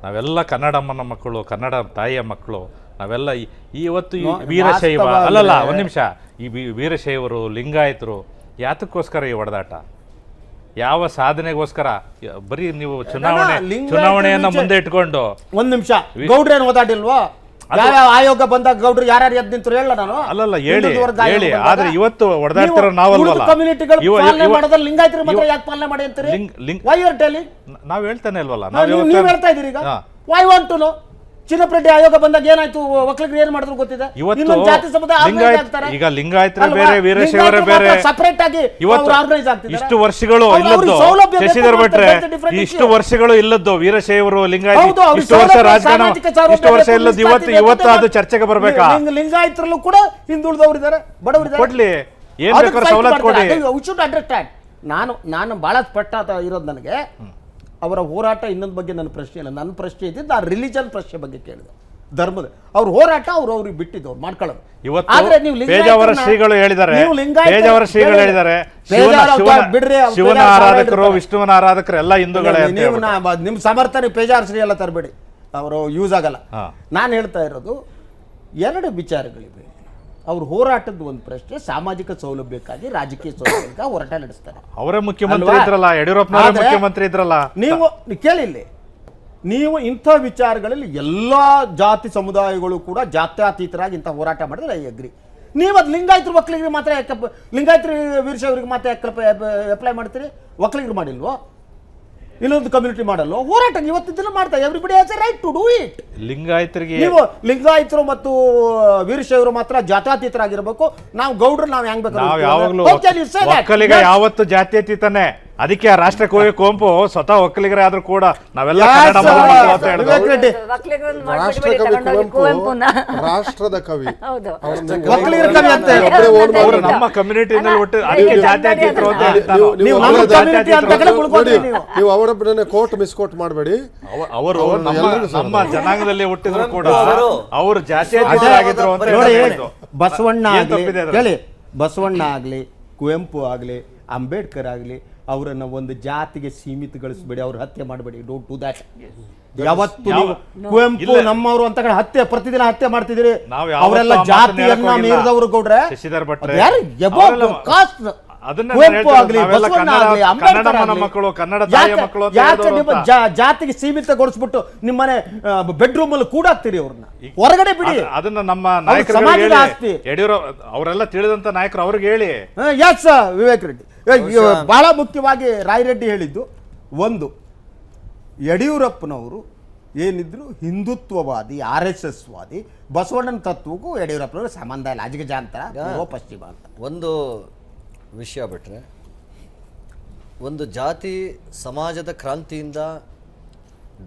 ನಾವೆಲ್ಲ ಕನ್ನಡಮ್ಮನ ಮಕ್ಕಳು, ಕನ್ನಡ ತಾಯಿಯ ಮಕ್ಕಳು, ನಾವೆಲ್ಲ ಇವತ್ತು ಈ ವೀರಶೈವ ಅಲ್ಲಲ್ಲ, ಒಂದು ನಿಮಿಷ, ಈ ವೀರಶೈವರು, ಲಿಂಗಾಯತರು ಯಾತಕ್ಕೋಸ್ಕರ ಈ ಹೊಡೆದಾಟ? ಯಾವ ಸಾಧನೆಗೋಸ್ಕರ? ಬರೀ ನೀವು ಚುನಾವಣೆಯನ್ನ ಮುಂದೆ ಇಟ್ಕೊಂಡು. ಒಂದ್ ನಿಮಿಷ, ಗೌಡ್ರೇನು ಓದಾಡಿಲ್ವಾ? ಯಾವ ಆಯೋಗ ಬಂದಾಗ ಗೌಡ್ರು ಯಾರ್ಯಾರು ಎದ್ದು ನಿಂತರು ಹೇಳ ನಾನು. ಅಲ್ಲಲ್ಲ ಹೇಳಿ, ಆದ್ರೆ ಇವತ್ತು ಹೊಡೆದಾಡ್ತಿರೋ ನಾವಲ್ವಲ್ಲ. ಲಿಂಗಾಯತರು ಮಾತ್ರ ಯಾಕೆ ಪಾಲನೆ ಮಾಡಿ ಅಂತೀರಿ? ನಾವ್ ಹೇಳ್ತಾನೆ ಇಲ್ವಲ್ಲ, ನೀವು ಹೇಳ್ತಾ ಇದೀರಿ ಈಗ. Why want to know? Chinnappareddy ಆಯೋಗ ಬಂದಾಗ ಏನಾಯ್ತು, ಒಕ್ಕಲಿಗರು ಏನ್ ಮಾಡಿದ್ರು ಗೊತ್ತಿದೆ. ಜಾತಿ ಸಮುದಾಯ ಈಗ ಲಿಂಗಾಯತರೇ ಬೇರೆ, ವೀರಶೈವರೇ ಬೇರೆ, ಸಪರೇಟ್ ಆಗಿ ಆರ್ಗನೈಸ್ ಆಗ್ತಿದ್ದಾರೆ. ಇಷ್ಟು ವರ್ಷಗಳು ಇಲ್ಲದ್ದು ಶಶಿಧರ್ ಭಟ್ರೆ, ಇಷ್ಟು ವರ್ಷಗಳು ಇಲ್ಲದ್ದು ವೀರಶೈವರು, ಲಿಂಗಾಯತ ಇಷ್ಟು ವರ್ಷ ರಾಜಕಾರಣ, ಇಷ್ಟು ವರ್ಷ ಇಲ್ಲದ್ದು ಇವತ್ತು ಅದು ಚರ್ಚೆಗೆ ಬರ್ಬೇಕಾ? ಲಿಂಗಾಯತರಲ್ಲೂ ಕೂಡ ಹಿಂದುಳಿದವರಿದ್ದಾರೆ, ಬಡವರಿದ್ದಾರೆ. ಕೊಡ್ಲಿ, ಏನ್ ಬೇಕಾದ್ರೂ ಸವಲತ್ತು ಕೊಡಿ. ಅಂಡರ್ಸ್ಟ್ಯಾಂಡ್. ನಾನು ಬಹಳ ಸ್ಪಷ್ಟ ಇರೋದು, ನನಗೆ ಅವರ ಹೋರಾಟ ಇನ್ನೊಂದು ಬಗ್ಗೆ ನನ್ನ ಪ್ರಶ್ನೆ ಇಲ್ಲ. ನನ್ನ ಪ್ರಶ್ನೆ ಇದ್ದಿದ್ದು ಆ ರಿಲಿಜನ್ ಪ್ರಶ್ನೆ ಬಗ್ಗೆ ಕೇಳಿದೆ, ಧರ್ಮದ ಅವ್ರ ಹೋರಾಟ ಅವ್ರಿಗೆ ಬಿಟ್ಟಿದ್ದು, ಅವ್ರು ಮಾಡ್ಕೊಳ್ಳೋದು. ಇವತ್ತು ಪೇಜಾವರ ಶ್ರೀಗಳು ಹೇಳಿದ್ದಾರೆ, ಶಿವನ ಆರಾಧಕರು, ವಿಷ್ಣುವನ ಆರಾಧಕರು ಎಲ್ಲ ಹಿಂದೂಗಳೇ. ನಿಮ್ ಸಮರ್ಥನೆ ಪೇಜಾವರ ಶ್ರೀ ಎಲ್ಲ ತರಬೇಡಿ, ಅವರು ಯೂಸ್ ಆಗಲ್ಲ. ನಾನು ಹೇಳ್ತಾ ಇರೋದು ಎರಡು ವಿಚಾರಗಳಿವೆ. ಅವ್ರ ಹೋರಾಟದ ಒಂದು ಪ್ರಶ್ನೆ ಸಾಮಾಜಿಕ ಸೌಲಭ್ಯಕ್ಕಾಗಿ, ರಾಜಕೀಯ ಸೌಲಭ್ಯಕ್ಕಾಗಿ ಹೋರಾಟ ನಡೆಸ್ತಾರೆ. ಅವರೇ ಮುಖ್ಯಮಂತ್ರಿ ಇದ್ರಲ್ಲ, ಯಡಿಯೂರಪ್ಪನವರೇ ಮುಖ್ಯಮಂತ್ರಿ ಇದ್ರಲ್ಲ. ನೀವು ಕೇಳಿಲ್ಲ, ನೀವು ಇಂಥ ವಿಚಾರಗಳಲ್ಲಿ ಎಲ್ಲ ಜಾತಿ ಸಮುದಾಯಗಳು ಕೂಡ ಜಾತ್ಯತೀತರಾಗಿ ಇಂಥ ಹೋರಾಟ ಮಾಡಿದ್ರೆ ಐ ಅಗ್ರಿ. ನೀವು ಅದು ಲಿಂಗಾಯತರು ಒಕ್ಕಲಿಗರಿಗೆ ಮಾತ್ರ ಲಿಂಗಾಯತರು ವೀರಶೈವರಿಗೆ ಮಾತ್ರ ಅಪ್ಲೈ ಮಾಡ್ತೀರಿ, ಒಕ್ಕಲಿಗರು ಮಾಡಿಲ್ವೋ? ಇನ್ನೊಂದು ಕಮ್ಯುನಿಟಿ ಮಾಡಲ್ವೋ? ಹೋರಾಟ ಇವತ್ತಿದ್ದನ್ನು ಮಾಡ್ತಾರೆ. Everybody has a right to do it. ಲಿಂಗಾಯತರಿಗೆ ನೀವು ಲಿಂಗಾಯತರು ಮತ್ತು ವೀರಶೈವರು ಮಾತ್ರ ಜಾತ್ಯತೀತರಾಗಿರಬೇಕು, ನಾವು ಗೌಡ್ರು ನಾವು ಹೆಂಗ್ ಒಕ್ಕಲಿಗ ಯಾವತ್ತು ಜಾತ್ಯತೀತನೇ. ಅದಕ್ಕೆ ರಾಷ್ಟ್ರ ಕವಿ ಕುವೆಂಪು ಸ್ವತಃ ಒಕ್ಕಲಿಗರೇ ಆದ್ರೂ ಕೂಡ ನಾವೆಲ್ಲ ರಾಷ್ಟ್ರದ ಕವಿ, ನಮ್ಮ ಕಮ್ಯುನಿಟಿನಲ್ಲಿ ಒಟ್ಟು ಅದಕ್ಕೆ ಜಾತ್ಯತೀತರು ಅಂತ ನೀವು ಅವರೊಬ್ಬರನ್ನೇ ಕೋಟ್ ಮಿಸ್ಕೋಟ್ ಮಾಡಬೇಡಿ. ಅವರು ನಮ್ಮ ಜನಾಂಗದಲ್ಲಿ ಹುಟ್ಟಿದ್ರು ಕೂಡ ಅವರು ಜಾತ್ಯತೀತರಾಗಿದ್ರು ಅಂತ ಹೇಳಿ. ಬಸವಣ್ಣ ಆಗ್ಲಿ, ಕುವೆಂಪು ಆಗ್ಲಿ, ಅಂಬೇಡ್ಕರ್ ಆಗ್ಲಿ, ಅವರನ್ನ ಒಂದು ಜಾತಿಗೆ ಸೀಮಿತಗೊಳಿಸಬೇಡಿ, ಅವ್ರ ಹತ್ಯೆ ಮಾಡಬೇಡಿ. Don't do that. ಯಾವತ್ತು ಕುವೆಂಪು ನಮ್ಮವರು ಅಂತ ಹತ್ಯೆ ಪ್ರತಿದಿನ ಹತ್ಯೆ ಮಾಡ್ತಿದ್ದೀರಿ. ಅವರೆಲ್ಲ ಜಾತಿಯನ್ನ ಮೀರಿದವರು ಗೌಡ್ರೆ. ಶಶಿಧರ್ ಭಟ್ರೆ ಜಾತಿಗೆ ಸೀಮಿತಗೊಳಿಸ್ಬಿಟ್ಟು ನಿಮ್ಮನೆ ಬೆಡ್ರೂಮ್ ಅಲ್ಲಿ ಕೂಡಾಕ್ತೀರಿ ಅವ್ರನ್ನ, ಹೊರಗಡೆ ಬಿಡಿ. ಅದನ್ನ ನಮ್ಮ ನಾಯಕರು ಯಡಿಯೂರಪ್ಪ ಅವರೆಲ್ಲ ತಿಳಿದಂತ ನಾಯಕರು ಅವ್ರಿಗೆ ಹೇಳಿ. ವಿವೇಕ್ ರೆಡ್ಡಿ ಬಹಳ ಮುಖ್ಯವಾಗಿ ರಾಯರೆಡ್ಡಿ ಹೇಳಿದ್ದು ಒಂದು, ಯಡಿಯೂರಪ್ಪನವರು ಏನಿದ್ರು ಹಿಂದುತ್ವವಾದಿ, RSS ವಾದಿ, ಬಸವಣ್ಣನ ತತ್ವಕ್ಕೂ ಯಡಿಯೂರಪ್ಪನವರು ಸಂಬಂಧ ಇಲ್ಲ, ಅಜಗಜಾಂತರ ಪೂರ್ವ ಪಶ್ಚಿಮ ಅಂತ. ಒಂದು ವಿಷಯ ಬಿಟ್ಟರೆ, ಒಂದು ಜಾತಿ ಸಮಾಜದ ಕ್ರಾಂತಿಯಿಂದ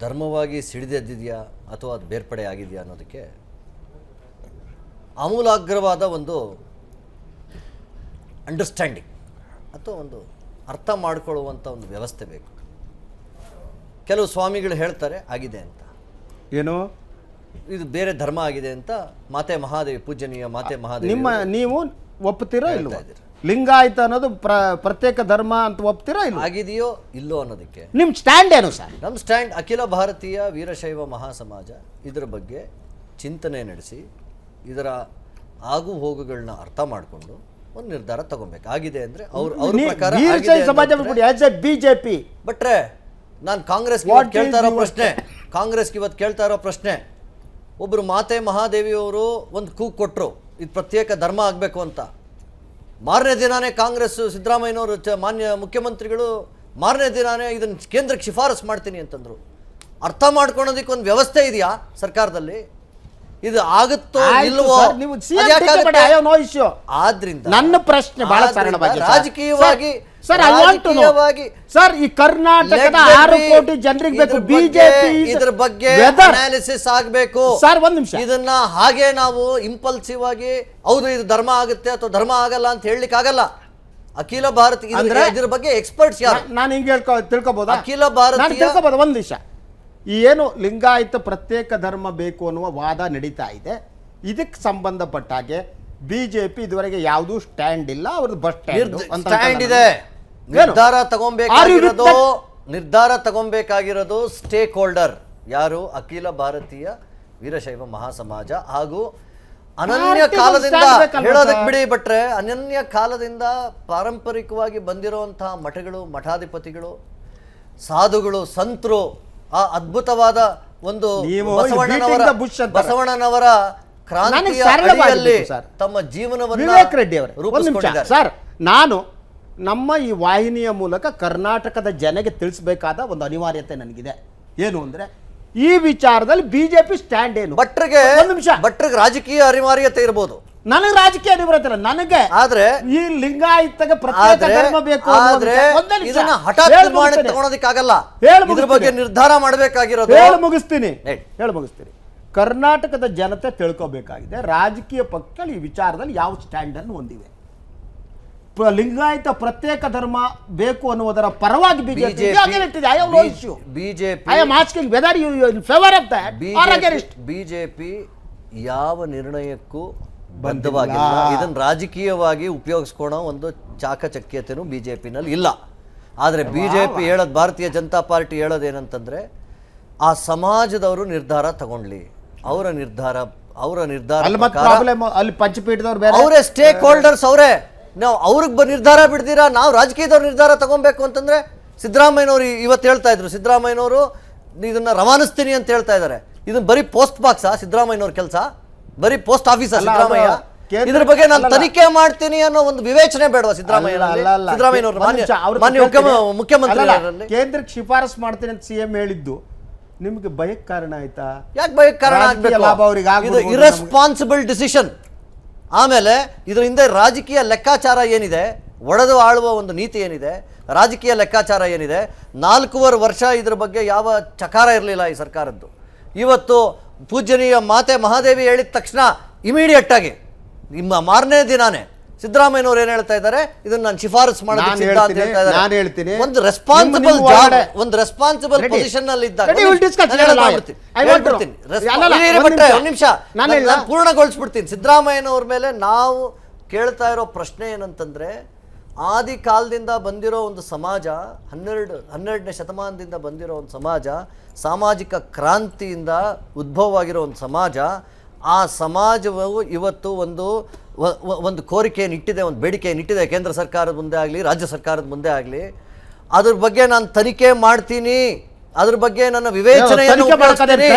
ಧರ್ಮವಾಗಿ ಸಿಡಿದೆದ್ದಿದೆಯಾ ಅಥವಾ ಅದು ಬೇರ್ಪಡೆ ಆಗಿದೆಯಾ ಅನ್ನೋದಕ್ಕೆ ಆಮೂಲಾಗ್ರವಾದ ಒಂದು ಅಂಡರ್ಸ್ಟ್ಯಾಂಡಿಂಗ್ ಅಥವಾ ಒಂದು ಅರ್ಥ ಮಾಡಿಕೊಳ್ಳುವಂಥ ಒಂದು ವ್ಯವಸ್ಥೆ ಬೇಕು. ಕೆಲವು ಸ್ವಾಮಿಗಳು ಹೇಳ್ತಾರೆ ಆಗಿದೆ ಅಂತ, ಏನು ಇದು ಬೇರೆ ಧರ್ಮ ಆಗಿದೆ ಅಂತ. ಮಾತೆ ಮಹಾದೇವಿ, ಪೂಜನೀಯ ಮಾತೆ ಮಹಾದೇವಿ, ನೀವು ಒಪ್ಪುತ್ತೀರಾ ಇಲ್ವಾ? ಲಿಂಗಾಯತ ಅನ್ನೋದು ಪ್ರತ್ಯೇಕ ಧರ್ಮ ಅಂತ ಒಪ್ತೀರಾ ಇಲ್ಲ? ಆಗಿದೆಯೋ ಇಲ್ಲೋ ಅನ್ನೋದಕ್ಕೆ ನಿಮ್ಮ ಸ್ಟ್ಯಾಂಡ್ ಏನು ಸರ್? ನಮ್ಮ ಸ್ಟ್ಯಾಂಡ್ ಅಖಿಲ ಭಾರತೀಯ ವೀರಶೈವ ಮಹಾಸಮಾಜ ಇದರ ಬಗ್ಗೆ ಚಿಂತನೆ ನಡೆಸಿ ಇದರ ಆಗು ಹೋಗುಗಳನ್ನ ಅರ್ಥ ಮಾಡಿಕೊಂಡು ಒಂದು ನಿರ್ಧಾರ ತಗೊಬೇಕು. ಆಗಿದೆ ಅಂದ್ರೆ ಅವ್ರ ಪ್ರಕಾರ ಬಿಜೆಪಿ ಬಟ್ರೆ ನಾನು ಕಾಂಗ್ರೆಸ್ಗೆ ಇವತ್ತು ಕೇಳ್ತಾ ಇರೋ ಪ್ರಶ್ನೆ, ಒಬ್ಬರು ಮಾತೆ ಮಹಾದೇವಿಯವರು ಒಂದು ಕೂಗು ಕೊಟ್ಟರು ಇದು ಪ್ರತ್ಯೇಕ ಧರ್ಮ ಆಗಬೇಕು ಅಂತ. ಮಾರನೇ ದಿನಾನೇ ಕಾಂಗ್ರೆಸ್ ಸಿದ್ದರಾಮಯ್ಯನವರು ಮಾನ್ಯ ಮುಖ್ಯಮಂತ್ರಿಗಳು ಮಾರನೇ ದಿನಾನೇ ಇದನ್ನು ಕೇಂದ್ರಕ್ಕೆ ಶಿಫಾರಸು ಮಾಡ್ತೀನಿ ಅಂತಂದ್ರು. ಅರ್ಥ ಮಾಡ್ಕೊಳೋದಕ್ಕೆ ಒಂದು ವ್ಯವಸ್ಥೆ ಇದೆಯಾ ಸರ್ಕಾರದಲ್ಲಿ? ಇದು ಆಗುತ್ತೋ ಇಲ್ವೋ? ಆದ್ರಿಂದ ನನ್ನ ಪ್ರಶ್ನೆ ಬಹಳ ಸರಳವಾಗಿ, ರಾಜಕೀಯವಾಗಿ ಸರ್, ಈ ಕರ್ನಾಟಕದ 6 ಕೋಟಿ ಜನರಿಗೆ ಬೇಕು ಬಿಜೆಪಿ, ಇದ್ರ ಬಗ್ಗೆ ಅನಾಲಿಸಿಸ್ ಆಗಬೇಕು ಸರ್. ಒಂದ್ ನಿಮಿಷ, ಇದನ್ನ ಹಾಗೆ ನಾವು ಇಂಪಲ್ಸಿವ್ ಆಗಿ ಹೌದು ಇದು ಧರ್ಮ ಆಗುತ್ತೆ ಅಥವಾ ಧರ್ಮ ಆಗಲ್ಲ ಅಂತ ಹೇಳಲಿಕ್ಕೆ ಆಗಲ್ಲ. ಅಖಿಲ ಭಾರತೀಯ ಇದ್ರ ಬಗ್ಗೆ ಎಕ್ಸ್ಪರ್ಟ್ಸ್ ಯಾರು? ನಾನು ಹಿಂಗೆ ತಿಳ್ಕೊಬಹುದು. ಅಖಿಲ ಭಾರತೀಯ ತಿಳ್ಕೊಬಹುದು. ಒಂದ್ ನಿಮಿಷ, ಏನು ಲಿಂಗಾಯತ ಪ್ರತ್ಯೇಕ ಧರ್ಮ ಬೇಕು ಅನ್ನುವ ವಾದ ನಡೀತಾ ಇದೆ, ಇದಕ್ಕೆ ಸಂಬಂಧಪಟ್ಟ ಹಾಗೆ ಬಿಜೆಪಿ ಇದುವರೆಗೆ ಯಾವುದೂ ಸ್ಟ್ಯಾಂಡ್ ಇಲ್ಲ. ಅವ್ರದ್ದು ಬಸ್ ಸ್ಟ್ಯಾಂಡ್ ಇದೆ. ನಿರ್ಧಾರ ತಗೊಬೇಕಾಗಿರೋದು ಸ್ಟೇಕ್ ಹೋಲ್ಡರ್ ಯಾರು? ಅಖಿಲ ಭಾರತೀಯ ವೀರಶೈವ ಮಹಾಸಮಾಜ ಹಾಗೂ ಅನನ್ಯ ಕಾಲದಿಂದ ಹೇಳೋದಕ್ಕೆ ಬಿಡಿ ಬಟ್ರೆ ಅನನ್ಯ ಕಾಲದಿಂದ ಪಾರಂಪರಿಕವಾಗಿ ಬಂದಿರುವಂತಹ ಮಠಗಳು, ಮಠಾಧಿಪತಿಗಳು, ಸಾಧುಗಳು, ಸಂತರು, ಆ ಅದ್ಭುತವಾದ ಒಂದು ಬಸವಣ್ಣನವರ ಕ್ರಾಂತಿಯ ಅಡಿಯಲ್ಲಿ ತಮ್ಮ ಜೀವನವನ್ನು ರೂಪಿಸಿಕೊಂಡಿದ್ದಾರೆ. ಸರ್, ನಾನು ನಮ್ಮ ಈ ವಾಹಿನಿಯ ಮೂಲಕ ಕರ್ನಾಟಕದ ಜನಗೆ ತಿಳಿಸಬೇಕಾದ ಒಂದು ಅನಿವಾರ್ಯತೆ ನನಗಿದೆ. ಏನು ಅಂದ್ರೆ ಈ ವಿಚಾರದಲ್ಲಿ ಬಿಜೆಪಿ ಸ್ಟ್ಯಾಂಡ್ ಏನು? ಭಟ್ರಿಗೆ ರಾಜಕೀಯ ಅನಿವಾರ್ಯತೆ ಇರಬಹುದು, ನನಗೆ ರಾಜಕೀಯ ಅನಿವಾರ್ಯತೆ ಇಲ್ಲ. ನನಗೆ ಆದ್ರೆ ಈ ಲಿಂಗಾಯತಗೆ ಪ್ರತ್ಯೇಕ ಧರ್ಮ ಬೇಕು ಇದನ್ನ ಹಠಾತ್ ತಗೊಳೋದಕ್ಕಾಗಲ್ಲ. ಇದ್ರ ಬಗ್ಗೆ ನಿರ್ಧಾರ ಮಾಡಬೇಕಾಗಿರೋದು. ಹೇಳಿ ಮುಗಿಸ್ತೀನಿ. ಕರ್ನಾಟಕದ ಜನತೆ ತಿಳ್ಕೋಬೇಕಾಗಿದೆ, ರಾಜಕೀಯ ಪಕ್ಷಗಳು ಈ ವಿಚಾರದಲ್ಲಿ ಯಾವ ಸ್ಟ್ಯಾಂಡ್ ಅನ್ನು ಹೊಂದಿವೆ. ಲಿಂಗಾಯತ ಪ್ರತ್ಯೇಕ ಧರ್ಮ ಬೇಕು ಅನ್ನುವುದರ ಪರವಾಗಿ ಬಿಜೆಪಿ ಯಾವ ನಿರ್ಣಯಕ್ಕೂ ಬದ್ಧವಾಗಿಲ್ಲ. ಇದನ್ನು ರಾಜಕೀಯವಾಗಿ ಉಪಯೋಗಿಸ್ಕೊಳೋ ಒಂದು ಚಾಕಚಕ್ಯತೆನೂ ಬಿಜೆಪಿನಲ್ಲಿ ಇಲ್ಲ. ಆದರೆ ಬಿಜೆಪಿ ಹೇಳೋದು, ಭಾರತೀಯ ಜನತಾ ಪಾರ್ಟಿ ಹೇಳೋದೇನಂತಂದ್ರೆ ಆ ಸಮಾಜದವರು ನಿರ್ಧಾರ ತಗೊಂಡ್ಲಿ, ಅವರ ನಿರ್ಧಾರ ಅವರೇ ಸ್ಟೇಕ್ ಹೋಲ್ಡರ್ಸ್, ಅವರೇ. ನಾವು ಅವ್ರಿಗೆ ನಿರ್ಧಾರ ಬಿಡ್ತೀರಾ, ನಾವು ರಾಜಕೀಯದವ್ರ ನಿರ್ಧಾರ ತಗೊಬೇಕು ಅಂತಂದ್ರೆ ಸಿದ್ದರಾಮಯ್ಯನವರು ಇವತ್ತು ಹೇಳ್ತಾ ಇದ್ರು, ಸಿದ್ದರಾಮಯ್ಯನವರು ಇದನ್ನ ರವಾನಿಸ್ತೀನಿ ಅಂತ ಹೇಳ್ತಾ ಇದ್ದಾರೆ. ಇದನ್ನ ಬರೀ ಪೋಸ್ಟ್ ಬಾಕ್ಸಾ ಸಿದ್ದರಾಮಯ್ಯನವ್ರ ಕೆಲಸ? ಬರೀ ಪೋಸ್ಟ್ ಆಫೀಸ್ ಸಿದ್ದರಾಮಯ್ಯ? ಇದ್ರ ಬಗ್ಗೆ ನಾನು ತನಿಖೆ ಮಾಡ್ತೀನಿ ಅನ್ನೋ ಒಂದು ವಿವೇಚನೆ ಬೇಡವಾ ಸಿದ್ದರಾಮಯ್ಯನವರು? ಮಾನ್ಯ ಮುಖ್ಯಮಂತ್ರಿ ಕೇಂದ್ರಕ್ಕೆ ಶಿಫಾರಸ್ ಮಾಡ್ತೀನಿ ಅಂತ ಸಿಎಂ ಹೇಳಿದ್ದು ನಿಮ್ಗೆ ಭಯಕ್ಕೆ ಕಾರಣ ಆಯ್ತಾ? ಯಾಕೆ ಭಯಕ್ಕೆ ಕಾರಣ ಆಗ್ಬೇಕು? ಇದು ಇರ್ರೆಸ್ಪಾನ್ಸಿಬಲ್ ಡಿಸಿಷನ್. ಆಮೇಲೆ ಇದರ ಹಿಂದೆ ರಾಜಕೀಯ ಲೆಕ್ಕಾಚಾರ ಏನಿದೆ, ಒಡೆದು ಆಳುವ ಒಂದು ನೀತಿ ಏನಿದೆ, ರಾಜಕೀಯ ಲೆಕ್ಕಾಚಾರ ಏನಿದೆ. 4.5 ವರ್ಷ ಇದ್ರ ಬಗ್ಗೆ ಯಾವ ಚಕಾರ ಇರಲಿಲ್ಲ ಈ ಸರ್ಕಾರದ್ದು. ಇವತ್ತು ಪೂಜನೀಯ ಮಾತೆ ಮಹಾದೇವಿ ಹೇಳಿದ ತಕ್ಷಣ ಇಮಿಡಿಯೇಟ್ ಆಗಿ ನಿಮ್ಮ ಮಾರನೇ ದಿನಾನೇ ಸಿದ್ದರಾಮಯ್ಯನವರು ಏನ್ ಹೇಳ್ತಾ ಇದ್ದಾರೆ, ಇದನ್ನ ನಾನು ಶಿಫಾರಸು ಮಾಡೋದಕ್ಕೆ ಒಂದು ರೆಸ್ಪಾನ್ಸಿಬಲ್ ಪೊಸಿಷನ್ ನಲ್ಲಿ ಇದ್ದಾಗ ಪೂರ್ಣಗೊಳಿಸ್ಬಿಡ್ತೀನಿ. ಸಿದ್ದರಾಮಯ್ಯನವ್ರ ಮೇಲೆ ನಾವು ಕೇಳ್ತಾ ಇರೋ ಪ್ರಶ್ನೆ ಏನಂತಂದ್ರೆ, ಆದಿ ಕಾಲದಿಂದ ಬಂದಿರೋ ಒಂದು ಸಮಾಜ, 12ನೇ ಶತಮಾನದಿಂದ ಬಂದಿರೋ ಒಂದು ಸಮಾಜ, ಸಾಮಾಜಿಕ ಕ್ರಾಂತಿಯಿಂದ ಉದ್ಭವವಾಗಿರೋ ಒಂದು ಸಮಾಜ, ಆ ಸಮಾಜವು ಇವತ್ತು ಒಂದು ಕೋರಿಕೆಯನ್ನು ಇಟ್ಟಿದೆ, ಒಂದು ಬೇಡಿಕೆಯನ್ನು ಇಟ್ಟಿದೆ ಕೇಂದ್ರ ಸರ್ಕಾರದ ಮುಂದೆ ಆಗಲಿ, ರಾಜ್ಯ ಸರ್ಕಾರದ ಮುಂದೆ ಆಗಲಿ. ಅದ್ರ ಬಗ್ಗೆ ನಾನು ತನಿಖೆ ಮಾಡ್ತೀನಿ, ಅದ್ರ ಬಗ್ಗೆ ನನ್ನ ವಿವೇಚನೆಯನ್ನು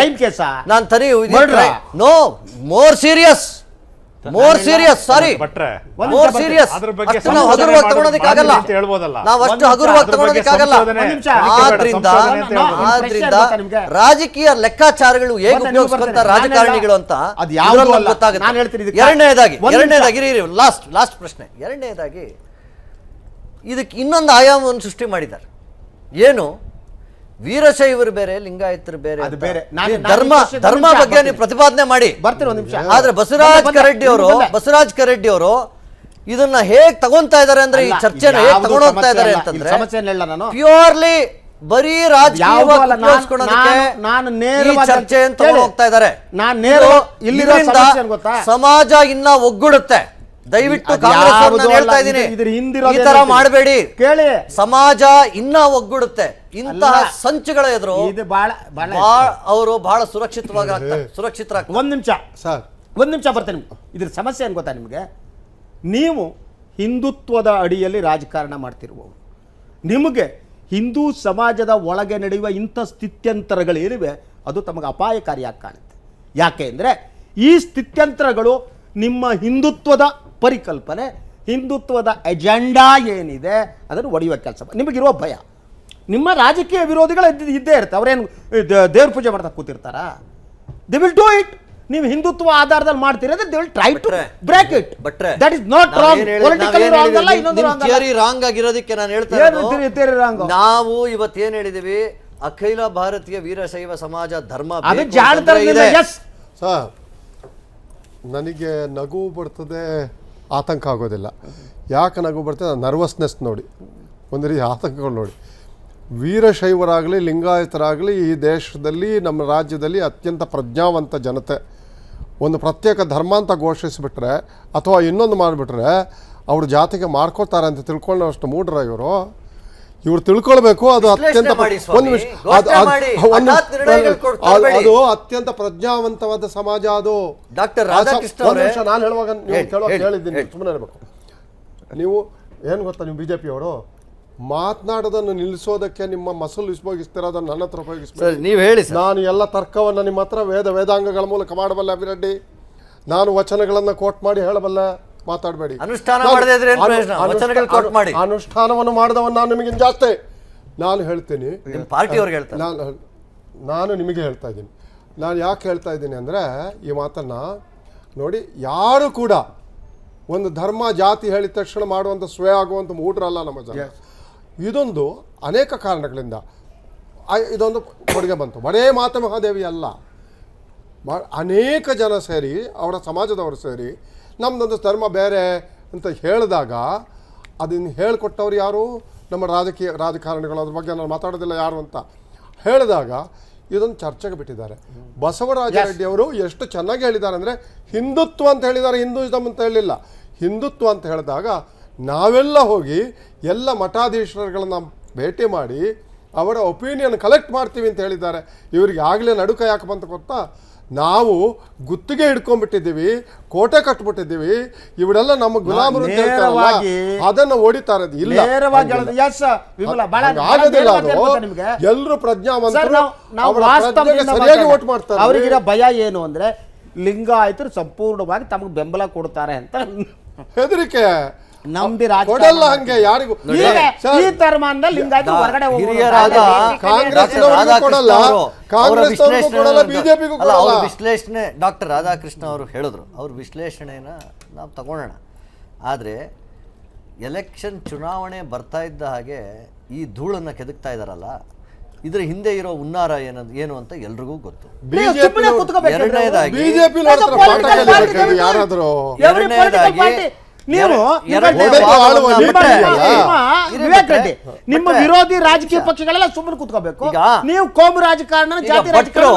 ನಾನು no more serious more serious sorry ಭಟ್ರೆ ಮೋರ್ ಸೀರಿಯಸ್ ಅದ್ರ ಬಗ್ಗೆ ಅಷ್ಟು ನಾವು ಹಗುರವಾಗಿ ತಗೊಳೋದಕ್ಕಾಗಲ್ಲ ಅಂತ ಹೇಳ್ಬೋದಲ್ಲ. ನಾವು ಅಷ್ಟು ಹಗುರವಾಗಿ ತಗೊಳೋದಕ್ಕಾಗಲ್ಲ. ಆದ್ರಿಂದ ರಾಜಕೀಯ ಲೆಕ್ಕಾಚಾರಗಳು ಹೇಗೆ ಉಪಯೋಗಿಸ್ಕೊಂತ ರಾಜಕಾರಣಿಗಳು ಅಂತ ಗೊತ್ತಾಗುತ್ತೆ. ಎರಡನೇದಾಗಿ ಲಾಸ್ಟ್ ಪ್ರಶ್ನೆ, ಎರಡನೇದಾಗಿ ಇದಕ್ಕೆ ಇನ್ನೊಂದು ಆಯಾಮವನ್ನು ಸೃಷ್ಟಿ ಮಾಡಿದ್ದಾರೆ. ಏನು, ವೀರಶೈವರು ಬೇರೆ, ಲಿಂಗಾಯತರು ಬೇರೆ, ಧರ್ಮ ಬಗ್ಗೆ ನೀವು ಪ್ರತಿಪಾದನೆ ಮಾಡಿ. ಆದ್ರೆ ಬಸವರಾಜ್ ಕರಡ್ಡಿ ಅವರು ಇದನ್ನ ಹೇಗ್ ತಗೊಂತಾ ಇದಾರೆ ಅಂದ್ರೆ, ಈ ಚರ್ಚೆನ ಹೇಗ್ ತಗೊಂಡು ಹೋಗ್ತಾ ಇದಾರೆ ಅಂತಂದ್ರೆ ಪ್ಯೂರ್ಲಿ ಬರೀ ರಾಜಕೀಯವಾಗಿ ಚರ್ಚೆ ಅಂತ ತಗೊಂಡು ಹೋಗ್ತಾ ಇದಾರೆ. ಸಮಾಜ ಇನ್ನ ಒಗ್ಗೂಡುತ್ತೆ. ದಯವಿಟ್ಟು ಕಾಂಗ್ರೆಸ್ ಹೇಳ್ತಾ ಇದ್ದೀನಿ, ಈ ತರ ಮಾಡಬೇಡಿ. ಕೇಳಿ, ಸಮಾಜ ಇನ್ನ ಒಗ್ಗೂಡುತ್ತೆ. ಇಂತಹ ಸಂಚುಗಳ ಎದುರು ಅವರು ಬಹಳ ಸುರಕ್ಷಿತರಾಗ್ತಾರೆ. ಒಂದ್ ನಿಮಿಷ ಬರ್ತೇನೆ. ಇದ್ರ ಸಮಸ್ಯೆ ಏನ್ ಗೊತ್ತಾ ನಿಮ್ಗೆ? ನೀವು ಹಿಂದುತ್ವದ ಅಡಿಯಲ್ಲಿ ರಾಜಕಾರಣ ಮಾಡ್ತಿರುವವರು, ನಿಮಗೆ ಹಿಂದೂ ಸಮಾಜದ ಒಳಗೆ ನಡೆಯುವ ಇಂಥ ಸ್ಥಿತ್ಯಂತರಗಳೇನಿವೆ ಅದು ತಮಗೆ ಅಪಾಯಕಾರಿಯಾಗಿ ಕಾಣುತ್ತೆ. ಯಾಕೆ ಅಂದರೆ ಈ ಸ್ಥಿತ್ಯಂತರಗಳು ನಿಮ್ಮ ಹಿಂದುತ್ವದ ಪರಿಕಲ್ಪನೆ, ಹಿಂದುತ್ವದ ಎಜೆಂಡಾ ಏನಿದೆ ಅದನ್ನು ಒಡೆಯುವ ಕೆಲಸ. ನಿಮಗಿರುವ ಭಯ, ನಿಮ್ಮ ರಾಜಕೀಯ ವಿರೋಧಿಗಳು ಇದ್ದೇ ಇರುತ್ತೆ. ಅವರೇನು ದೇವ್ರ ಪೂಜೆ ಮಾಡ್ತಾ ಕೂತಿರ್ತಾರ? They will do it. ನೀವು ಹಿಂದುತ್ವ ಆಧಾರದಲ್ಲಿ ಮಾಡ್ತಿರೋದು they will try to break it. That is not wrong. Politically wrong ಅಲ್ಲ, ಇನ್ನೊಂದು ಥಿಯರಿ ರಾಂಗ್ ಆಗಿರೋದಕ್ಕೆ ನಾನು ಹೇಳ್ತಾ ಇರೋದು, ನಾವು ಇವತ್ತೇನು ಹೇಳಿದೀವಿ, ಅಖಿಲ ಭಾರತೀಯ ವೀರಶೈವ ಸಮಾಜ ಧರ್ಮ ಸರ್, ನನಗೆ ನಗು ಬರ್ತದೆ, ಆತಂಕ ಆಗೋದಿಲ್ಲ. ಯಾಕೆ ನಗು ಬರ್ತದೆ? ನರ್ವಸ್ನೆಸ್ ನೋಡಿ, ಒಂದು ರೀತಿ ಆತಂಕಗಳು ನೋಡಿ. ವೀರಶೈವರಾಗಲಿ ಲಿಂಗಾಯತರಾಗಲಿ ಈ ದೇಶದಲ್ಲಿ, ನಮ್ಮ ರಾಜ್ಯದಲ್ಲಿ ಅತ್ಯಂತ ಪ್ರಜ್ಞಾವಂತ ಜನತೆ. ಒಂದು ಪ್ರತ್ಯೇಕ ಧರ್ಮ ಅಂತ ಘೋಷಿಸಿಬಿಟ್ರೆ ಅಥವಾ ಇನ್ನೊಂದು ಮಾಡಿಬಿಟ್ರೆ ಅವರು ಜಾತಿಗೆ ಮಾರ್ಕೋತಾರೆ ಅಂತ ತಿಳ್ಕೊಳ್ಳೋಷ್ಟು ಮೂಡ್ರ ಇವರು ತಿಳ್ಕೊಳ್ಬೇಕು. ಅದು ಅತ್ಯಂತ ಅದು ಅತ್ಯಂತ ಪ್ರಜ್ಞಾವಂತವಾದ ಸಮಾಜ. ಅದು ನಾನು ಹೇಳುವಾಗ ಹೇಳಿದ್ದೀನಿ, ಸುಮ್ಮನೆ ಇರಬೇಕು. ನೀವು ಏನು ಗೊತ್ತಾ, ನೀವು BJP ಅವರು ಮಾತನಾಡೋದನ್ನು ನಿಲ್ಲಿಸೋದಕ್ಕೆ ನಿಮ್ಮ ಮಸಲು ಉಪಯೋಗಿಸ್ತೀರ, ಅದನ್ನು ನನ್ನ ಹತ್ರ ಉಪಯೋಗಿಸ್ತೀರಿ. ನೀವು ಹೇಳಿ. ನಾನು ಎಲ್ಲ ತರ್ಕವನ್ನು ನಿಮ್ಮ ಹತ್ರ ವೇದಾಂಗಗಳ ಮೂಲಕ ಮಾಡಬಲ್ಲ ಅಭಿರೆಡ್ಡಿ. ನಾನು ವಚನಗಳನ್ನು ಕೋಟ್ ಮಾಡಿ ಹೇಳಬಲ್ಲ, ಮಾತಾಡಬೇಡಿ. ಅನುಷ್ಠಾನವನ್ನು ಮಾಡಿದವನು ನಾನು ನಿಮಗೆ ಜಾಸ್ತಿ. ನಾನು ಹೇಳ್ತೀನಿ, ನಾನು ನಿಮಗೆ ಹೇಳ್ತಾ ಇದ್ದೀನಿ. ನಾನು ಯಾಕೆ ಹೇಳ್ತಾ ಇದ್ದೀನಿ ಅಂದರೆ, ಈ ಮಾತನ್ನು ನೋಡಿ, ಯಾರು ಕೂಡ ಒಂದು ಧರ್ಮ ಜಾತಿ ಹೇಳಿದ ತಕ್ಷಣ ಮಾಡುವಂಥ ಸ್ವಯ ಆಗುವಂಥ ಮೂಡ್ರಲ್ಲ ನಮ್ಮ ಜನ. ಇದೊಂದು ಅನೇಕ ಕಾರಣಗಳಿಂದ ಇದೊಂದು ಕೊಡುಗೆ ಬಂತು. ಬರೇ ಮಾತಾ ಮಹಾದೇವಿ ಅಲ್ಲ, ಅನೇಕ ಜನ ಸೇರಿ, ಅವರ ಸಮಾಜದವರು ಸೇರಿ ನಮ್ಮದೊಂದು ಧರ್ಮ ಬೇರೆ ಅಂತ ಹೇಳಿದಾಗ ಅದನ್ನು ಹೇಳಿಕೊಟ್ಟವ್ರು ಯಾರು? ನಮ್ಮ ರಾಜಕಾರಣಿಗಳು. ಅದ್ರ ಬಗ್ಗೆ ನಾನು ಮಾತಾಡೋದಿಲ್ಲ ಯಾರು ಅಂತ ಹೇಳಿದಾಗ ಇದೊಂದು ಚರ್ಚೆಗೆ ಬಿಟ್ಟಿದ್ದಾರೆ. ಬಸವರಾಜ ರೆಡ್ಡಿ ಅವರು ಎಷ್ಟು ಚೆನ್ನಾಗಿ ಹೇಳಿದ್ದಾರೆ ಅಂದರೆ, ಹಿಂದುತ್ವ ಅಂತ ಹೇಳಿದ್ದಾರೆ, ಹಿಂದೂಯಿಸಮ್ ಅಂತ ಹೇಳಿಲ್ಲ. ಹಿಂದುತ್ವ ಅಂತ ಹೇಳಿದಾಗ ನಾವೆಲ್ಲ ಹೋಗಿ ಎಲ್ಲ ಮಠಾಧೀಶರುಗಳನ್ನ ಭೇಟಿ ಮಾಡಿ ಅವರ ಒಪಿನಿಯನ್ ಕಲೆಕ್ಟ್ ಮಾಡ್ತೀವಿ ಅಂತ ಹೇಳಿದ್ದಾರೆ. ಇವರಿಗೆ ಆಗಲೇ ನಡುಕ ಯಾಕೆ ಬಂತ ಗೊತ್ತಾ? ನಾವು ಗುತ್ತಿಗೆ ಹಿಡ್ಕೊಂಡ್ಬಿಟ್ಟಿದ್ದೀವಿ, ಕೋಟೆ ಕಟ್ಬಿಟ್ಟಿದ್ದೀವಿ, ಇವರೆಲ್ಲ ನಮ್ಮ ಗುಲಾಮರು ಅದನ್ನು ಹೊಡಿತಾರೆ. ಇಲ್ಲ, ಆಗೋದಿಲ್ಲ. ಅದು ಎಲ್ಲರೂ ಪ್ರಜ್ಞಾವಂತರು, ಸರಿಯಾಗಿ ಓಟ್ ಮಾಡ್ತಾರೆ. ಅವರಿಗಿರೋ ಭಯ ಏನು ಅಂದ್ರೆ, ಲಿಂಗಾಯತರು ಸಂಪೂರ್ಣವಾಗಿ ತಮಗೆ ಬೆಂಬಲ ಕೊಡ್ತಾರೆ ಅಂತ ಹೆದರಿಕೆ. ನಮ್ದಿ ಕೊಡಲ್ಲ ಹಂಗೆ ಯಾರಿಗೂ. ಈ ತೀರ್ಮಾನದ ಲಿಂಗಾಯತರು ಹೊರಗಡೆ ವಿಶ್ಲೇಷಣೆ ಡಾಕ್ಟರ್ ರಾಧಾಕೃಷ್ಣ ಅವರು ಹೇಳಿದ್ರು. ಅವ್ರ ವಿಶ್ಲೇಷಣೆನ ನಾವು ತಗೊಳ್ಳೋಣ. ಆದರೆ ಎಲೆಕ್ಷನ್ ಚುನಾವಣೆ ಬರ್ತಾ ಇದ್ದ ಹಾಗೆ ಈ ಧೂಳನ್ನು ಕೆದಕ್ತಾ ಇದ್ದಾರಲ್ಲ, ಇದ್ರ ಹಿಂದೆ ಇರೋ ಹುನ್ನಾರ ಏನು ಅಂತ ಎಲ್ರಿಗೂ ಗೊತ್ತು. ನಿಮ್ಮ ವಿರೋಧಿ ರಾಜಕೀಯ ಪಕ್ಷಗಳೆಲ್ಲ ಸುಮ್ಮನೆ ಕೂತ್ಕೋಬೇಕು. ನೀವು ಕೋಮು ರಾಜಕಾರಣ, ಜಾತಿ ರಾಜಕಾರಣ.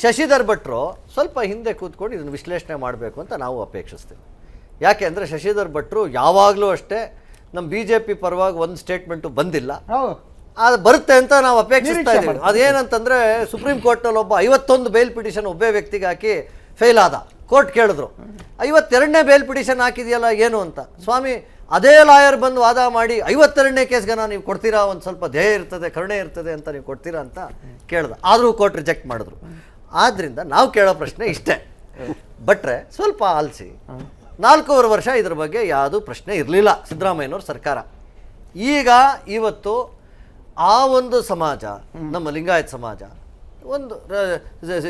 ಶಶಿಧರ್ ಭಟ್ರು ಸ್ವಲ್ಪ ಹಿಂದೆ ಕೂತ್ಕೊಂಡು ಇದನ್ನು ವಿಶ್ಲೇಷಣೆ ಮಾಡಬೇಕು ಅಂತ ನಾವು ಅಪೇಕ್ಷಿಸ್ತೇವೆ. ಯಾಕೆ ಅಂದರೆ ಶಶಿಧರ್ ಭಟ್ರು ಯಾವಾಗಲೂ ಅಷ್ಟೇ ನಮ್ಮ BJP ಪರವಾಗಿ ಒಂದು ಸ್ಟೇಟ್ಮೆಂಟು ಬಂದಿಲ್ಲ, ಅದು ಬರುತ್ತೆ ಅಂತ ನಾವು ಅಪೇಕ್ಷಿಸ್ತಾ ಇದ್ದೀವಿ. ಅದೇನಂತಂದರೆ, ಸುಪ್ರೀಂ ಕೋರ್ಟ್ನಲ್ಲಿ ಒಬ್ಬ 51 ಬೇಲ್ ಪಿಟಿಷನ್ ಒಬ್ಬೇ ವ್ಯಕ್ತಿಗೆ ಹಾಕಿ ಫೇಲ್ ಆದ. ಕೋರ್ಟ್ ಕೇಳಿದ್ರು, 52ನೇ ಬೇಲ್ ಪಿಟಿಷನ್ ಹಾಕಿದೆಯಲ್ಲ ಏನು ಅಂತ. ಸ್ವಾಮಿ, ಅದೇ ಲಾಯರ್ ಬಂದು ವಾದ ಮಾಡಿ 52ನೇ ಕೇಸ್ಗೆ ನೀವು ಕೊಡ್ತೀರಾ, ಒಂದು ಸ್ವಲ್ಪ ಧ್ಯೇಯ ಇರ್ತದೆ, ಕರುಣೆ ಇರ್ತದೆ ಅಂತ ನೀವು ಕೊಡ್ತೀರಾ ಅಂತ ಕೇಳ್ದ. ಆದರೂ ಕೋರ್ಟ್ ರಿಜೆಕ್ಟ್ ಮಾಡಿದ್ರು. ಆದ್ದರಿಂದ ನಾವು ಕೇಳೋ ಪ್ರಶ್ನೆ ಇಷ್ಟೇ, ಭಟ್ರೆ ಸ್ವಲ್ಪ ಆಲಿಸಿ. 4.5 ವರ್ಷ ಇದ್ರ ಬಗ್ಗೆ ಯಾವುದೂ ಪ್ರಶ್ನೆ ಇರಲಿಲ್ಲ ಸಿದ್ದರಾಮಯ್ಯನವ್ರ ಸರ್ಕಾರ. ಈಗ ಇವತ್ತು ಆ ಒಂದು ಸಮಾಜ, ನಮ್ಮ ಲಿಂಗಾಯತ ಸಮಾಜ, ಒಂದು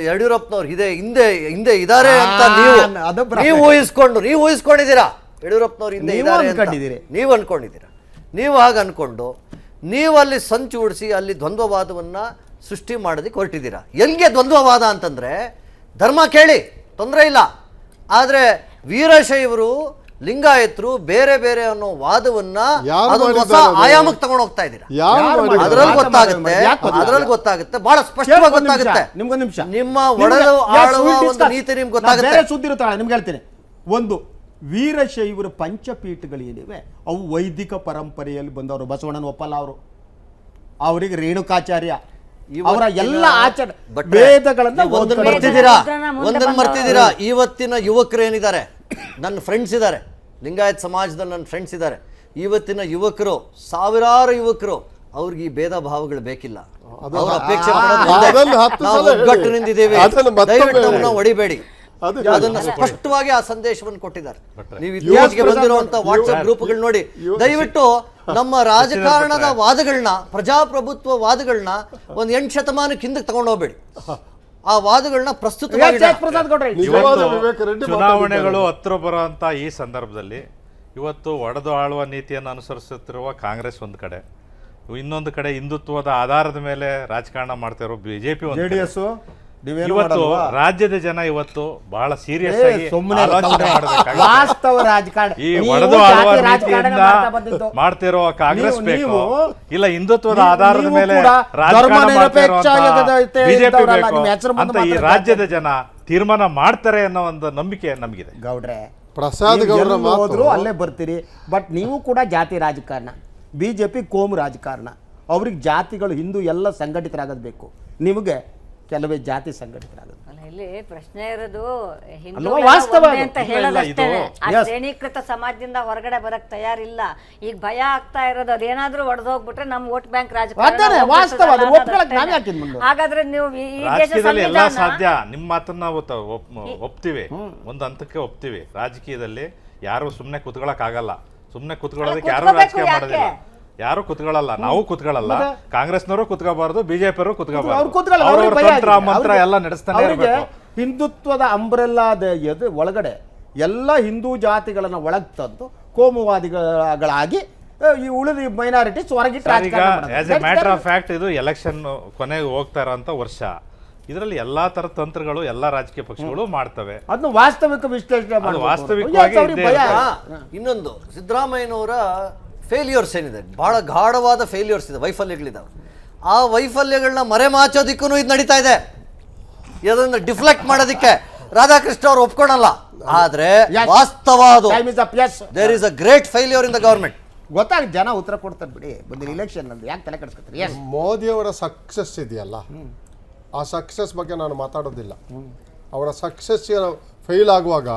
ಯಡಿಯೂರಪ್ಪನವ್ರು ಹಿಂದೆ ಇದ್ದಾರೆ ಅಂತ ನೀವು ಊಹಿಸ್ಕೊಂಡಿದ್ದೀರಾ. ಯಡಿಯೂರಪ್ಪನವ್ರು ಹಿಂದೆ ಇದ್ದಾರೆ ನೀವು ಅನ್ಕೊಂಡಿದ್ದೀರಾ. ನೀವು ಹಾಗೆ ಅನ್ಕೊಂಡು ನೀವು ಅಲ್ಲಿ ಸಂಚು ಉಡಿಸಿ ಅಲ್ಲಿ ದ್ವಂದ್ವವಾದವನ್ನು ಸೃಷ್ಟಿ ಮಾಡೋದಕ್ಕೆ ಹೊರಟಿದ್ದೀರಾ. ಎಲ್ಲಿಗೆ ದ್ವಂದ್ವವಾದ ಅಂತಂದರೆ ಧರ್ಮ ಕೇಳಿ ತೊಂದರೆ ಇಲ್ಲ, ಆದರೆ ವೀರಶೈವರು ಲಿಂಗಾಯತರು ಬೇರೆ ಬೇರೆ ಅನ್ನೋ ವಾದವನ್ನ ಹೊಸ ಆಯಾಮಕ್ಕೆ ತಗೊಂಡು ಹೋಗ್ತಾ ಇದ್ದೀರಾ. ಅದ್ರಲ್ಲಿ ಗೊತ್ತಾಗುತ್ತೆ ಬಹಳ ಸ್ಪಷ್ಟವಾಗಿ ಗೊತ್ತಾಗುತ್ತೆ. ನಿಮ್ಗೊಂದು ನಿಮಿಷ, ನಿಮ್ಮ ಒಡೆದು ಆಳುವ ಒಂದು ನೀತಿ ನಿಮ್ಗೆ ಗೊತ್ತಾಗುತ್ತೆ. ಸುದ್ದಿ ಇರುತ್ತಾಳೆ ನಿಮ್ಗೆ ಹೇಳ್ತೀನಿ. ಒಂದು ವೀರಶೈವರ ಪಂಚಪೀಠಗಳು ಏನಿವೆ ಅವು ವೈದಿಕ ಪರಂಪರೆಯಲ್ಲಿ ಬಂದವರು. ಬಸವಣ್ಣನ ಒಪ್ಪಲ್ಲ ಅವರು, ಅವರಿಗೆ ರೇಣುಕಾಚಾರ್ಯ ಅವರ ಎಲ್ಲ ಆಚರಣೆ ವೇದಗಳನ್ನ ಒಂದನ್ನು ಮರ್ತಿದ್ದೀರಾ. ಇವತ್ತಿನ ಯುವಕರು ಏನಿದ್ದಾರೆ, ನನ್ನ ಫ್ರೆಂಡ್ಸ್ ಇದ್ದಾರೆ, ಲಿಂಗಾಯತ್ ಸಮಾಜದಲ್ಲಿ ನನ್ನ ಫ್ರೆಂಡ್ಸ್ ಇದ್ದಾರೆ, ಇವತ್ತಿನ ಯುವಕರು, ಸಾವಿರಾರು ಯುವಕರು, ಅವ್ರಿಗೆ ಈ ಭೇದ ಭಾವಗಳು ಬೇಕಿಲ್ಲ. ಅವ್ರ ಅಪೇಕ್ಷೆ ಒಗ್ಗಟ್ಟಿನಿಂದಿದ್ದೇವೆ, ದಯವಿಟ್ಟು ಹೊಡಿಬೇಡಿ. ಅದನ್ನ ಸ್ಪಷ್ಟವಾಗಿ ಆ ಸಂದೇಶವನ್ನು ಕೊಟ್ಟಿದ್ದಾರೆ. ನೀವು ಇತ್ತೀಚೆಗೆ ಬಂದಿರುವಂತ ವಾಟ್ಸ್ಆಪ್ ಗ್ರೂಪ್ಗಳು ನೋಡಿ, ದಯವಿಟ್ಟು ನಮ್ಮ ರಾಜಕಾರಣದ ವಾದಗಳನ್ನ, ಪ್ರಜಾಪ್ರಭುತ್ವ ವಾದಗಳನ್ನ ಒಂದು 8 ಶತಮಾನಕ್ಕೆ ಹಿಂದಕ್ಕೆ ತಗೊಂಡು ಹೋಗ್ಬೇಡಿ. ಆ ವಾದಗಳನ್ನ ಪ್ರಸ್ತುತವಾಗಿ ಚುನಾವಣೆಗಳು ಹತ್ರ ಬರುವಂತ ಈ ಸಂದರ್ಭದಲ್ಲಿ ಇವತ್ತು ಒಡೆದು ಆಳುವ ನೀತಿಯನ್ನು ಅನುಸರಿಸುತ್ತಿರುವ ಕಾಂಗ್ರೆಸ್ ಒಂದು ಕಡೆ, ಇನ್ನೊಂದು ಕಡೆ ಹಿಂದುತ್ವದ ಆಧಾರದ ಮೇಲೆ ರಾಜಕಾರಣ ಮಾಡ್ತಿರೋ ಬಿಜೆಪಿ ಒಂದು ಜೆಡಿಎಸ್. ಇವತ್ತು ರಾಜ್ಯದ ಜನ ಇವತ್ತು ಬಹಳ ಸೀರಿಯಸ್ ಆಗಿ ವಾಸ್ತವ ರಾಜಕಾರಣ ಈ ಒಡೆದು ಆಳುವ ನೀತಿಯಿಂದ ಮಾಡ್ತಿರೋ ಕಾಂಗ್ರೆಸ್ ಬೇಕು, ಇಲ್ಲ ಹಿಂದುತ್ವದ ಆಧಾರದ ಮೇಲೆ ರಾಜಕಾರಣ ಬಿಜೆಪಿ ಬೇಕು ಅಂತ ಈ ರಾಜ್ಯದ ಜನ ತೀರ್ಮಾನ ಮಾಡ್ತಾರೆ ಅನ್ನೋ ಒಂದು ನಂಬಿಕೆ ನಮಗಿದೆ. ಗೌಡ್ರೆ, ಪ್ರಸಾದ್ ಗೌಡ್ರ ಹೋದ್ರು ಅಲ್ಲೇ ಬರ್ತೀರಿ. ಬಟ್ ನೀವು ಕೂಡ ಜಾತಿ ರಾಜಕಾರಣ, ಬಿಜೆಪಿ ಕೋಮು ರಾಜಕಾರಣ. ಅವ್ರಿಗೆ ಜಾತಿಗಳು ಹಿಂದೂ ಎಲ್ಲ ಸಂಘಟಿತರಾಗಬೇಕು ಬೇಕು, ನಿಮಗೆ ಕೆಲವೇ ಜಾತಿ ಸಂಘಟಿತರಾಗುತ್ತೆ. ಇಲ್ಲಿ ಪ್ರಶ್ನೆ ಇರೋದು ವಾಸ್ತವ ಅಂತ ಹೇಳೋದಷ್ಟೇ. ಆ ಶ್ರೇಣೀಕೃತ ಸಮಾಜದಿಂದ ಹೊರಗಡೆ ಬರಕ್ ತಯಾರಿಲ್ಲ. ಈಗ ಭಯ ಆಗ್ತಾ ಇರೋದು ಅದೇನಾದ್ರೂ ಒಡೆದೋಗ್ಬಿಟ್ರೆ ನಮ್ ವೋಟ್ ಬ್ಯಾಂಕ್ ರಾಜಕಾರಣ. ಹಾಗಾದ್ರೆ ನೀವು ರಾಜಕೀಯದಲ್ಲಿ ಎಲ್ಲಾ ಸಾಧ್ಯ. ನಿಮ್ಮ ಮಾತನ್ನ ಒಪ್ತೀವಿ, ಒಂದು ಹಂತಕ್ಕೆ ಒಪ್ತೀವಿ. ರಾಜಕೀಯದಲ್ಲಿ ಯಾರು ಸುಮ್ನೆ ಕುತ್ಕೊಳಕ್ ಆಗಲ್ಲ. ಸುಮ್ನೆ ಕುತ್ಕೊಳ್ಳೋದಕ್ಕೆ ಯಾರು ರಾಜಕೀಯ ಮಾಡೋದಿಲ್ಲ, ಯಾರು ಕುತ್ಕೊಳ್ಳಲ್ಲ. ನಾವು ಕುತ್ಕೊಳ್ಳಲ್ಲ, ಕಾಂಗ್ರೆಸ್ನವರು ಕುತ್ಕೋಬಾರ್ದು, ಬಿಜೆಪಿಯವರು ಕುತ್ಕೋಬಾರ್ದು. ಮಂತ್ರ ಎಲ್ಲ ನಡೆಸ್ತಾನೆ ಇರಬೇಕು. ಹಿಂದುತ್ವದ ಅಂಬ್ರೆಲ್ಲಾದ ಒಳಗಡೆ ಎಲ್ಲ ಹಿಂದೂ ಜಾತಿಗಳನ್ನ ಒಳಗ್ ತಂದು ಕೋಮುವಾದಿಗಳಾಗಿ ಈ ಉಳಿದ ಮೈನಾರಿಟೀಸ್ ಹೊರಗಿಟ್ಟು as a matter of fact ಇದು ಎಲೆಕ್ಷನ್ ಕೊನೆಗೆ ಹೋಗ್ತಾ ಇರೋಂಥ ವರ್ಷ. ಇದರಲ್ಲಿ ಎಲ್ಲಾ ತರ ತಂತ್ರಗಳು ಎಲ್ಲಾ ರಾಜಕೀಯ ಪಕ್ಷಗಳು ಮಾಡ್ತವೆ. ಅದನ್ನು ವಾಸ್ತವಿಕ ವಿಶ್ಲೇಷಣೆ ವಾಸ್ತವಿಕವಾಗಿ. ಇನ್ನೊಂದು ಸಿದ್ದರಾಮಯ್ಯನವರ ಫೇಲ್ಯೂರ್ಸ್ ಏನಿದೆ, ಬಹಳ ಗಾಢವಾದ ಫೇಲ್ಯೂರ್ಸ್ ಇದೆ, ವೈಫಲ್ಯಗಳಿದ್ದಾವೆ. ಆ ವೈಫಲ್ಯಗಳನ್ನ ಮರೆಮಾಚೋದಿಕ್ಕೂ ಇದು ನಡೀತಾ ಇದೆ. ಇದನ್ನ ಡಿಫ್ಲೆಕ್ಟ್ ಮಾಡೋದಿಕ್ಕೆ ರಾಧಾಕೃಷ್ಣ ಅವರು ಒಪ್ಕೊಳಲ್ಲ. ಆದ್ರೆ ವಾಸ್ತವ there is a great failure in the government. ಗೊತ್ತಾಗ ಜನ ಉತ್ತರ ಕೊಡ್ತಾರೆ ಬಿಡಿ. ಬಂದಿರ ಇಲೆಕ್ಷನ್ ನಲ್ಲಿ ಯಾಕೆ ತಲೆ ಕೆಡಿಸ್ಕೊತಾರೆ? ಮೋದಿ ಅವರ ಸಕ್ಸಸ್ ಇದೆಯಲ್ಲ, ಆ ಸಕ್ಸಸ್ ಬಗ್ಗೆ ನಾನು ಮಾತಾಡೋದಿಲ್ಲ. ಅವರ ಸಕ್ಸಸ್ ಫೇಲ್ ಆಗುವಾಗ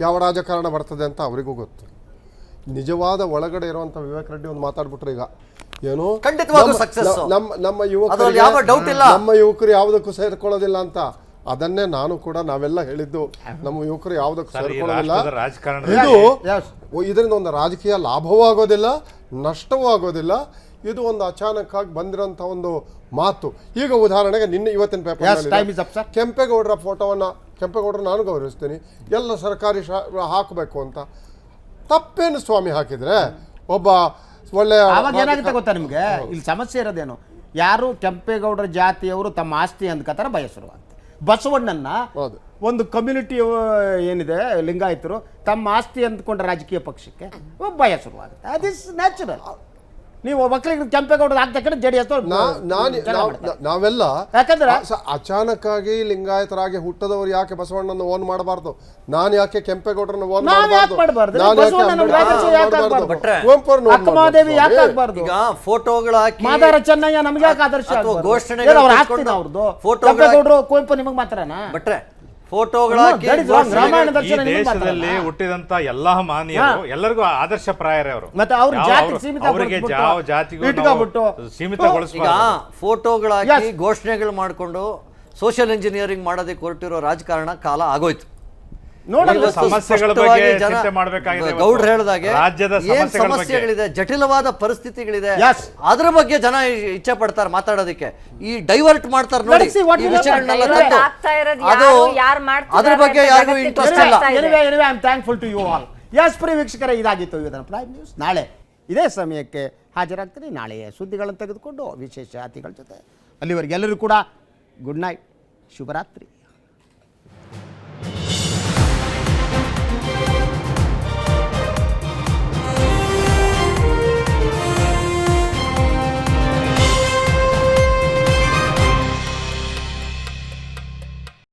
ಯಾವ ರಾಜಕಾರಣ ಬರ್ತದೆ ಅಂತ ಅವರಿಗೂ ಗೊತ್ತು. ನಿಜವಾದ ಒಳಗಡೆ ಇರುವಂತ ವಿವೇಕ್ ರೆಡ್ಡಿ ಒಂದು ಮಾತಾಡ್ಬಿಟ್ರೆ ಈಗ ಏನು ನಮ್ಮ ಯುವಕರು ಯಾವುದಕ್ಕೂ ಸೇರ್ಕೊಳ್ಳೋದಿಲ್ಲ ಅಂತ. ಅದನ್ನೇ ನಾನು ಕೂಡ ನಾವೆಲ್ಲ ಹೇಳಿದ್ದು, ನಮ್ಮ ಯುವಕರು ಯಾವುದಕ್ಕೂ ಸೇರ್ಕೊಳ್ಳೋದಿಲ್ಲ. ಇದರಿಂದ ಒಂದು ರಾಜಕೀಯ ಲಾಭವೂ ಆಗೋದಿಲ್ಲ, ನಷ್ಟವೂ ಆಗೋದಿಲ್ಲ. ಇದು ಒಂದು ಅಚಾನಕ್ ಆಗಿ ಬಂದಿರೋಂಥ ಒಂದು ಮಾತು. ಈಗ ಉದಾಹರಣೆಗೆ ಇವತ್ತಿನ ಪೇಪರ್ ಕೆಂಪೇಗೌಡರ ಫೋಟೋವನ್ನು, ಕೆಂಪೇಗೌಡರು ನಾನು ಗೌರವಿಸ್ತೀನಿ, ಎಲ್ಲ ಸರ್ಕಾರಿ ಹಾಕಬೇಕು ಅಂತ. ತಪ್ಪೇನು ಸ್ವಾಮಿ ಹಾಕಿದ್ರೆ ಒಬ್ಬ ಒಳ್ಳೆ ಏನಾಗುತ್ತೆ ಗೊತ್ತಾ ನಿಮ್ಗೆ? ಇಲ್ಲಿ ಸಮಸ್ಯೆ ಇರೋದೇನು, ಯಾರು ಕೆಂಪೇಗೌಡರ ಜಾತಿಯವರು ತಮ್ಮ ಆಸ್ತಿ ಅಂದ್ಕತ್ತಾರ ಭಯ ಶುರುವಾಗುತ್ತೆ. ಬಸವಣ್ಣನ ಒಂದು ಕಮ್ಯುನಿಟಿ ಏನಿದೆ ಲಿಂಗಾಯತರು ತಮ್ಮ ಆಸ್ತಿ ಅಂದ್ಕೊಂಡ ರಾಜಕೀಯ ಪಕ್ಷಕ್ಕೆ ಭಯ ಶುರುವಾಗುತ್ತೆ. ಅದು ಇಸ್ ನ್ಯಾಚುರಲ್. ನೀವು ಮಕ್ಕಳಿಗೆ ಕೆಂಪೇಗೌಡರು ಆಗ್ತಾ ಜೆಡಿಎಸ್ ನಾವೆಲ್ಲ ಯಾಕಂದ್ರೆ ಅಚಾನಕ್ ಆಗಿ ಲಿಂಗಾಯತರಾಗಿ ಹುಟ್ಟದವ್ರು ಯಾಕೆ ಬಸವಣ್ಣನ ಓನ್ ಮಾಡಬಾರ್ದು? ನಾನು ಯಾಕೆ ಕೆಂಪೇಗೌಡರನ್ನ ಓನ್ ಮಾಡಬಾರ್ದು? ಈಗ ಫೋಟೋಗಳು ಹಾಕಿ ಮಾದಾರ ಚೆನ್ನಯ್ಯ ನಮ್ಗೆ ಯಾಕೆ ಆದರ್ಶ? ಕೆಂಪೇಗೌಡರು ಕುವೆಂಪು ನಿಮಗೆ ಮಾತ್ರನಾ? ಬಟ್ರೆ ದೇಶದಲ್ಲಿ ಹುಟ್ಟಿದಂತ ಎಲ್ಲಾ ಮಾನೀಯರು ಎಲ್ಲರಿಗೂ ಆದರ್ಶಪ್ರಾಯರೇ ಅವರು. ಅವರಿಗೆ ಯಾವ ಜಾತಿಗೂ ಸೀಮಿತಗೊಳಿಸುವ ಫೋಟೋಗಳಾಕಿ ಘೋಷಣೆಗಳು ಮಾಡಿಕೊಂಡು ಸೋಷಿಯಲ್ ಇಂಜಿನಿಯರಿಂಗ್ ಮಾಡೋದಕ್ಕೆ ಹೊರಟಿರೋ ರಾಜಕಾರಣ ಕಾಲ ಆಗೋಯ್ತು. ನೋಡೋಣ. ಇವತ್ತು ಸಮಸ್ಯೆಗಳ ಸ್ಪಷ್ಟವಾಗಿ ಬಗ್ಗೆ ಜನ ಚರ್ಚೆ ಮಾಡ್ಬೇಕಾಗಿದೆ ಇವತ್ತು. ಗೌಡ್ರು ಹೇಳಿದಾಗೆ ರಾಜ್ಯದ ಏನ್ ಸಮಸ್ಯೆಗಳ ಸಮಸ್ಯೆಗಳಿದೆ, ಜಟಿಲವಾದ ಪರಿಸ್ಥಿತಿಗಳಿದೆ, Yes. ಅದ್ರ ಬಗ್ಗೆ ಜನ ಇಚ್ಛೆ ಪಡ್ತಾರೆ ಮಾತಾಡೋದಕ್ಕೆ. ಈ ಡೈವರ್ಟ್ ಮಾಡ್ತಾರೆ ನೋಡಿ, Let's see what ಈ will ವಿಷಯಗಳನ್ನೆಲ್ಲ happen. ತಂದು ಆಗ್ತಾ ಇರೋದು ಅದು ಯಾರು ಮಾಡ್ತಿದ್ದಾರೆ ಅದ್ರ ಬಗ್ಗೆ ಅಂತ ಯಾರಿಗೂ ಜಗತ್ತಿಗೆ ಇಂಟ್ರೆಸ್ಟ್ ಗೊತ್ತಾಗ್ತಾ ಇಲ್ಲ. ಇದೆ. Anyway I am thankful to you all. Yes ಪ್ರಿಯ ವೀಕ್ಷಕರೇ, ಇದಾಗಿತ್ತು ಇವತ್ತಿನ ಪ್ರೈಮ್ ನ್ಯೂಸ್. ನಾಳೆ ಇದೇ ಸಮಯಕ್ಕೆ ಹಾಜರಾಗ್ತೀನಿ. ನಾಳೆಯ ಸುದ್ದಿಗಳನ್ನು ತೆಗೆದುಕೊಂಡು ವಿಶೇಷ ಅತಿಥಿಗಳ ಜೊತೆ. ಅಲ್ಲಿವರೆಗೆ ಎಲ್ಲರೂ ಕೂಡ ಗುಡ್ ನೈಟ್, ಶುಭರಾತ್ರಿ.